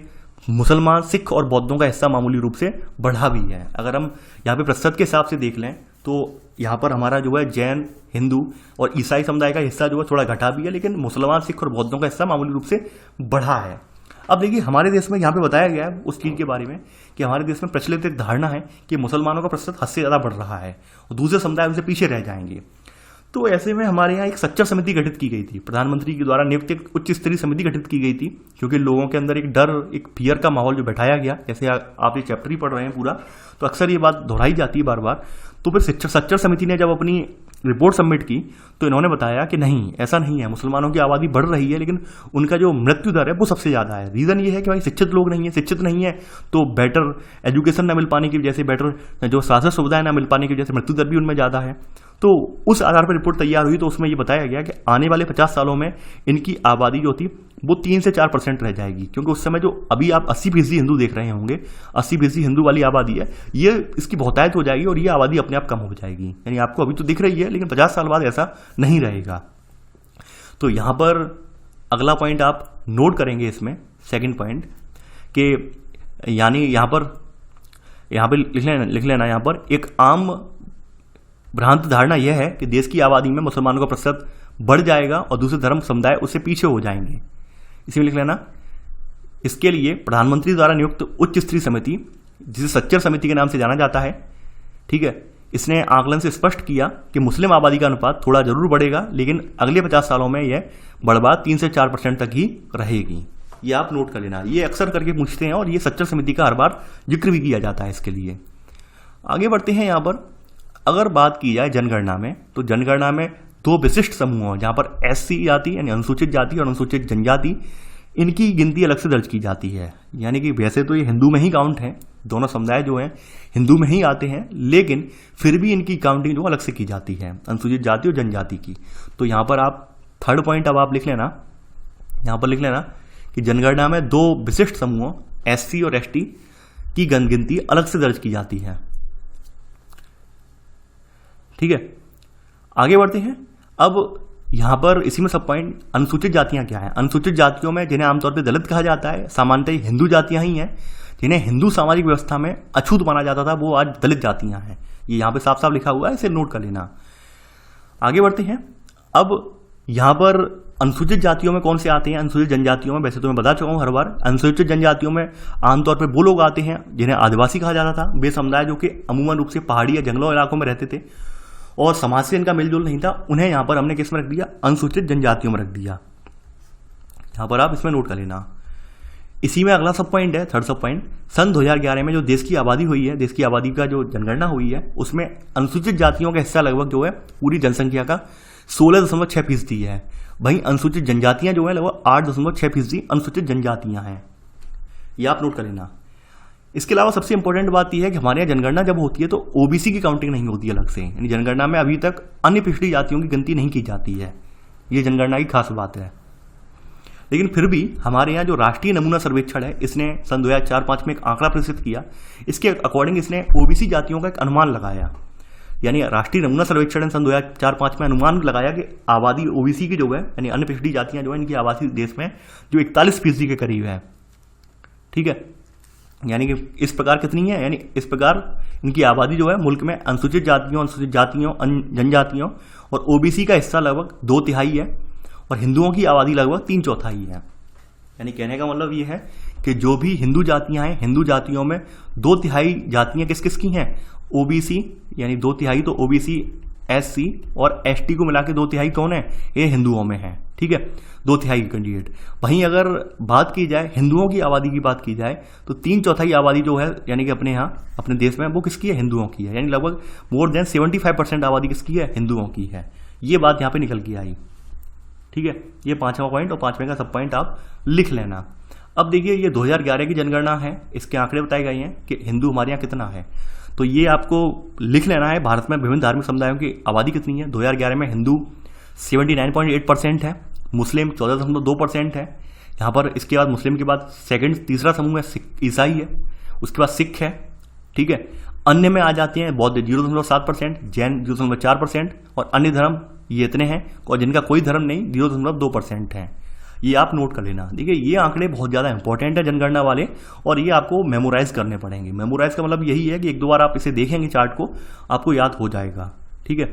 मुसलमान, सिख और बौद्धों का हिस्सा मामूली रूप से बढ़ा भी है। अगर हम यहाँ पे प्रतिशत के हिसाब से देख लें तो यहाँ पर हमारा जो है जैन, हिंदू और ईसाई समुदाय का हिस्सा जो है थोड़ा घटा भी है, लेकिन मुसलमान, सिख और बौद्धों का हिस्सा मामूली रूप से बढ़ा है। अब देखिए हमारे देश में यहाँ पे बताया गया है उस चीज़ के बारे में कि हमारे देश में प्रचलित एक धारणा है कि मुसलमानों का प्रतिशत हद से ज़्यादा बढ़ रहा है और दूसरे समुदाय उनसे पीछे रह जाएंगे। तो ऐसे में हमारे यहाँ एक सच्चर समिति गठित की गई थी, प्रधानमंत्री के द्वारा नियुक्त एक उच्च स्तरीय समिति गठित की गई थी, क्योंकि लोगों के अंदर एक डर, एक फियर का माहौल जो बैठाया गया। जैसे आप ये चैप्टर ही पढ़ रहे हैं पूरा, तो अक्सर ये बात दोहराई जाती है बार बार। तो फिर सच्चर समिति ने जब अपनी रिपोर्ट सबमिट की तो इन्होंने बताया कि नहीं, ऐसा नहीं है, मुसलमानों की आबादी बढ़ रही है, लेकिन उनका जो मृत्यु दर है वो सबसे ज़्यादा है। रीज़न ये है कि भाई शिक्षित लोग नहीं है, शिक्षित नहीं है तो बेटर एजुकेशन ना मिल पाने की वजह से, बेटर जो स्वास्थ्य सुविधाएं ना मिल पाने की वजह से मृत्यु दर भी उनमें ज़्यादा है। तो उस आधार पर रिपोर्ट तैयार हुई, तो उसमें ये बताया गया कि आने वाले 50 सालों में इनकी आबादी जो थी वो 3 से 4% रह जाएगी, क्योंकि उस समय जो अभी आप 80% हिंदू देख रहे होंगे, 80% हिंदू वाली आबादी है, ये इसकी बहुतायत हो जाएगी और ये आबादी अपने आप कम हो जाएगी। यानी आपको अभी तो दिख रही है, लेकिन 50 साल बाद ऐसा नहीं रहेगा। तो यहाँ पर अगला पॉइंट आप नोट करेंगे इसमें, सेकेंड पॉइंट कि यानी यहाँ पर लिख लेना यहाँ पर एक आम भ्रांत धारणा यह है कि देश की आबादी में मुसलमानों का प्रतिशत बढ़ जाएगा और दूसरे धर्म समुदाय उससे पीछे हो जाएंगे। इसी में लिख लेना, इसके लिए प्रधानमंत्री द्वारा नियुक्त उच्च स्तरीय समिति, जिसे सच्चर समिति के नाम से जाना जाता है, ठीक है, इसने आकलन से स्पष्ट किया कि मुस्लिम आबादी का अनुपात थोड़ा जरूर बढ़ेगा, लेकिन अगले 50 सालों में यह बढ़बाद 3 से 4% तक ही रहेगी। ये आप नोट कर लेना, ये अक्सर करके पूछते हैं और ये सच्चर समिति का हर बार जिक्र भी किया जाता है इसके लिए। आगे बढ़ते हैं। यहाँ पर अगर बात की जाए जनगणना में, तो जनगणना में 2 विशिष्ट समूह हैं, जहाँ पर SC जाति यानी अनुसूचित जाति और अनुसूचित जनजाति, इनकी गिनती अलग से दर्ज की जाती है। यानी कि वैसे तो ये हिंदू में ही काउंट है, दोनों समुदाय जो हैं हिंदू में ही आते हैं, लेकिन फिर भी इनकी काउंटिंग जो अलग से की जाती है अनुसूचित जाति और जनजाति की। तो यहाँ पर आप थर्ड पॉइंट अब आप लिख लेना, यहाँ पर लिख लेना कि जनगणना में दो विशिष्ट समूहों एससी और एसटी की गिनती अलग से दर्ज की जाती है। ठीक है, आगे बढ़ते हैं। अब यहां पर इसी में सब पॉइंट, अनुसूचित जातियां क्या है। अनुसूचित जातियों में जिन्हें आमतौर पर दलित कहा जाता है, सामान्यतः हिंदू जातियां ही हैं। जिन्हें हिंदू सामाजिक व्यवस्था में अछूत माना जाता था वो आज दलित जातियां हैं। ये यहां पे साफ साफ लिखा हुआ है, इसे नोट कर लेना। आगे बढ़ते हैं। अब यहां पर अनुसूचित जातियों में कौन से आते हैं, अनुसूचित जनजातियों में वैसे तो मैं बता चुका हूं हर बार। अनुसूचित जनजातियों में आमतौर पर वो लोग आते हैं जिन्हें आदिवासी कहा जाता था। वे समुदाय जो कि अमूमन रूप से पहाड़ी या जंगलों इलाकों में रहते थे और समाज से इनका मिलजुल नहीं था, उन्हें यहां पर हमने किस में रख दिया, अनुसूचित जनजातियों में रख दिया। यहां पर आप इसमें नोट कर लेना। इसी में अगला सब पॉइंट है, थर्ड सब पॉइंट। सन 2011 में जो देश की आबादी हुई है, देश की आबादी का जो जनगणना हुई है, उसमें अनुसूचित जातियों का हिस्सा लगभग जो है पूरी जनसंख्या का 16.6% है। वहीं अनुसूचित जनजातियां जो है लगभग 8.6% अनुसूचित जनजातियां हैं। ये आप नोट कर लेना। इसके अलावा सबसे इंपॉर्टेंट बात यह है कि हमारे यहाँ जनगणना जब होती है तो ओबीसी की काउंटिंग नहीं होती अलग से। यानी जनगणना में अभी तक अन्य पिछड़ी जातियों की गिनती नहीं की जाती है। ये जनगणना की खास बात है। लेकिन फिर भी हमारे यहाँ जो राष्ट्रीय नमूना सर्वेक्षण है, इसने सन 2004-05 में एक आंकड़ा प्रस्तुत किया। इसके अकॉर्डिंग इसने ओबीसी जातियों का एक अनुमान लगाया। यानी राष्ट्रीय नमूना सर्वेक्षण ने सन 2004-05 में अनुमान लगाया कि आबादी ओबीसी की जो है, यानी अन्य पिछड़ी जातियां जो है, इनकी आबादी देश में जो 41% के करीब है। ठीक है, यानी कि इस प्रकार कितनी है, यानी इस प्रकार इनकी आबादी जो है मुल्क में अनुसूचित जातियों, अनुसूचित जातियों, जनजातियों और ओबीसी का हिस्सा लगभग 2/3 है और हिंदुओं की आबादी लगभग 3/4 है। यानी कहने का मतलब ये है कि जो भी हिंदू जातियां हैं, हिंदू जातियों में 2/3 जातियां किस किस की हैं, ओबीसी, यानी 2/3 तो ओबीसी, एससी और एसटी को मिला के 2/3 कौन है, ये हिंदुओं में है। ठीक है, 2/3 कैंडिडेट। वहीं अगर बात की जाए हिंदुओं की आबादी की बात की जाए तो 3/4 आबादी जो है, यानी कि अपने यहाँ अपने देश में, वो किसकी है, हिंदुओं की है। यानी लगभग मोर देन 75% आबादी किसकी है, हिंदुओं की है। ये बात यहाँ पे निकल के आई। ठीक है, ये 5वां पॉइंट और 5वें का सब पॉइंट आप लिख लेना। अब देखिए, ये 2011 की जनगणना है, इसके आंकड़े बताए गए हैं कि हिंदू हमारे यहाँ कितना है। तो ये आपको लिख लेना है, भारत में विभिन्न धार्मिक समुदायों की आबादी कितनी है। 2011 में हिंदू 79.8% है, मुस्लिम 14.2% है। यहाँ पर इसके बाद मुस्लिम के बाद तीसरा समूह है ईसाई है, उसके बाद सिख है। ठीक है, अन्य में आ जाते हैं बौद्ध 0.7%, जैन 0.4% और अन्य धर्म ये इतने हैं, और जिनका कोई धर्म नहीं 0.2% है। ये आप नोट कर लेना। देखिए, ये आंकड़े बहुत ज़्यादा इंपॉर्टेंट है जनगणना वाले, और ये आपको मेमोराइज करने पड़ेंगे। मेमोराइज का मतलब यही है कि 1-2 बार आप इसे देखेंगे चार्ट को, आपको याद हो जाएगा। ठीक है,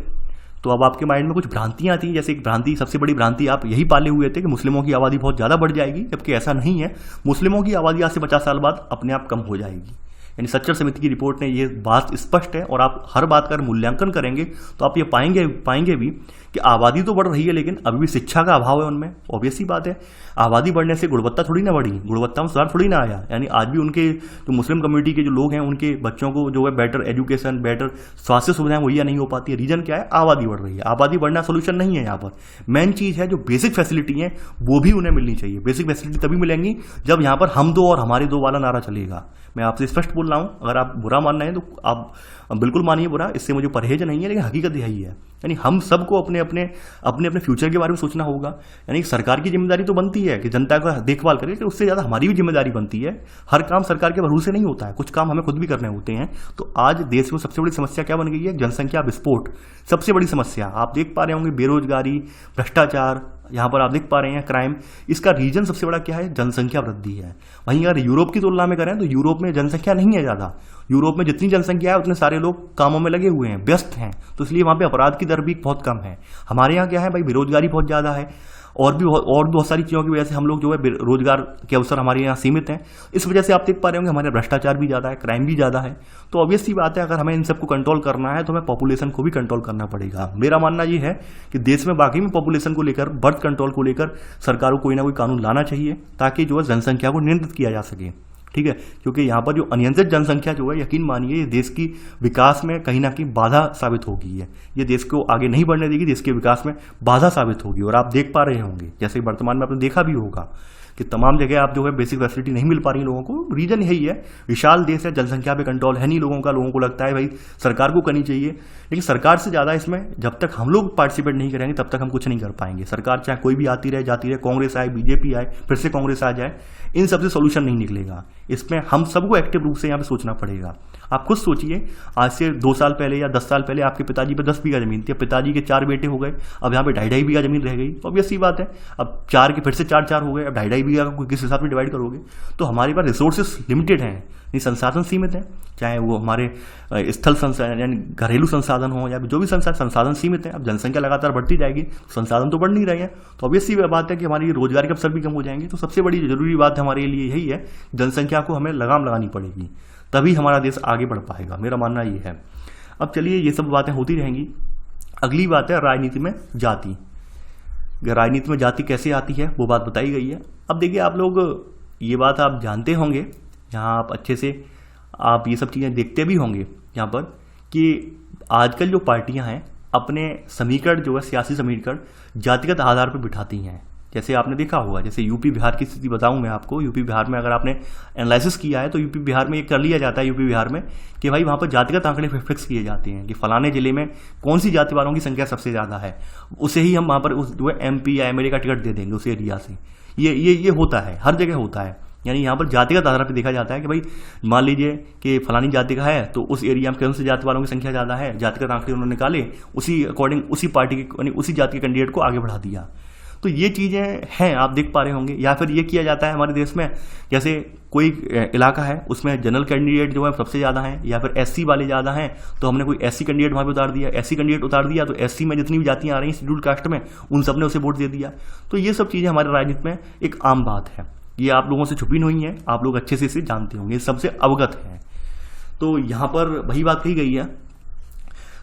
तो अब आपके माइंड में कुछ भ्रांतियां थी, जैसे एक भ्रांति, सबसे बड़ी भ्रांति आप यही पाले हुए थे कि मुस्लिमों की आबादी बहुत ज़्यादा बढ़ जाएगी, जबकि ऐसा नहीं है। मुस्लिमों की आबादी आज से 50 साल बाद अपने आप कम हो जाएगी। यानी सच्चर समिति की रिपोर्ट ने ये बात स्पष्ट है, और आप हर बात का मूल्यांकन करेंगे तो आप ये पाएंगे भी कि आबादी तो बढ़ रही है, लेकिन अभी भी शिक्षा का अभाव है उनमें। ऑब्वियस सी बात है, आबादी बढ़ने से गुणवत्ता थोड़ी ना बढ़ी, गुणवत्ता में सुधार थोड़ी ना आया। यानी आज भी उनके जो मुस्लिम कम्युनिटी के जो लोग हैं, उनके बच्चों को जो है बेटर एजुकेशन, बेटर स्वास्थ्य सुविधाएं मुहैया नहीं हो पाती है। रीजन क्या है, आबादी बढ़ रही है। आबादी बढ़ना सोल्यूशन नहीं है। यहाँ पर मेन चीज़ है जो बेसिक फैसिलिटी है वो भी उन्हें मिलनी चाहिए। बेसिक फैसिलिटी तभी मिलेंगी जब यहाँ पर हम दो और हमारे दो वाला नारा चलेगा। मैं आपसे स्पष्ट बोल रहा हूँ, अगर आप बुरा मान रहे हैं तो आप बिल्कुल मानिए बुरा, इससे मुझे परहेज नहीं है, लेकिन हकीकत यही है। यानी हम सबको अपने अपने फ्यूचर के बारे में सोचना होगा। यानी सरकार की जिम्मेदारी तो बनती है कि जनता का देखभाल करे, लेकिन उससे ज़्यादा हमारी भी जिम्मेदारी बनती है। हर काम सरकार के भरोसे नहीं होता है, कुछ काम हमें खुद भी करने होते हैं। तो आज देश में सबसे बड़ी समस्या क्या बन गई है, जनसंख्या विस्फोट। सबसे बड़ी समस्या आप देख पा रहे होंगे, बेरोजगारी, भ्रष्टाचार, यहाँ पर आप देख पा रहे हैं क्राइम। इसका रीजन सबसे बड़ा क्या है, जनसंख्या वृद्धि है। वहीं अगर यूरोप की तुलना में करें तो यूरोप में जनसंख्या नहीं है ज़्यादा। यूरोप में जितनी जनसंख्या है उतने सारे लोग कामों में लगे हुए हैं, व्यस्त हैं, तो इसलिए वहाँ पे अपराध की दर भी बहुत कम है। हमारे यहाँ क्या है भाई, बेरोजगारी बहुत ज़्यादा है, और बहुत सारी चीज़ों की वजह से हम लोग जो है रोजगार के अवसर हमारे यहाँ सीमित हैं। इस वजह से आप देख पा रहे होंगे हमारे भ्रष्टाचार भी ज़्यादा है, क्राइम भी ज़्यादा है। तो ऑब्वियस सी बात है, अगर हमें इन सबको कंट्रोल करना है तो हमें पॉपुलेशन को भी कंट्रोल करना पड़ेगा। मेरा मानना ये है कि देश में बाकी में पॉपुलेशन को लेकर, बर्थ कंट्रोल को लेकर सरकारों को कोई ना कोई कानून लाना चाहिए, ताकि जो है जनसंख्या को नियंत्रित किया जा सके। ठीक है, क्योंकि यहाँ पर जो अनियंत्रित जनसंख्या जो है, यकीन मानिए ये देश की विकास में कहीं ना कहीं बाधा साबित होगी है। ये देश को आगे नहीं बढ़ने देगी, देश के विकास में बाधा साबित होगी। और आप देख पा रहे होंगे, जैसे वर्तमान में आपने देखा भी होगा कि तमाम जगह आप जो है बेसिक फैसिलिटी नहीं मिल पा रही लोगों को। रीजन यही है, विशाल देश है, जनसंख्या पे कंट्रोल है नहीं लोगों का। लोगों को लगता है भाई सरकार को करनी चाहिए, लेकिन सरकार से ज़्यादा इसमें जब तक हम लोग पार्टिसिपेट नहीं करेंगे तब तक हम कुछ नहीं कर पाएंगे। सरकार चाहे कोई भी आती रहे जाती रहे, कांग्रेस आए, बीजेपी आए, फिर से कांग्रेस आ जाए, इन सबसे सोल्यूशन नहीं निकलेगा। इसमें हम सबको एक्टिव रूप से यहाँ पे सोचना पड़ेगा। आप खुद सोचिए, आज से 2 साल पहले या 10 साल पहले आपके पिताजी पे 10 बीघा जमीन थी, अब पिताजी के 4 बेटे हो गए, अब यहाँ पे 2.5 बीघा जमीन रह गई। तो ऑब्वियस सी बात है, अब 4 के फिर से 4 हो गए, अब 2.5 बीघा को किस हिसाब से डिवाइड करोगे। तो हमारे पास रिसोर्सेस लिमिटेड हैं, ये संसाधन सीमित हैं, चाहे वो हमारे स्थल संसाधन यानी घरेलू संसाधन हो या जो भी संसाधन सीमित है। अब जनसंख्या लगातार बढ़ती जाएगी, संसाधन तो बढ़ नहीं रहे हैं, तो ऑब्वियस सी बात है कि हमारी रोजगार के अवसर भी कम हो जाएंगे। तो सबसे बड़ी जरूरी बात हमारे लिए यही है, जनसंख्या को हमें लगाम लगानी पड़ेगी, तभी हमारा देश आगे बढ़ पाएगा। मेरा मानना ये है। अब चलिए, ये सब बातें होती रहेंगी। अगली बात है राजनीति में जाति। राजनीति में जाति कैसे आती है वो बात बताई गई है। अब देखिए, आप लोग ये बात आप जानते होंगे, यहाँ आप अच्छे से आप ये सब चीज़ें देखते भी होंगे यहाँ पर, कि आजकल जो पार्टियां हैं अपने समीकरण जो है, सियासी समीकरण जातिगत आधार पर बिठाती हैं। जैसे आपने देखा होगा, जैसे यूपी बिहार की स्थिति बताऊं मैं आपको। यूपी बिहार में अगर आपने एनालिसिस किया है तो यूपी बिहार में ये कर लिया जाता है, यूपी बिहार में कि भाई वहाँ पर जातिगत आंकड़े फिक्स किए जाते हैं कि फलाने जिले में कौन सी जाति वालों की संख्या सबसे ज़्यादा है, उसे ही हम वहाँ पर उस जो है MP या MLA का टिकट दे देंगे उस एरिया से। ये होता है, हर जगह होता है। यानी यहाँ पर जातिगत आधार पर देखा जाता है कि भाई मान लीजिए कि फलानी जाति का है तो उस एरिया में कौन सी जाति वालों की संख्या ज़्यादा है, जातिगत आंकड़े उन्होंने निकाले, उसी अकॉर्डिंग उसी पार्टी के उसी जाति के कैंडिडेट को आगे बढ़ा दिया। तो ये चीज़ें हैं, आप देख पा रहे होंगे। या फिर ये किया जाता है हमारे देश में, जैसे कोई इलाका है उसमें जनरल कैंडिडेट जो है सबसे ज़्यादा हैं, या फिर SC वाले ज़्यादा हैं, तो हमने कोई SC कैंडिडेट वहाँ पे उतार दिया। SC कैंडिडेट उतार दिया तो SC में जितनी भी जातियाँ आ रही हैं शेड्यूल्ड कास्ट में, उन सब ने उसे वोट दे दिया। तो ये सब चीज़ें हमारे राजनीति में एक आम बात है, ये आप लोगों से छुपी नहीं है, आप लोग अच्छे से इसे जानते होंगे, सबसे अवगत हैं। तो यहाँ पर वही बात कही गई है।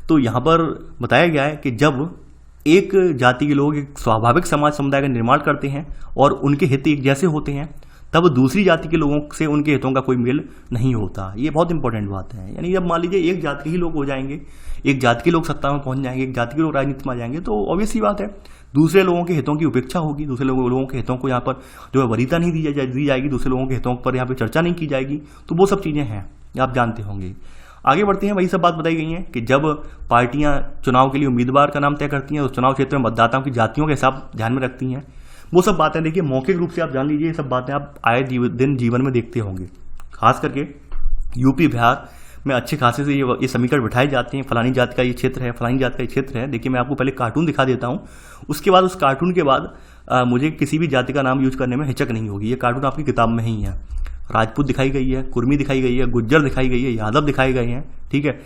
तो यहाँ पर बताया गया है कि जब एक जाति के लोग एक स्वाभाविक समाज समुदाय का निर्माण करते हैं और उनके हित एक जैसे होते हैं, तब दूसरी जाति के लोगों से उनके हितों का कोई मेल नहीं होता। ये बहुत इंपॉर्टेंट बात है। यानी जब मान लीजिए एक जाति के ही लोग हो जाएंगे, एक जाति के लोग सत्ता में पहुंच जाएंगे, एक जाति के लोग राजनीति में आ जाएंगे, तो ऑब्वियस सी बात है दूसरे लोगों के हितों की उपेक्षा होगी, दूसरे लोगों के हितों को यहाँ पर जो है वरीयता नहीं दी जाएगी, दूसरे लोगों के हितों पर यहाँ पर चर्चा नहीं की जाएगी। तो वो सब चीज़ें हैं, आप जानते होंगे। आगे बढ़ते हैं, वही सब बात बताई गई है कि जब पार्टियां चुनाव के लिए उम्मीदवार का नाम तय करती हैं तो चुनाव क्षेत्र में मतदाताओं की जातियों के हिसाब ध्यान में रखती हैं। वो सब बातें देखिए मौखिक रूप से आप जान लीजिए, ये सब बातें आप आए दिन जीवन में देखते होंगे। खास करके यूपी बिहार में अच्छे खासे से ये समीकरण बिठाए जाते हैं, फलानी जाति का ये क्षेत्र है, फलानी जाति का ये क्षेत्र है। देखिए मैं आपको पहले कार्टून दिखा देता हूँ, उसके बाद उस कार्टून के बाद मुझे किसी भी जाति का नाम यूज करने में हिचक नहीं होगी। ये कार्टून आपकी किताब में ही है। राजपूत दिखाई गई है, कुर्मी दिखाई गई है, गुज्जर दिखाई गई है, यादव दिखाए गए हैं, ठीक है,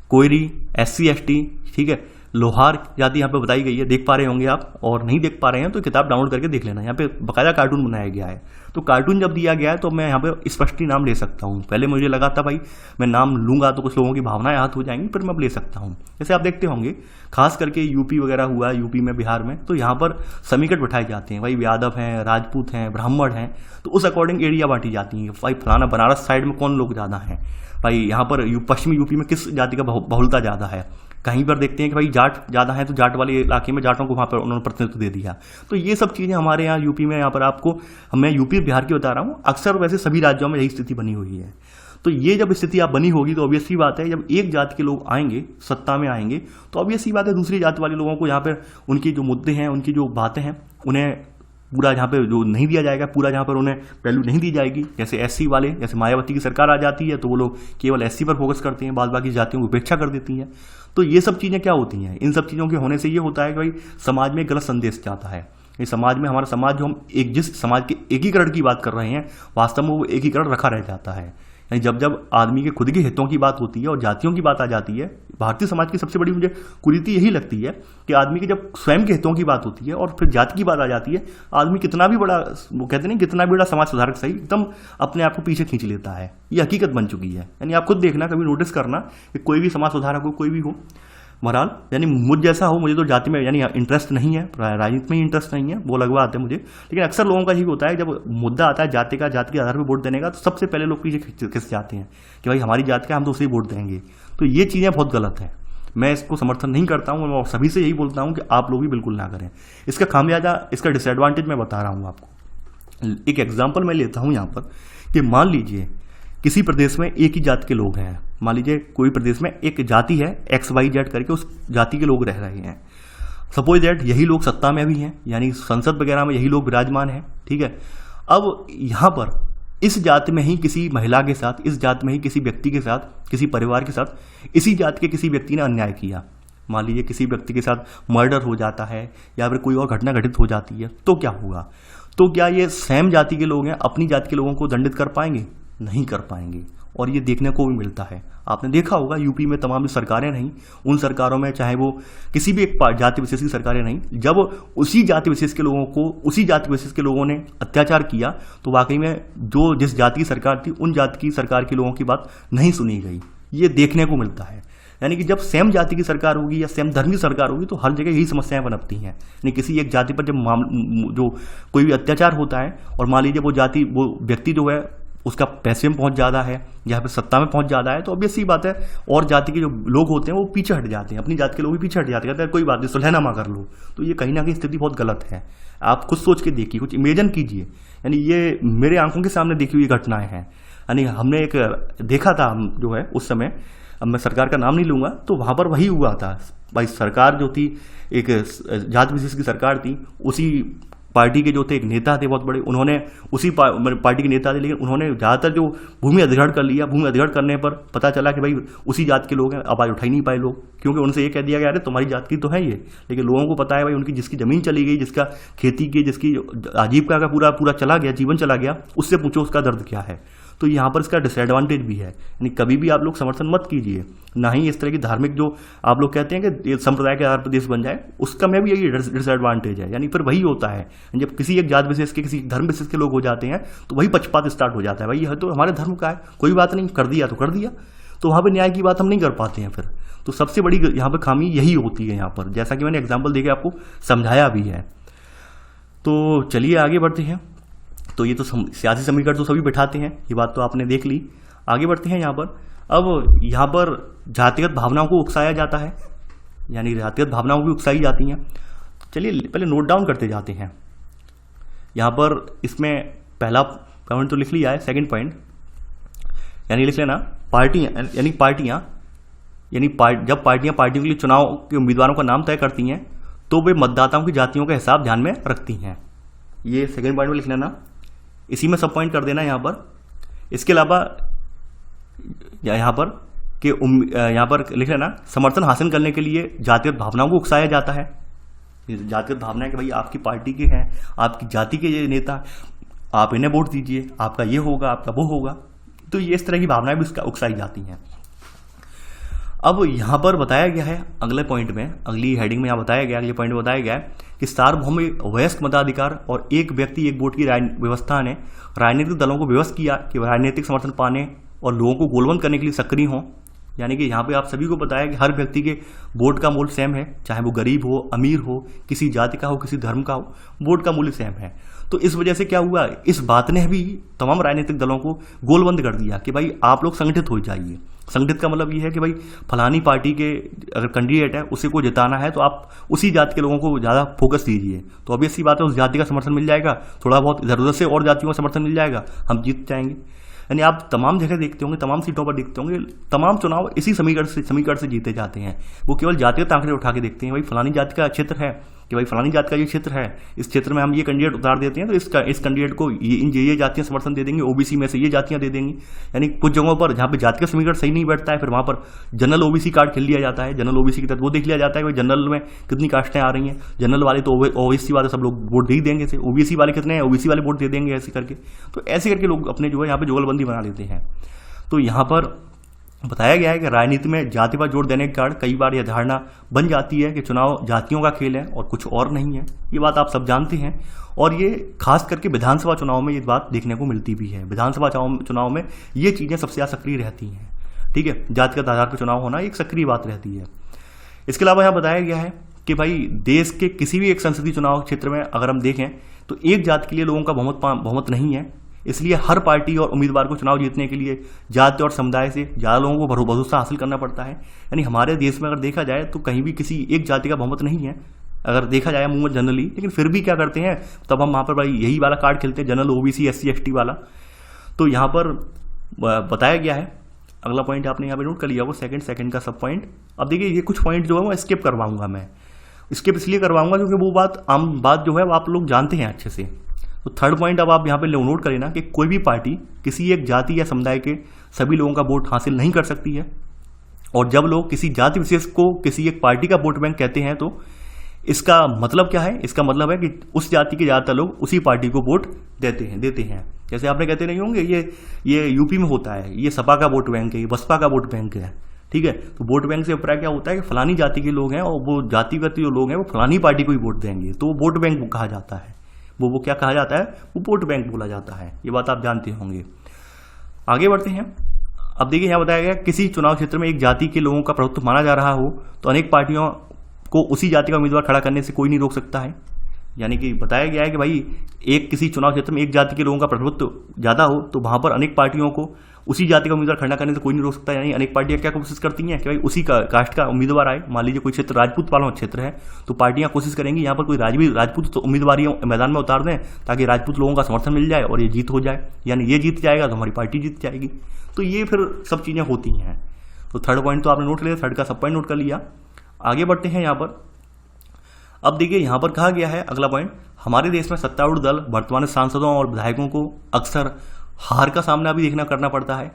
कोयरी, SC ST, ठीक है, लोहार जाति यहाँ पे बताई गई है। देख पा रहे होंगे आप, और नहीं देख पा रहे हैं तो किताब डाउनलोड करके देख लेना। यहाँ पे बकायदा कार्टून बनाया गया है। तो कार्टून जब दिया गया है तो मैं यहाँ पे स्पष्ट नाम ले सकता हूँ। पहले मुझे लगा था भाई मैं नाम लूंगा तो कुछ लोगों की भावनाएं आहत हो जाएंगी, पर मैं अब ले सकता हूँ। जैसे आप देखते होंगे खास करके यूपी वगैरह हुआ, यूपी में, बिहार में, तो यहाँ पर समीकट बिठाए जाते हैं। भाई यादव हैं, राजपूत हैं, ब्राह्मण हैं, तो उस अकॉर्डिंग एरिया बांटी जाती हैं। भाई फलाना बनारस साइड में कौन लोग ज़्यादा हैं, भाई यहाँ पर पश्चिमी यूपी में किस जाति का बहुलता ज़्यादा है। कहीं पर देखते हैं कि भाई जाट ज़्यादा है तो जाट वाले इलाके में जाटों को वहाँ पर उन्होंने प्रतिनिधित्व दे दिया। तो ये सब चीज़ें हमारे यहाँ यूपी में, यहाँ पर आपको मैं यूपी बिहार की बता रहा हूँ, अक्सर वैसे सभी राज्यों में यही स्थिति बनी हुई है। तो ये जब स्थिति आप बनी होगी तो ऑब्वियस सी बात है जब एक जाति के लोग आएंगे, सत्ता में आएंगे, तो ऑब्वियस सी बात है दूसरी जाति वाले लोगों को यहाँ पर उनकी जो मुद्दे हैं, उनकी जो बातें हैं, उन्हें पूरा जहाँ पे जो नहीं दिया जाएगा, पूरा जहाँ पर उन्हें वैल्यू नहीं दी जाएगी। जैसे SC वाले, जैसे मायावती की सरकार आ जाती है तो वो लोग केवल SC पर फोकस करते हैं, बाद बाकी जातियों की उपेक्षा कर देती हैं। तो ये सब चीज़ें क्या होती हैं, इन सब चीज़ों के होने से ये होता है कि भाई समाज में गलत संदेश जाता है। इस समाज में, हमारा समाज जो हम जिस समाज के एकीकरण की बात कर रहे हैं, वास्तव में वो एकीकरण रखा रह जाता है। यानी जब जब आदमी के खुद के हितों की बात होती है और जातियों की बात आ जाती है, भारतीय समाज की सबसे बड़ी मुझे कुरीति यही लगती है कि आदमी के जब स्वयं के हितों की बात होती है और फिर जाति की बात आ जाती है, आदमी कितना भी बड़ा, वो कहते नहीं कितना भी बड़ा समाज सुधारक सही, एकदम अपने आप को पीछे खींच लेता है। ये हकीकत बन चुकी है। यानी आप खुद देखना, कभी नोटिस करना कि कोई भी समाज सुधारक हो, कोई भी हो, बहरहाल यानी मुझ जैसा हो, मुझे तो जाति में यानी इंटरेस्ट नहीं है, राजनीति में ही इंटरेस्ट नहीं है, वो अलग बात है मुझे। लेकिन अक्सर लोगों का यही होता है, जब मुद्दा आता है जाति का, जाति के आधार पर वोट देने का, तो सबसे पहले लोग पीछे खिंच जाते हैं कि भाई हमारी जाति का, हम तो उसे वोट देंगे। तो ये चीज़ें बहुत गलत है, मैं इसको समर्थन नहीं करता हूँ और सभी से यही बोलता हूँ कि आप लोग भी बिल्कुल ना करें। इसका खामियाजा, इसका डिसएडवांटेज मैं बता रहा हूँ आपको। एक एग्जाम्पल मैं लेता हूँ यहाँ पर कि मान लीजिए किसी प्रदेश में एक ही जाति के लोग हैं, मान लीजिए कोई प्रदेश में एक जाति है XYZ करके, उस जाति के लोग रह रहे हैं। सपोज दैट यही लोग सत्ता में भी हैं, यानी संसद वगैरह में यही लोग विराजमान हैं, ठीक है। अब यहाँ पर इस जाति में ही किसी महिला के साथ, इस जाति में ही किसी व्यक्ति के साथ, किसी परिवार के साथ इसी जाति के किसी व्यक्ति ने अन्याय किया, मान लीजिए किसी व्यक्ति के साथ मर्डर हो जाता है या फिर कोई और घटना घटित हो जाती है, तो क्या होगा? तो क्या ये सेम जाति के लोग हैं अपनी जाति के लोगों को दंडित कर पाएंगे? नहीं कर पाएंगे। और ये देखने को भी मिलता है, आपने देखा होगा यूपी में तमाम जो सरकारें रहीं, उन सरकारों में चाहे वो किसी भी एक जाति विशेष की सरकारें रहीं, जब उसी जाति विशेष के लोगों को, उसी जाति विशेष के लोगों ने अत्याचार किया, तो वाकई में जो जिस जाति की सरकार थी, उन जाति की सरकार के लोगों की बात नहीं सुनी गई। ये देखने को मिलता है। यानी कि जब सेम जाति की सरकार होगी या सेम धर्म की सरकार होगी, तो हर जगह यही समस्याएं पनपती हैं। यानी किसी एक जाति पर जब जो कोई भी अत्याचार होता है और मान लीजिए वो जाति, वो व्यक्ति जो है उसका पैसे में पहुंच ज़्यादा है या फिर सत्ता में पहुंच ज़्यादा है, तो ऑब्वियस सी बात है और जाति के जो लोग होते हैं वो पीछे हट जाते हैं, अपनी जाति के लोग भी पीछे हट जाते हैं, कहते हैं कोई बात नहीं, सुलहनामा कर लो। तो ये कहीं ना कहीं स्थिति बहुत गलत है। आप खुद सोच के देखिए, कुछ इमेजिन कीजिए। यानी ये मेरे आंखों के सामने देखी हुई घटनाएं हैं। यानी हमने एक देखा था, हम जो है उस समय, अब मैं सरकार का नाम नहीं लूंगा, तो वहाँ पर वही हुआ था भाई। सरकार जो थी, एक जाति विशेष की सरकार थी, उसी पार्टी के जो थे एक नेता थे बहुत बड़े, उन्होंने उसी पार्टी के नेता थे, लेकिन उन्होंने ज़्यादातर जो भूमि अधिग्रहण कर लिया। भूमि अधिग्रहण करने पर पता चला कि भाई उसी जात के लोग हैं, आवाज़ उठा ही नहीं पाए लोग, क्योंकि उनसे ये कह दिया गया अरे तुम्हारी जात की तो है ये। लेकिन लोगों को पता है भाई उनकी जिसकी ज़मीन चली गई, जिसका खेती की, जिसकी आजीविका का पूरा पूरा चला गया, जीवन चला गया, उससे पूछो उसका दर्द क्या है। तो यहाँ पर इसका डिसएडवांटेज भी है। यानी कभी भी आप लोग समर्थन मत कीजिए, ना ही इस तरह की धार्मिक जो आप लोग कहते हैं कि संप्रदाय के आधार पर देश बन जाए, उसका में भी यही डिसएडवांटेज है। यानी फिर वही होता है, जब किसी एक जात विशेष के, किसी धर्म विशेष के लोग हो जाते हैं, तो वही पक्षपात स्टार्ट हो जाता है। भाई यह तो हमारे धर्म का है, कोई बात नहीं, कर दिया तो कर दिया। तो वहाँ पर न्याय की बात हम नहीं कर पाते हैं फिर। तो सबसे बड़ी यहाँ पर खामी यही होती है यहाँ पर, जैसा कि मैंने एग्जाम्पल देके आपको समझाया भी है। तो चलिए आगे बढ़ते हैं। तो ये तो सियासी समीकरण तो सभी बैठाते हैं, ये बात तो आपने देख ली। आगे बढ़ते हैं यहाँ पर। अब यहाँ पर जातिगत भावनाओं को उकसाया जाता है, यानी जातिगत भावनाओं भी उकसाई जाती हैं। चलिए पहले नोट डाउन करते जाते हैं। यहाँ पर इसमें पहला पॉइंट तो लिख लिया है, सेकंड पॉइंट यानी लिख लेना पार्टियाँ, यानी पार्टियाँ, यानी जब पार्टियाँ पार्टियों के लिए चुनाव के उम्मीदवारों का नाम तय करती हैं, तो वे मतदाताओं की जातियों का हिसाब ध्यान में रखती हैं। ये सेकंड पॉइंट में लिख लेना, इसी में सब पॉइंट कर देना यहाँ पर। इसके अलावा यहाँ पर कि यहाँ पर लिख लेना समर्थन हासिल करने के लिए जातिगत भावनाओं को उकसाया जाता है। जातिगत भावना है कि भाई आपकी पार्टी के हैं, आपकी जाति के ये नेता, आप इन्हें वोट दीजिए, आपका ये होगा, आपका वो होगा। तो ये इस तरह की भावनाएं भी उकसाई जाती हैं। अब यहाँ पर बताया गया है अगले पॉइंट में, अगली हेडिंग में यहाँ बताया गया, अगले पॉइंट में बताया गया है कि सार्वभौमिक वयस्क मताधिकार और एक व्यक्ति एक वोट की व्यवस्था ने राजनीतिक दलों को विवश किया कि राजनीतिक समर्थन पाने और लोगों को गोलबंद करने के लिए सक्रिय हों। यानी कि यहाँ पे आप सभी को बताया कि हर व्यक्ति के वोट का मूल्य सेम है, चाहे वो गरीब हो, अमीर हो, किसी जाति का हो, किसी धर्म का हो, वोट का मूल्य सेम है। तो इस वजह से क्या हुआ, इस बात ने भी तमाम राजनीतिक दलों को गोलबंद कर दिया कि भाई आप लोग संगठित हो जाइए। संगठित का मतलब ये है कि भाई फलानी पार्टी के अगर कैंडिडेट है, उसी को जिताना है, तो आप उसी जाति के लोगों को ज़्यादा फोकस दीजिए। तो ऑब्वियस सी बात है, उस जाति का समर्थन मिल जाएगा, थोड़ा बहुत इधर उधर से और जातियों का समर्थन मिल जाएगा, हम जीत जाएंगे। यानी आप तमाम जगह देखते होंगे, तमाम सीटों पर देखते होंगे, तमाम चुनाव इसी समीकरण से जीते जाते हैं। वो केवल जातिगत आंकड़े उठा के देखते हैं, भाई फलानी जाति का क्षेत्र है, कि भाई फलानी जाति का ये क्षेत्र है, इस क्षेत्र में हम ये कैंडिडेट उतार देते हैं, तो इस कैंडिडेट को ये जातियां समर्थन दे देंगे, ओबीसी में से ये जातियां दे देंगी। यानी कुछ जगहों पर जहाँ पे जाति का समीकरण सही नहीं बैठता है, फिर वहाँ पर जनरल ओबीसी कार्ड खेल लिया जाता है। जनरल ओबीसी के तहत वो देख लिया जाता है कि जनरल में कितनी कास्टें आ रही हैं, जनरल वाले तो ओबीसी वाले सब लोग वोट दे ही देंगे, ओबीसी वाले कितने हैं, ओबीसी वाले वोट दे देंगे, ऐसे करके। तो ऐसे करके लोग अपने जो है यहाँ पे जुगलबंदी बना लेते हैं। तो यहाँ पर बताया गया है कि राजनीति में जाति पर जोर देने के कारण कई बार यह धारणा बन जाती है कि चुनाव जातियों का खेल है और कुछ और नहीं है। ये बात आप सब जानते हैं, और ये खास करके विधानसभा चुनाव में ये बात देखने को मिलती भी है। विधानसभा चुनाव में ये चीज़ें सबसे ज़्यादा सक्रिय रहती हैं। ठीक है, जातिगत आधार पर चुनाव होना एक सक्रिय बात रहती है। इसके अलावा यहाँ बताया गया है कि भाई देश के किसी भी एक संसदीय चुनाव क्षेत्र में अगर हम देखें तो एक जाति के लिए लोगों का बहुमत नहीं है, इसलिए हर पार्टी और उम्मीदवार को चुनाव जीतने के लिए जाति और समुदाय से ज़्यादा लोगों को भरोसा हासिल करना पड़ता है। यानी हमारे देश में अगर देखा जाए तो कहीं भी किसी एक जाति का बहुमत नहीं है अगर देखा जाए अमूमन जनरली, लेकिन फिर भी क्या करते हैं तब हम वहाँ पर भाई यही वाला कार्ड खेलते हैं, जनरल ओबीसी SC ST वाला। तो यहाँ पर बताया गया है, अगला पॉइंट आपने यहाँ पे नोट कर लिया वो सेकंड का सब पॉइंट। अब देखिए ये कुछ पॉइंट जो है वो स्किप करवाऊंगा, मैं स्किप इसलिए करवाऊंगा क्योंकि वो बात आम बात जो है वो आप लोग जानते हैं अच्छे से। तो थर्ड पॉइंट अब आप यहाँ पे नोट करें ना कि कोई भी पार्टी किसी एक जाति या समुदाय के सभी लोगों का वोट हासिल नहीं कर सकती है, और जब लोग किसी जाति विशेष को किसी एक पार्टी का वोट बैंक कहते हैं तो इसका मतलब क्या है, इसका मतलब है कि उस जाति के ज़्यादातर लोग उसी पार्टी को वोट देते हैं। जैसे आपने कहते नहीं होंगे ये यूपी में होता है, ये सपा का वोट बैंक है, ये बसपा का वोट बैंक है, ठीक है। तो वोट बैंक से अभिप्राय क्या होता है कि फलानी जाति के लोग हैं और वो जातिगत जो लोग हैं वो फलानी पार्टी को ही वोट देंगे, तो वो वोट बैंक कहा जाता है। वो क्या कहा जाता है, वो वोट बैंक बोला जाता है। ये बात आप जानते होंगे। आगे बढ़ते हैं। अब देखिए यहाँ बताया गया किसी चुनाव क्षेत्र में एक जाति के लोगों का प्रभुत्व माना जा रहा हो तो अनेक पार्टियों को उसी जाति का उम्मीदवार खड़ा करने से कोई नहीं रोक सकता है। यानी कि बताया गया है कि भाई एक किसी चुनाव क्षेत्र में एक जाति के लोगों का प्रभुत्व ज़्यादा हो तो वहाँ पर अनेक पार्टियों को उसी जाति का उम्मीदवार खड़ा करने से कोई नहीं रोक सकता। यानी अनेक पार्टियां क्या कोशिश करती हैं कि भाई उसी का कास्ट का उम्मीदवार आए। मान लीजिए कोई क्षेत्र राजपूत वाला क्षेत्र है तो पार्टियां कोशिश करेंगी यहाँ पर कोई राजपूत तो उम्मीदवारियों मैदान में उतार दें ताकि राजपूत लोगों का समर्थन मिल जाए और ये जीत हो जाए। यानी ये जीत जाएगा तो हमारी पार्टी जीत जाएगी। तो ये फिर सब चीज़ें होती हैं। तो थर्ड पॉइंट तो आपने नोट लिया, थर्ड का सब पॉइंट नोट कर लिया। आगे बढ़ते हैं यहाँ पर। अब देखिए यहाँ पर कहा गया है अगला पॉइंट, हमारे देश में सत्तारूढ़ दल वर्तमान सांसदों और विधायकों को अक्सर हार का सामना भी करना पड़ता है।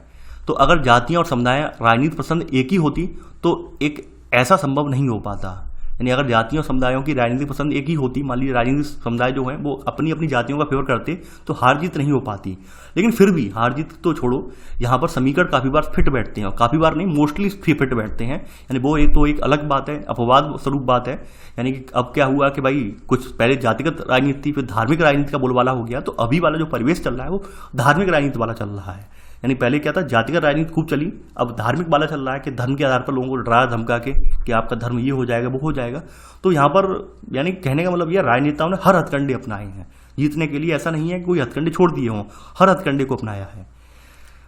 तो अगर जातियां और समुदाय राजनीति पसंद एक ही होती तो एक ऐसा संभव नहीं हो पाता। यानी अगर जातियों और समुदायों की राजनीति पसंद एक ही होती, मान लीजिए राजनीतिक समुदाय जो है वो अपनी अपनी जातियों का फेवर करते तो हार जीत नहीं हो पाती। लेकिन फिर भी हार जीत तो छोड़ो, यहाँ पर समीकरण काफ़ी बार फिट बैठते हैं, और काफ़ी बार नहीं मोस्टली फिट बैठते हैं। यानी वो एक अलग बात है, अपवाद स्वरूप बात है। यानी कि अब क्या हुआ कि भाई कुछ पहले जातिगत राजनीति फिर धार्मिक राजनीति का बोलबाला हो गया, तो अभी वाला जो परिवेश चल रहा है वो धार्मिक राजनीति वाला चल रहा है। यानी पहले क्या था, जातिगत राजनीति खूब चली, अब धार्मिक वाला चल रहा है कि धर्म के आधार पर लोगों को डरा धमका के कि आपका धर्म ये हो जाएगा वो हो जाएगा। तो यहाँ पर यानी कहने का मतलब यह राजनेताओं ने हर हथकंडे अपनाए हैं जीतने के लिए। ऐसा नहीं है कि कोई हथकंडे छोड़ दिए हों, हर हथकंडे को अपनाया है।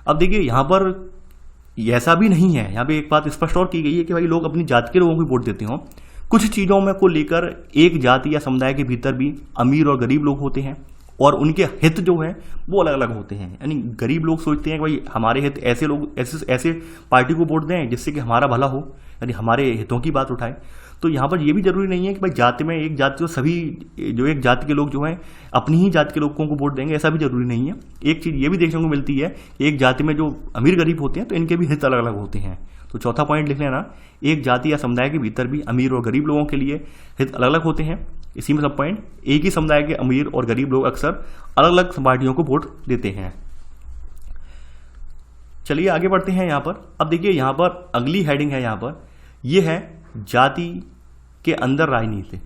अब देखिए यहाँ पर ऐसा भी नहीं है, यहाँ पे एक बात स्पष्ट और की गई है कि भाई लोग अपनी जाति के लोगों को वोट देते हों। कुछ चीज़ों में को लेकर एक जाति या समुदाय के भीतर भी अमीर और गरीब लोग होते हैं और उनके हित जो है वो अलग अलग होते हैं। यानी गरीब लोग सोचते हैं कि भाई हमारे हित ऐसे लोग ऐसे पार्टी को वोट दें जिससे कि हमारा भला हो, यानी हमारे हितों की बात उठाए। तो यहाँ पर ये भी जरूरी नहीं है कि भाई जाति में एक जाति तो सभी जो एक जाति के लोग जो हैं अपनी ही जाति के लोगों को वोट देंगे, ऐसा भी जरूरी नहीं है। एक चीज़ ये भी देखने को मिलती है कि एक जाति में जो अमीर गरीब होते हैं तो इनके भी हित अलग अलग होते हैं। तो चौथा पॉइंट लिख लेना, एक जाति या समुदाय के भीतर भी अमीर और गरीब लोगों के लिए हित अलग अलग होते हैं। इसी में सब पॉइंट, एक ही समुदाय के अमीर और गरीब लोग अक्सर अलग अलग पार्टियों को वोट देते हैं। चलिए आगे बढ़ते हैं यहाँ पर। अब देखिए यहाँ पर अगली हेडिंग है, यहाँ पर यह है जाति के अंदर राजनीति।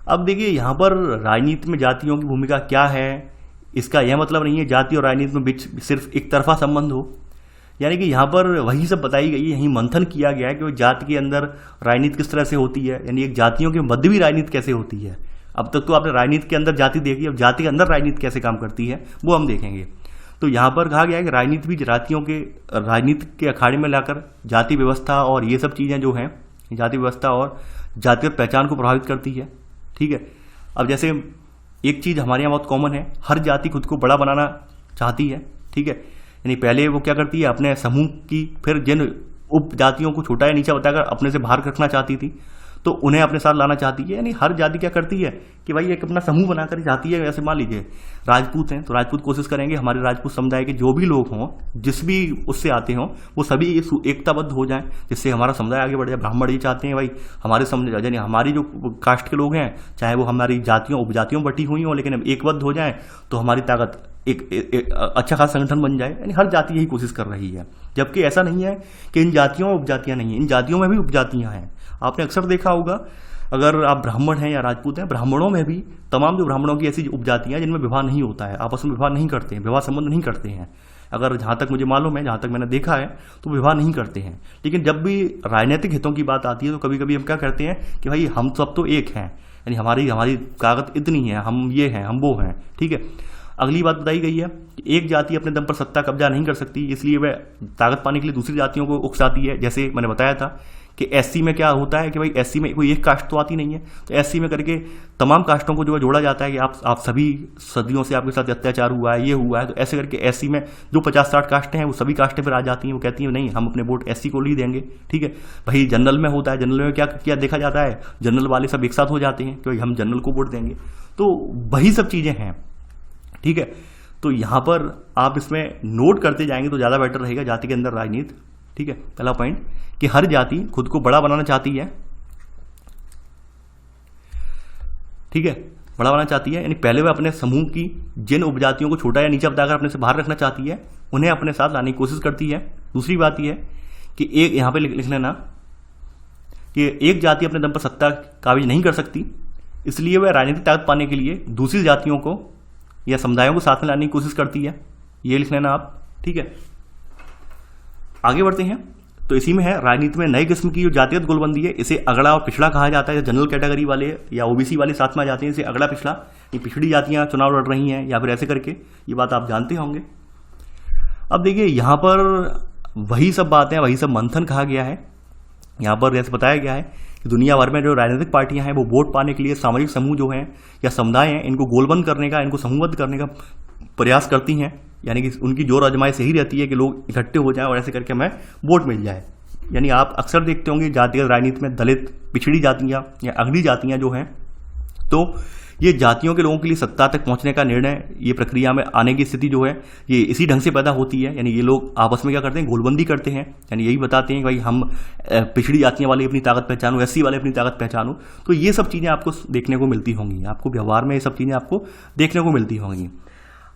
अब देखिए यहाँ पर राजनीति में जातियों की भूमिका क्या है, इसका यह मतलब नहीं है जाति और राजनीति में बीच सिर्फ एक तरफा संबंध हो। यानी कि यहाँ पर वही सब बताई गई है, यही मंथन किया गया है कि जाति के अंदर राजनीति किस तरह से होती है, यानी एक जातियों के मध्य भी राजनीति कैसे होती है। अब तक तो आपने राजनीति के अंदर जाति देखी, अब जाति के अंदर राजनीति कैसे काम करती है वो हम देखेंगे। तो यहाँ पर कहा गया है कि राजनीति भी जातियों के राजनीति के अखाड़े में लाकर जाति व्यवस्था और ये सब चीज़ें जो हैं जाति व्यवस्था और जातिगत पहचान को प्रभावित करती है। ठीक है, अब जैसे एक चीज़ हमारे यहाँ बहुत कॉमन है, हर जाति खुद को बड़ा बनाना चाहती है। ठीक है, यानी पहले वो क्या करती है अपने समूह की, फिर जिन उप जातियों को छोटा या नीचा बताकर अपने से बाहर रखना चाहती थी तो उन्हें अपने साथ लाना चाहती है। यानी हर जाति क्या करती है कि भाई एक अपना समूह बनाकर चाहती है। जैसे मान लीजिए राजपूत हैं तो राजपूत कोशिश करेंगे हमारे राजपूत समुदाय के जो भी लोग हों, जिस भी उससे आते हों, वो सभी एकताबद्ध हो जाएं जिससे हमारा समुदाय आगे बढ़ जाए। ब्राह्मण ये चाहते हैं भाई हमारे समुदाय यानी हमारी जो कास्ट के लोग हैं, चाहे वो हमारी जातियों उपजातियों बटी हुई हों, लेकिन एकबद्ध हो जाएं तो हमारी ताकत एक अच्छा खासा संगठन बन जाए। यानी हर जाति यही कोशिश कर रही है, जबकि ऐसा नहीं है कि इन जातियों में उपजातियां नहीं हैं, इन जातियों में भी उपजातियां हैं। आपने अक्सर देखा होगा अगर आप ब्राह्मण हैं या राजपूत हैं, ब्राह्मणों में भी तमाम जो ब्राह्मणों की ऐसी उपजातियां जिनमें विवाह नहीं होता है, आपस में विवाह नहीं करते हैं, विवाह संबंध नहीं करते हैं। अगर जहाँ तक मुझे मालूम है, जहाँ तक मैंने देखा है, तो विवाह नहीं करते हैं। लेकिन जब भी राजनीतिक हितों की बात आती है तो कभी कभी हम क्या करते हैं कि भाई हम सब तो एक हैं, यानी हमारी हमारी ताकत इतनी है, हम ये हैं, हम वो हैं, ठीक है। अगली बात बताई गई है कि एक जाति अपने दम पर सत्ता कब्जा नहीं कर सकती, इसलिए वह ताकत पाने के लिए दूसरी जातियों को उकसाती है। जैसे मैंने बताया था कि एससी में क्या होता है कि भाई एससी में कोई एक कास्ट तो आती नहीं है, तो एससी में करके तमाम कास्टों को जो है जोड़ा जाता है कि आप सभी सदियों से आपके साथ अत्याचार हुआ है, ये हुआ है, तो ऐसे करके एससी में जो 50-60 कास्टें हैं वो सभी कास्टें पर आ जाती हैं। वो कहती हैं नहीं, हम अपने वोट एससी को ही देंगे, ठीक है। भाई जनरल में होता है, जनरल में क्या क्या देखा जाता है, जनरल वाले सब एक साथ हो जाते हैं कि भाई हम जनरल को वोट देंगे। तो वही सब चीज़ें हैं, ठीक है। तो यहाँ पर आप इसमें नोट करते जाएंगे तो ज़्यादा बेटर रहेगा, जाति के अंदर राजनीति, ठीक है। पहला पॉइंट कि हर जाति खुद को बड़ा बनाना चाहती है, ठीक है, बड़ा बनाना चाहती है, यानी पहले वह अपने समूह की जिन उपजातियों को छोटा या नीचा बताकर अपने से बाहर रखना चाहती है उन्हें अपने साथ लाने की कोशिश करती है। दूसरी बात यह है कि एक यहाँ पे लिख लेना कि एक जाति अपने दम पर सत्ता काबिज नहीं कर सकती, इसलिए वह राजनीतिक ताकत पाने के लिए दूसरी जातियों को या समुदायों को साथ में लाने की कोशिश करती है, ये लिख लेना आप, ठीक है। आगे बढ़ते हैं तो इसी में है राजनीति में नई किस्म की जो जातिगत गोलबंदी है, इसे अगड़ा और पिछड़ा कहा जाता है। जनरल कैटेगरी वाले या ओबीसी वाले साथ में आ जाते हैं, इसे अगड़ा पिछड़ा, ये पिछड़ी जातियां चुनाव लड़ रही हैं या फिर ऐसे करके, ये बात आप जानते होंगे। अब देखिए यहाँ पर वही सब बातें, वही सब मंथन कहा गया है। यहाँ पर जैसे बताया गया है कि दुनिया भर में जो राजनीतिक पार्टियां हैं वो वोट पाने के लिए सामाजिक समूह जो हैं या समुदाय हैं, इनको गोलबंद करने का, इनको समूहबद्ध करने का प्रयास करती हैं। यानी कि उनकी जोर आजमाइश यही रहती है कि लोग इकट्ठे हो जाएं और ऐसे करके हमें वोट मिल जाए। यानी आप अक्सर देखते होंगे जातिगत राजनीति में दलित, पिछड़ी जातियां या अगड़ी जातियां जो हैं, तो ये जातियों के लोगों के लिए सत्ता तक पहुंचने का निर्णय, ये प्रक्रिया में आने की स्थिति जो है ये इसी ढंग से पैदा होती है। यानी ये लोग आपस में क्या करते हैं, गोलबंदी करते हैं, यानी यही बताते हैं कि भाई हम पिछड़ी जातियां वाले अपनी ताकत पहचानो, एससी वाले अपनी ताकत पहचानो। तो ये सब चीज़ें आपको देखने को मिलती होंगी, आपको व्यवहार में ये सब चीज़ें आपको देखने को मिलती होंगी।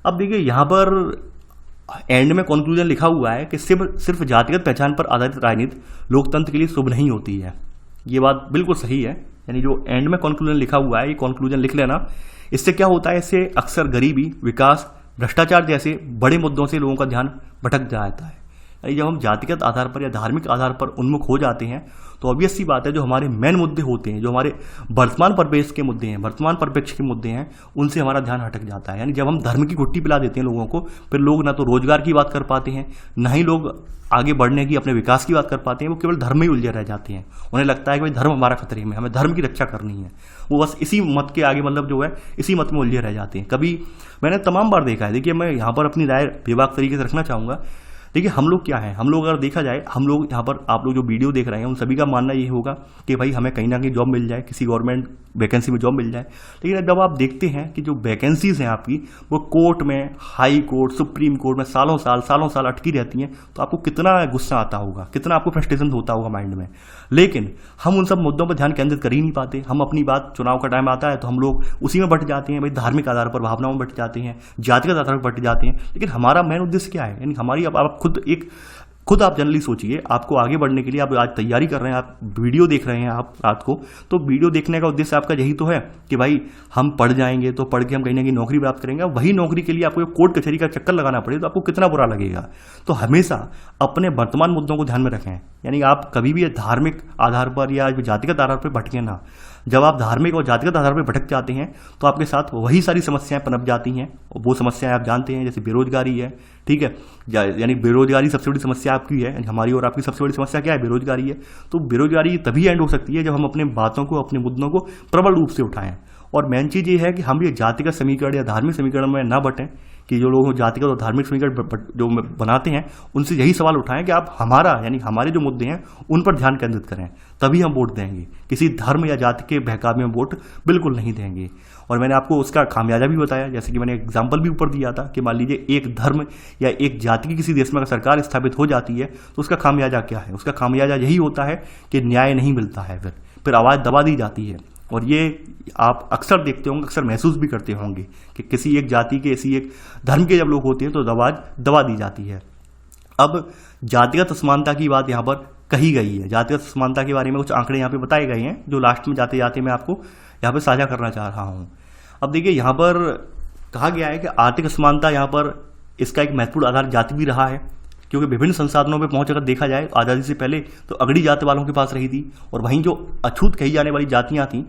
अब देखिए यहाँ पर एंड में कंक्लूजन लिखा हुआ है कि सिर्फ जातिगत पहचान पर आधारित राजनीति लोकतंत्र के लिए शुभ नहीं होती है। ये बात बिल्कुल सही है, यानी जो एंड में कंक्लूजन लिखा हुआ है ये कंक्लूजन लिख लेना। इससे क्या होता है, इससे अक्सर गरीबी, विकास, भ्रष्टाचार जैसे बड़े मुद्दों से लोगों का ध्यान भटक जाता है। यानी जब हम जातिगत आधार पर या धार्मिक आधार पर उन्मुख हो जाते हैं तो ऑब्वियस सी बात है जो हमारे मेन मुद्दे होते हैं, जो हमारे वर्तमान परिवेश के मुद्दे हैं, वर्तमान परिप्रेक्ष्य के मुद्दे हैं, उनसे हमारा ध्यान हटक जाता है। यानी जब हम धर्म की घुट्टी पिला देते हैं लोगों को, फिर लोग ना तो रोजगार की बात कर पाते हैं, ना ही लोग आगे बढ़ने की, अपने विकास की बात कर पाते हैं, वो केवल धर्म में ही उलझे रह जाते हैं। उन्हें लगता है कि भाई धर्म हमारा खतरे में, हमें धर्म की रक्षा करनी है, वो बस इसी मत के आगे मतलब जो है इसी मत में उलझे रह जाते हैं। कभी मैंने तमाम बार देखा है, देखिए मैं यहाँ पर अपनी राय बेबाक तरीके से रखना चाहूँगा। देखिए हम लोग क्या हैं, हम लोग अगर देखा जाए, हम लोग यहाँ पर आप लोग जो वीडियो देख रहे हैं उन सभी का मानना ये होगा कि भाई हमें कहीं ना कहीं जॉब मिल जाए, किसी गवर्नमेंट वैकेंसी में जॉब मिल जाए। लेकिन जब आप देखते हैं कि जो वैकेंसीज हैं आपकी वो कोर्ट में, हाई कोर्ट, सुप्रीम कोर्ट में सालों साल अटकी रहती हैं, तो आपको कितना गुस्सा आता होगा, कितना आपको फ्रस्ट्रेशन होता होगा माइंड में। लेकिन हम उन सब मुद्दों पर ध्यान केंद्रित कर ही नहीं पाते। हम अपनी बात, चुनाव का टाइम आता है तो हम लोग उसी में बट जाते हैं, भाई धार्मिक आधार पर, भावनाओं में बट जाते हैं, जातिगत आधार पर बट जाते हैं। लेकिन हमारा मेन उद्देश्य क्या है, यानी हमारी अब आप खुद आप जनरली सोचिए, आपको आगे बढ़ने के लिए आप आज तैयारी कर रहे हैं, आप वीडियो देख रहे हैं आप रात को, तो वीडियो देखने का उद्देश्य आपका यही तो है कि भाई हम पढ़ जाएंगे तो पढ़ के हम कहीं ना कहीं नौकरी प्राप्त करेंगे। वही नौकरी के लिए आपको कोर्ट कचहरी का चक्कर लगाना पड़े तो आपको कितना बुरा लगेगा। तो हमेशा अपने वर्तमान मुद्दों को ध्यान में रखें, यानी आप कभी भी धार्मिक आधार पर या जातिगत आधार पर भटके ना। जब आप धार्मिक और जातिगत आधार पर भटक जाते हैं तो आपके साथ वही सारी समस्याएं पनप जाती हैं, और वो समस्याएं आप जानते हैं, जैसे बेरोजगारी है, ठीक है, यानी बेरोजगारी सबसे बड़ी समस्या आपकी है, हमारी और आपकी सबसे बड़ी समस्या क्या है, बेरोजगारी है। तो बेरोजगारी तभी एंड हो सकती है जब हम अपने बातों को, अपने मुद्दों को प्रबल रूप से उठाएं। और मेन चीज़ ये है कि हम ये जातिगत समीकरण या धार्मिक समीकरण में ना बटें, कि जो लोग जातिगत और धार्मिक समीकरण जो बनाते हैं उनसे यही सवाल उठाएं कि आप हमारा, यानी हमारे जो मुद्दे हैं उन पर ध्यान केंद्रित करें, तभी हम वोट देंगे। किसी धर्म या जाति के बहकावे में वोट बिल्कुल नहीं देंगे। और मैंने आपको उसका खामियाजा भी बताया, जैसे कि मैंने एग्जाम्पल भी ऊपर दिया था कि मान लीजिए एक धर्म या एक जाति की किसी देश में अगर सरकार स्थापित हो जाती है तो उसका खामियाजा क्या है, उसका खामियाजा यही होता है कि न्याय नहीं मिलता है, फिर आवाज़ दबा दी जाती है। और ये आप अक्सर देखते होंगे, अक्सर महसूस भी करते होंगे कि किसी एक जाति के, किसी एक धर्म के जब लोग होते हैं तो आवाज़ दबा दी जाती है। अब जातिगत असमानता की बात यहाँ पर कही गई है। जातिगत समानता के बारे में कुछ आंकड़े यहाँ पे बताए गए हैं जो लास्ट में जाते जाते मैं आपको यहाँ पे साझा करना चाह रहा हूँ। अब देखिए यहाँ पर कहा गया है कि आर्थिक असमानता यहाँ पर इसका एक महत्वपूर्ण आधार जाति भी रहा है, क्योंकि विभिन्न संसाधनों पर पहुंच अगर देखा जाए आज़ादी से पहले तो अगड़ी जाति वालों के पास रही थी, और वहीं जो अछूत कही जाने वाली जातियाँ थीं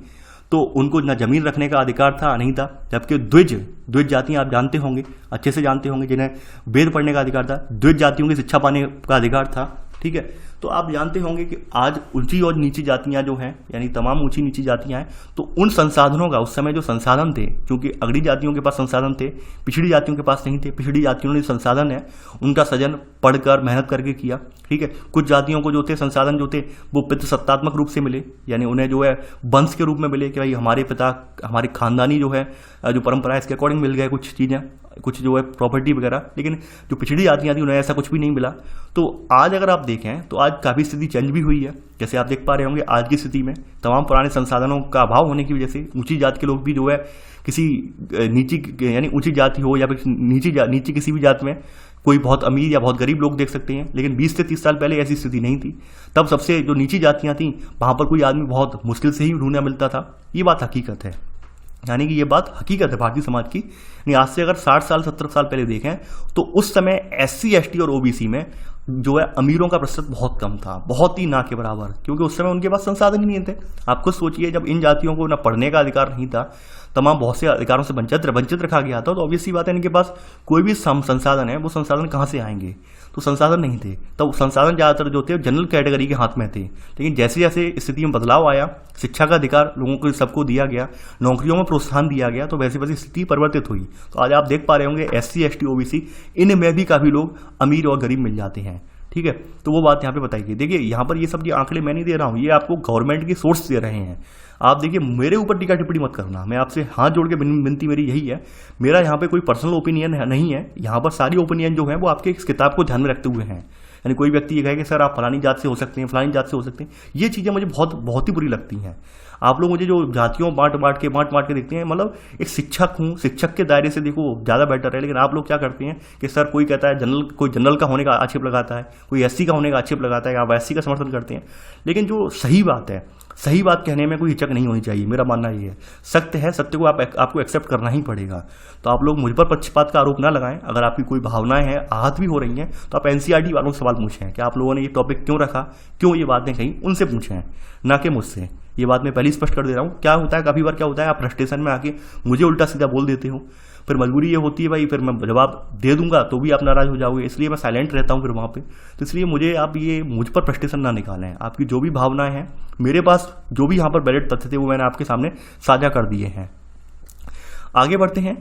तो उनको ना जमीन रखने का अधिकार था नहीं था, जबकि द्विज जातियाँ आप जानते होंगे, अच्छे से जानते होंगे, जिन्हें वेद पढ़ने का अधिकार था, द्विज जातियों की शिक्षा पाने का अधिकार था। ठीक है, तो आप जानते होंगे कि आज ऊंची और नीची जातियां जो हैं, यानी तमाम ऊंची नीची जातियां हैं, तो उन संसाधनों का उस समय जो संसाधन थे, क्योंकि अगड़ी जातियों के पास संसाधन थे, पिछड़ी जातियों के पास नहीं थे, पिछड़ी जातियों ने संसाधन है उनका सृजन पढ़कर मेहनत करके किया। ठीक है, कुछ जातियों को जो थे संसाधन जो थे वो पितृसत्तात्मक रूप से मिले, यानी उन्हें जो है वंश के रूप में मिले कि भाई हमारे पिता, हमारे खानदानी जो है जो परंपरा है इसके अकॉर्डिंग मिल गए कुछ चीज़ें, कुछ जो है प्रॉपर्टी वगैरह। लेकिन जो पिछड़ी जातियाँ थी उन्हें ऐसा कुछ भी नहीं मिला। तो आज अगर आप देखें तो आज काफ़ी स्थिति चेंज भी हुई है। जैसे आप देख पा रहे होंगे आज की स्थिति में तमाम पुराने संसाधनों का अभाव होने की वजह से ऊंची जाति के लोग भी जो है किसी नीची, यानी ऊंची जाति हो या फिर नीची किसी भी जाति में कोई बहुत अमीर या बहुत गरीब लोग देख सकते हैं। लेकिन 20 से 30 साल पहले ऐसी स्थिति नहीं थी। तब सबसे जो नीची जातियाँ थीं वहाँ पर कोई आदमी बहुत मुश्किल से ही ढूंढना मिलता था। ये बात हकीकत है, यानी कि ये बात हकीकत है भारतीय समाज की। यानी आज से अगर 60 साल 70 साल पहले देखें तो उस समय SC ST और OBC में जो है अमीरों का प्रतिशत बहुत कम था, बहुत ही ना के बराबर, क्योंकि उस समय उनके पास संसाधन ही नहीं थे। आप खुद सोचिए, जब इन जातियों को ना पढ़ने का अधिकार नहीं था, तमाम बहुत से अधिकारों से वंचित रखा गया था, तो ऑब्वियस सी बात है इनके पास कोई भी संसाधन है वो संसाधन कहाँ से आएंगे, तो संसाधन नहीं थे। तो संसाधन ज़्यादातर जो थे जनरल कैटेगरी के हाथ में थे। लेकिन जैसे जैसे स्थिति में बदलाव आया, शिक्षा का अधिकार लोगों को सबको दिया गया, नौकरियों में प्रोत्साहन दिया गया, तो वैसे वैसे स्थिति परिवर्तित हुई। तो आज आप देख पा रहे होंगे SC ST OBC इनमें भी काफ़ी लोग अमीर और गरीब मिल जाते हैं। ठीक है, तो वो बात यहाँ पे बताई गई। देखिए यहाँ पर ये सब जो आंकड़े मैं नहीं दे रहा हूँ, ये आपको गवर्नमेंट की सोर्स दे रहे हैं। आप देखिए, मेरे ऊपर टीका टिप्पणी मत करना, मैं आपसे हाथ जोड़ के विनती मेरी यही है। मेरा यहाँ पे कोई पर्सनल ओपिनियन नहीं है, यहाँ पर सारी ओपिनियन जो है वो आपके इस किताब को ध्यान में रखते हुए हैं। यानी कोई व्यक्ति ये कहे कि सर आप फलानी जात से हो सकते हैं, फलानी जात से हो सकते हैं, ये चीज़ें मुझे बहुत ही बुरी लगती हैं। आप लोग मुझे जो जातियों बांट बांट के देखते हैं, मतलब एक शिक्षक हूँ, शिक्षक के दायरे से देखो ज़्यादा बेटर है। लेकिन आप लोग क्या करते हैं कि सर कोई कहता है जनरल, कोई जनरल का होने का आक्षेप लगाता है, कोई SC का होने का आक्षेप लगाता है, आप SC का समर्थन करते हैं। लेकिन जो सही बात है, सही बात कहने में कोई हिचक नहीं होनी चाहिए, मेरा मानना ये है। सत्य है, सत्य को आपको एक्सेप्ट करना ही पड़ेगा। तो आप लोग मुझ पर पक्षपात का आरोप ना लगाएं। अगर आपकी कोई भावनाएं हैं, आहत भी हो रही हैं, तो आप NCERT वालों से सवाल पूछें कि आप लोगों ने ये टॉपिक क्यों रखा, क्यों ये बातें कहीं, उनसे पूछें, ना कि मुझसे। ये बात मैं पहले स्पष्ट कर दे रहा हूँ। क्या होता है, काफ़ी बार क्या होता है, आप फ्रस्ट्रेशन में आके मुझे उल्टा सीधा बोल देते हो, फिर मजबूरी ये होती है भाई, फिर मैं जवाब दे दूंगा तो भी आप नाराज हो जाओगे, इसलिए मैं साइलेंट रहता हूँ फिर वहाँ पे। तो इसलिए मुझ पर फ्रस्ट्रेशन ना निकालें। आपकी जो भी भावनाएं हैं, मेरे पास जो भी यहाँ पर वैलिड तथ्य थे वो मैंने आपके सामने साझा कर दिए हैं। आगे बढ़ते हैं।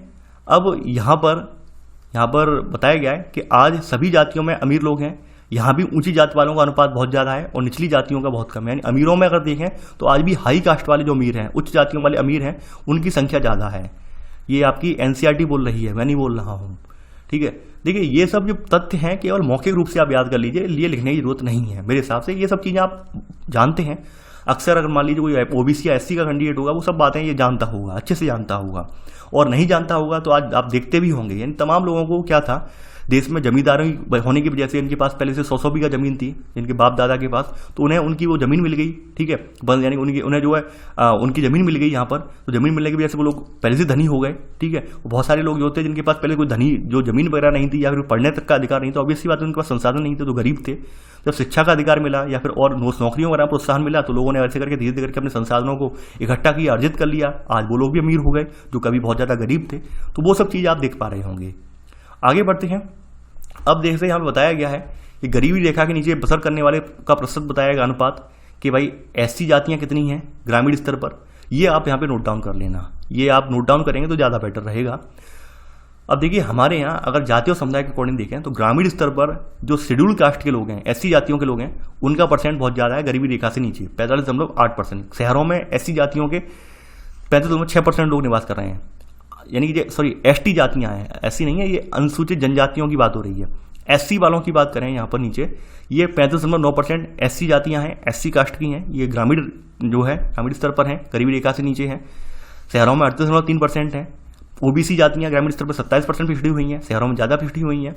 अब यहाँ पर बताया गया है कि आज सभी जातियों में अमीर लोग हैं। यहाँ भी ऊंची जाति वालों का अनुपात बहुत ज़्यादा है और निचली जातियों का बहुत कम है। यानी अमीरों में अगर देखें तो आज भी हाई कास्ट वाले जो अमीर हैं, उच्च जातियों वाले अमीर हैं, उनकी संख्या ज़्यादा है। ये आपकी NCERT बोल रही है, मैं नहीं बोल रहा हूँ। ठीक है, देखिए ये सब जो तथ्य हैं केवल मौखिक रूप से आप याद कर लीजिए, लिए लिखने की जरूरत नहीं है मेरे हिसाब से। ये सब चीज़ें आप जानते हैं। अक्सर अगर मान लीजिए कोई OBC या SC का कैंडिडेट होगा, वो सब बातें ये जानता होगा, अच्छे से जानता होगा। और नहीं जानता होगा तो आज आप देखते भी होंगे, यानी तमाम लोगों को क्या था, देश में जमींदारी होने की वजह से इनके पास पहले से 100 बीघा जमीन थी इनके बाप दादा के पास, तो उन्हें उनकी वो जमीन मिल गई। ठीक है, बस यानी उन्हें जो है उनकी जमीन मिल गई यहाँ पर। तो जमीन मिलने की वजह से वो लोग पहले से धनी हो गए। ठीक है, बहुत सारे लोग जो होते हैं जिनके पास पहले कोई धनी जो जमीन वगैरह नहीं थी या फिर पढ़ने तक का अधिकार नहीं था, ऑब्वियसली बात है उनके पास संसाधन नहीं थे, तो गरीब थे। जब शिक्षा का अधिकार मिला या फिर और नौकरियों वगैरह प्रोत्साहन मिला, तो लोगों ने ऐसे करके धीरे धीरे करके अपने संसाधनों को इकट्ठा किया, अर्जित कर लिया। आज वो लोग भी अमीर हो गए जो कभी बहुत ज़्यादा गरीब थे। तो वो सब चीज़ आप देख पा रहे होंगे। आगे बढ़ते हैं। अब देखते यहाँ पे बताया गया है कि गरीबी रेखा के नीचे बसर करने वाले का प्रतिशत बताया गया अनुपात कि भाई SC जातियाँ कितनी हैं ग्रामीण स्तर पर। ये आप यहाँ पे नोट डाउन कर लेना, ये आप नोट डाउन करेंगे तो ज़्यादा बेटर रहेगा। अब देखिए हमारे यहाँ अगर जातीय समुदाय के अकॉर्डिंग देखें तो ग्रामीण स्तर पर जो शेड्यूल कास्ट के लोग हैं, SC जातियों के लोग हैं, उनका परसेंट बहुत ज़्यादा है गरीबी रेखा से नीचे, 45.8%। शहरों में SC जातियों के 35.6% लोग निवास कर रहे हैं। यानी कि सॉरी ST जातियाँ हैं, SC नहीं है, ये अनुसूचित जनजातियों की बात हो रही है। SC वालों की बात करें यहाँ पर नीचे, ये 35.9% SC जातियाँ हैं, SC कास्ट की हैं। ये ग्रामीण जो है ग्रामीण स्तर पर हैं, गरीबी रेखा से नीचे हैं। शहरों में 38.3% हैं। OBC जातियाँ ग्रामीण स्तर पर 27% पिछड़ी हुई हैं, शहरों में ज़्यादा पिछड़ी हुई हैं।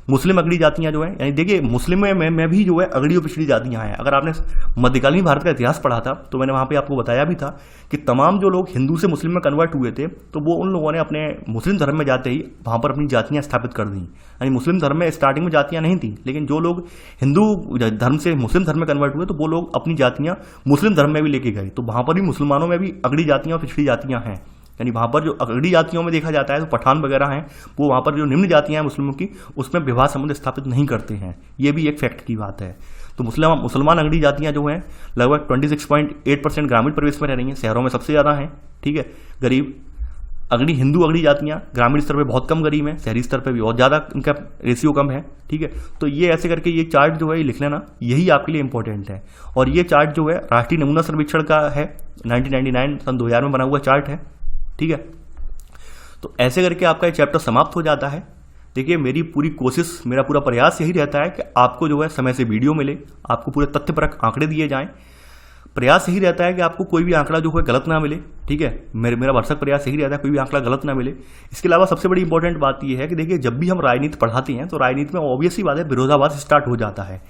मुस्लिम अगड़ी जातियां जो हैं, यानी देखिए मुस्लिम में भी जो है अगड़ी और पिछड़ी जातियां हैं। अगर आपने मध्यकालीन भारत का इतिहास पढ़ा था तो मैंने वहाँ पे आपको बताया भी था कि तमाम जो लोग हिंदू से मुस्लिम में कन्वर्ट हुए थे तो वो उन लोगों ने अपने मुस्लिम धर्म में जाते ही वहाँ पर अपनी जातियाँ स्थापित कर दी। यानी मुस्लिम धर्म में स्टार्टिंग में जातियाँ नहीं थी, लेकिन जो लोग हिंदू धर्म से मुस्लिम धर्म में कन्वर्ट हुए तो वो लोग अपनी जातियाँ मुस्लिम धर्म में भी लेके गए। तो वहाँ पर भी मुसलमानों में भी अगड़ी जातियाँ और पिछड़ी जातियाँ हैं। यानी वहाँ पर जो अगड़ी जातियों में देखा जाता है तो पठान वगैरह हैं, वो वहाँ पर जो निम्न जातियाँ हैं मुस्लिमों की उसमें विवाह संबंध स्थापित नहीं करते हैं। ये भी एक फैक्ट की बात है। तो मुसलमान अगड़ी जातियाँ जो हैं लगभग 26.8% ग्रामीण परिवेश में रह रही हैं, शहरों में सबसे ज़्यादा हैं। ठीक है, गरीब अगड़ी हिंदू अगड़ी जातियाँ ग्रामीण स्तर पे बहुत कम गरीब हैं, शहरी स्तर पे भी बहुत ज़्यादा इनका रेशियो कम है। ठीक है, तो ये ऐसे करके ये चार्ट जो है ये लिख लेना, यही आपके लिए इंपॉर्टेंट है। और ये चार्ट जो है राष्ट्रीय नमूना सर्वेक्षण का है, 1999 सन 2000 में बना हुआ चार्ट है। ठीक है, तो ऐसे करके आपका ये चैप्टर समाप्त हो जाता है। देखिए मेरी पूरी कोशिश, मेरा पूरा प्रयास यही रहता है कि आपको जो है समय से वीडियो मिले, आपको पूरे तथ्यपरक आंकड़े दिए जाएं। प्रयास यही रहता है कि आपको कोई भी आंकड़ा जो है गलत ना मिले। ठीक है, मेरा भरसक प्रयास यही रहता है कोई भी आंकड़ा गलत ना मिले। इसके अलावा सबसे बड़ी इंपॉर्टेंट बात यह है कि देखिए जब भी हम राजनीति पढ़ाते हैं तो राजनीति में ऑब्वियस ही बात है विरोधाभास स्टार्ट हो जाता है।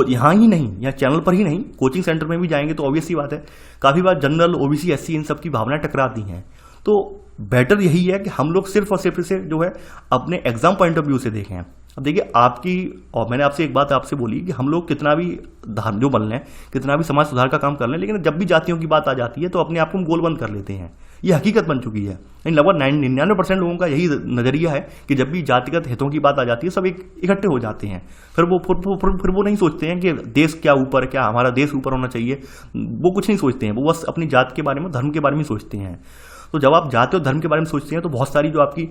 यहाँ ही नहीं या चैनल पर ही नहीं, कोचिंग सेंटर में भी जाएंगे तो ऑब्वियस ही बात है काफ़ी बार जनरल, ओबीसी, एससी इन सब की भावनाएं टकराती हैं। तो बेटर यही है कि हम लोग सिर्फ और सिर्फ इसे जो है अपने एग्जाम पॉइंट ऑफ व्यू से देखें। अब देखिए आपकी, और मैंने आपसे एक बात आपसे बोली कि हम लोग कितना भी जो बन लें, कितना भी समाज सुधार का काम कर लें, लेकिन जब भी जातियों की बात आ जाती है तो अपने आप को हम गोलबंद कर लेते हैं। ये हकीकत बन चुकी है। लगभग 99% लोगों का यही नजरिया है कि जब भी जातिगत हितों की बात आ जाती है सब इकट्ठे हो जाते हैं। फिर वो नहीं सोचते हैं कि देश क्या ऊपर, क्या हमारा देश ऊपर होना चाहिए, वो कुछ नहीं सोचते हैं। वो बस अपनी जाति के बारे में, धर्म के बारे में सोचते हैं। तो जब आप जाति और धर्म के बारे में सोचते हैं तो बहुत सारी जो आपकी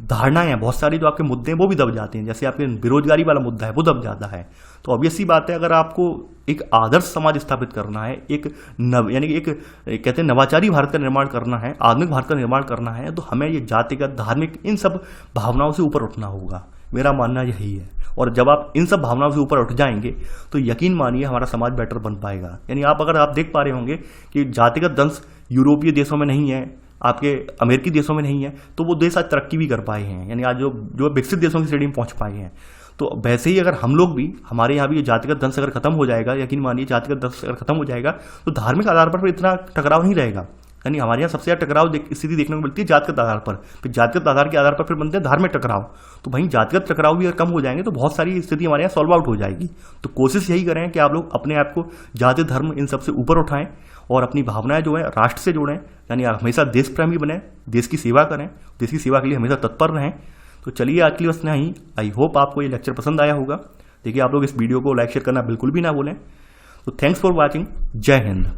धारणाएं हैं, बहुत सारी जो आपके मुद्दे हैं वो भी दब जाते हैं। जैसे आपके बेरोजगारी वाला मुद्दा है वो दब जाता है। तो ऑब्वियस सी बात है अगर आपको एक आदर्श समाज स्थापित करना है, यानी कि एक कहते हैं नवाचारी भारत का निर्माण करना है, आधुनिक भारत का निर्माण करना है, तो हमें ये जातिगत, धार्मिक इन सब भावनाओं से ऊपर उठना होगा। मेरा मानना यही है। और जब आप इन सब भावनाओं से ऊपर उठ जाएंगे तो यकीन मानिए हमारा समाज बेटर बन पाएगा। यानी अगर आप देख पा रहे होंगे कि जातिगत दंश यूरोपीय देशों में नहीं है, आपके अमेरिकी देशों में नहीं है, तो वो देश आज तरक्की भी कर पाए हैं। यानी आज जो विकसित देशों की श्रेणी में पहुंच पाए हैं। तो वैसे ही अगर हम लोग भी, हमारे यहाँ भी जातिगत दंश अगर खत्म हो जाएगा, यकीन मानिए जातिगत दंश अगर खत्म हो जाएगा तो धार्मिक आधार पर इतना टकराव नहीं रहेगा। यानी हमारे यहाँ सबसे ज़्यादा टकराव स्थिति देखने को मिलती है जातिगत आधार पर, फिर जातिगत आधार के आधार पर फिर बनते हैं धार्मिक टकराव। तो वहीं जातिगत टकराव भी अगर कम हो जाएंगे तो बहुत सारी स्थिति हमारे यहाँ सॉल्व आउट हो जाएगी। तो कोशिश यही करें कि आप लोग अपने आप को जाति, धर्म इन सबसे ऊपर उठाएं और अपनी भावनाएं जो है राष्ट्र से जोड़ें। यानी हमेशा देश प्रेमी बने, देश की सेवा करें, देश की सेवा के लिए हमेशा तत्पर रहें। तो चलिए आज के लिए बस इतना ही। आई होप आपको ये लेक्चर पसंद आया होगा। देखिए आप लोग इस वीडियो को लाइक शेयर करना बिल्कुल भी ना भूलें। तो थैंक्स फॉर वॉचिंग। जय हिंद।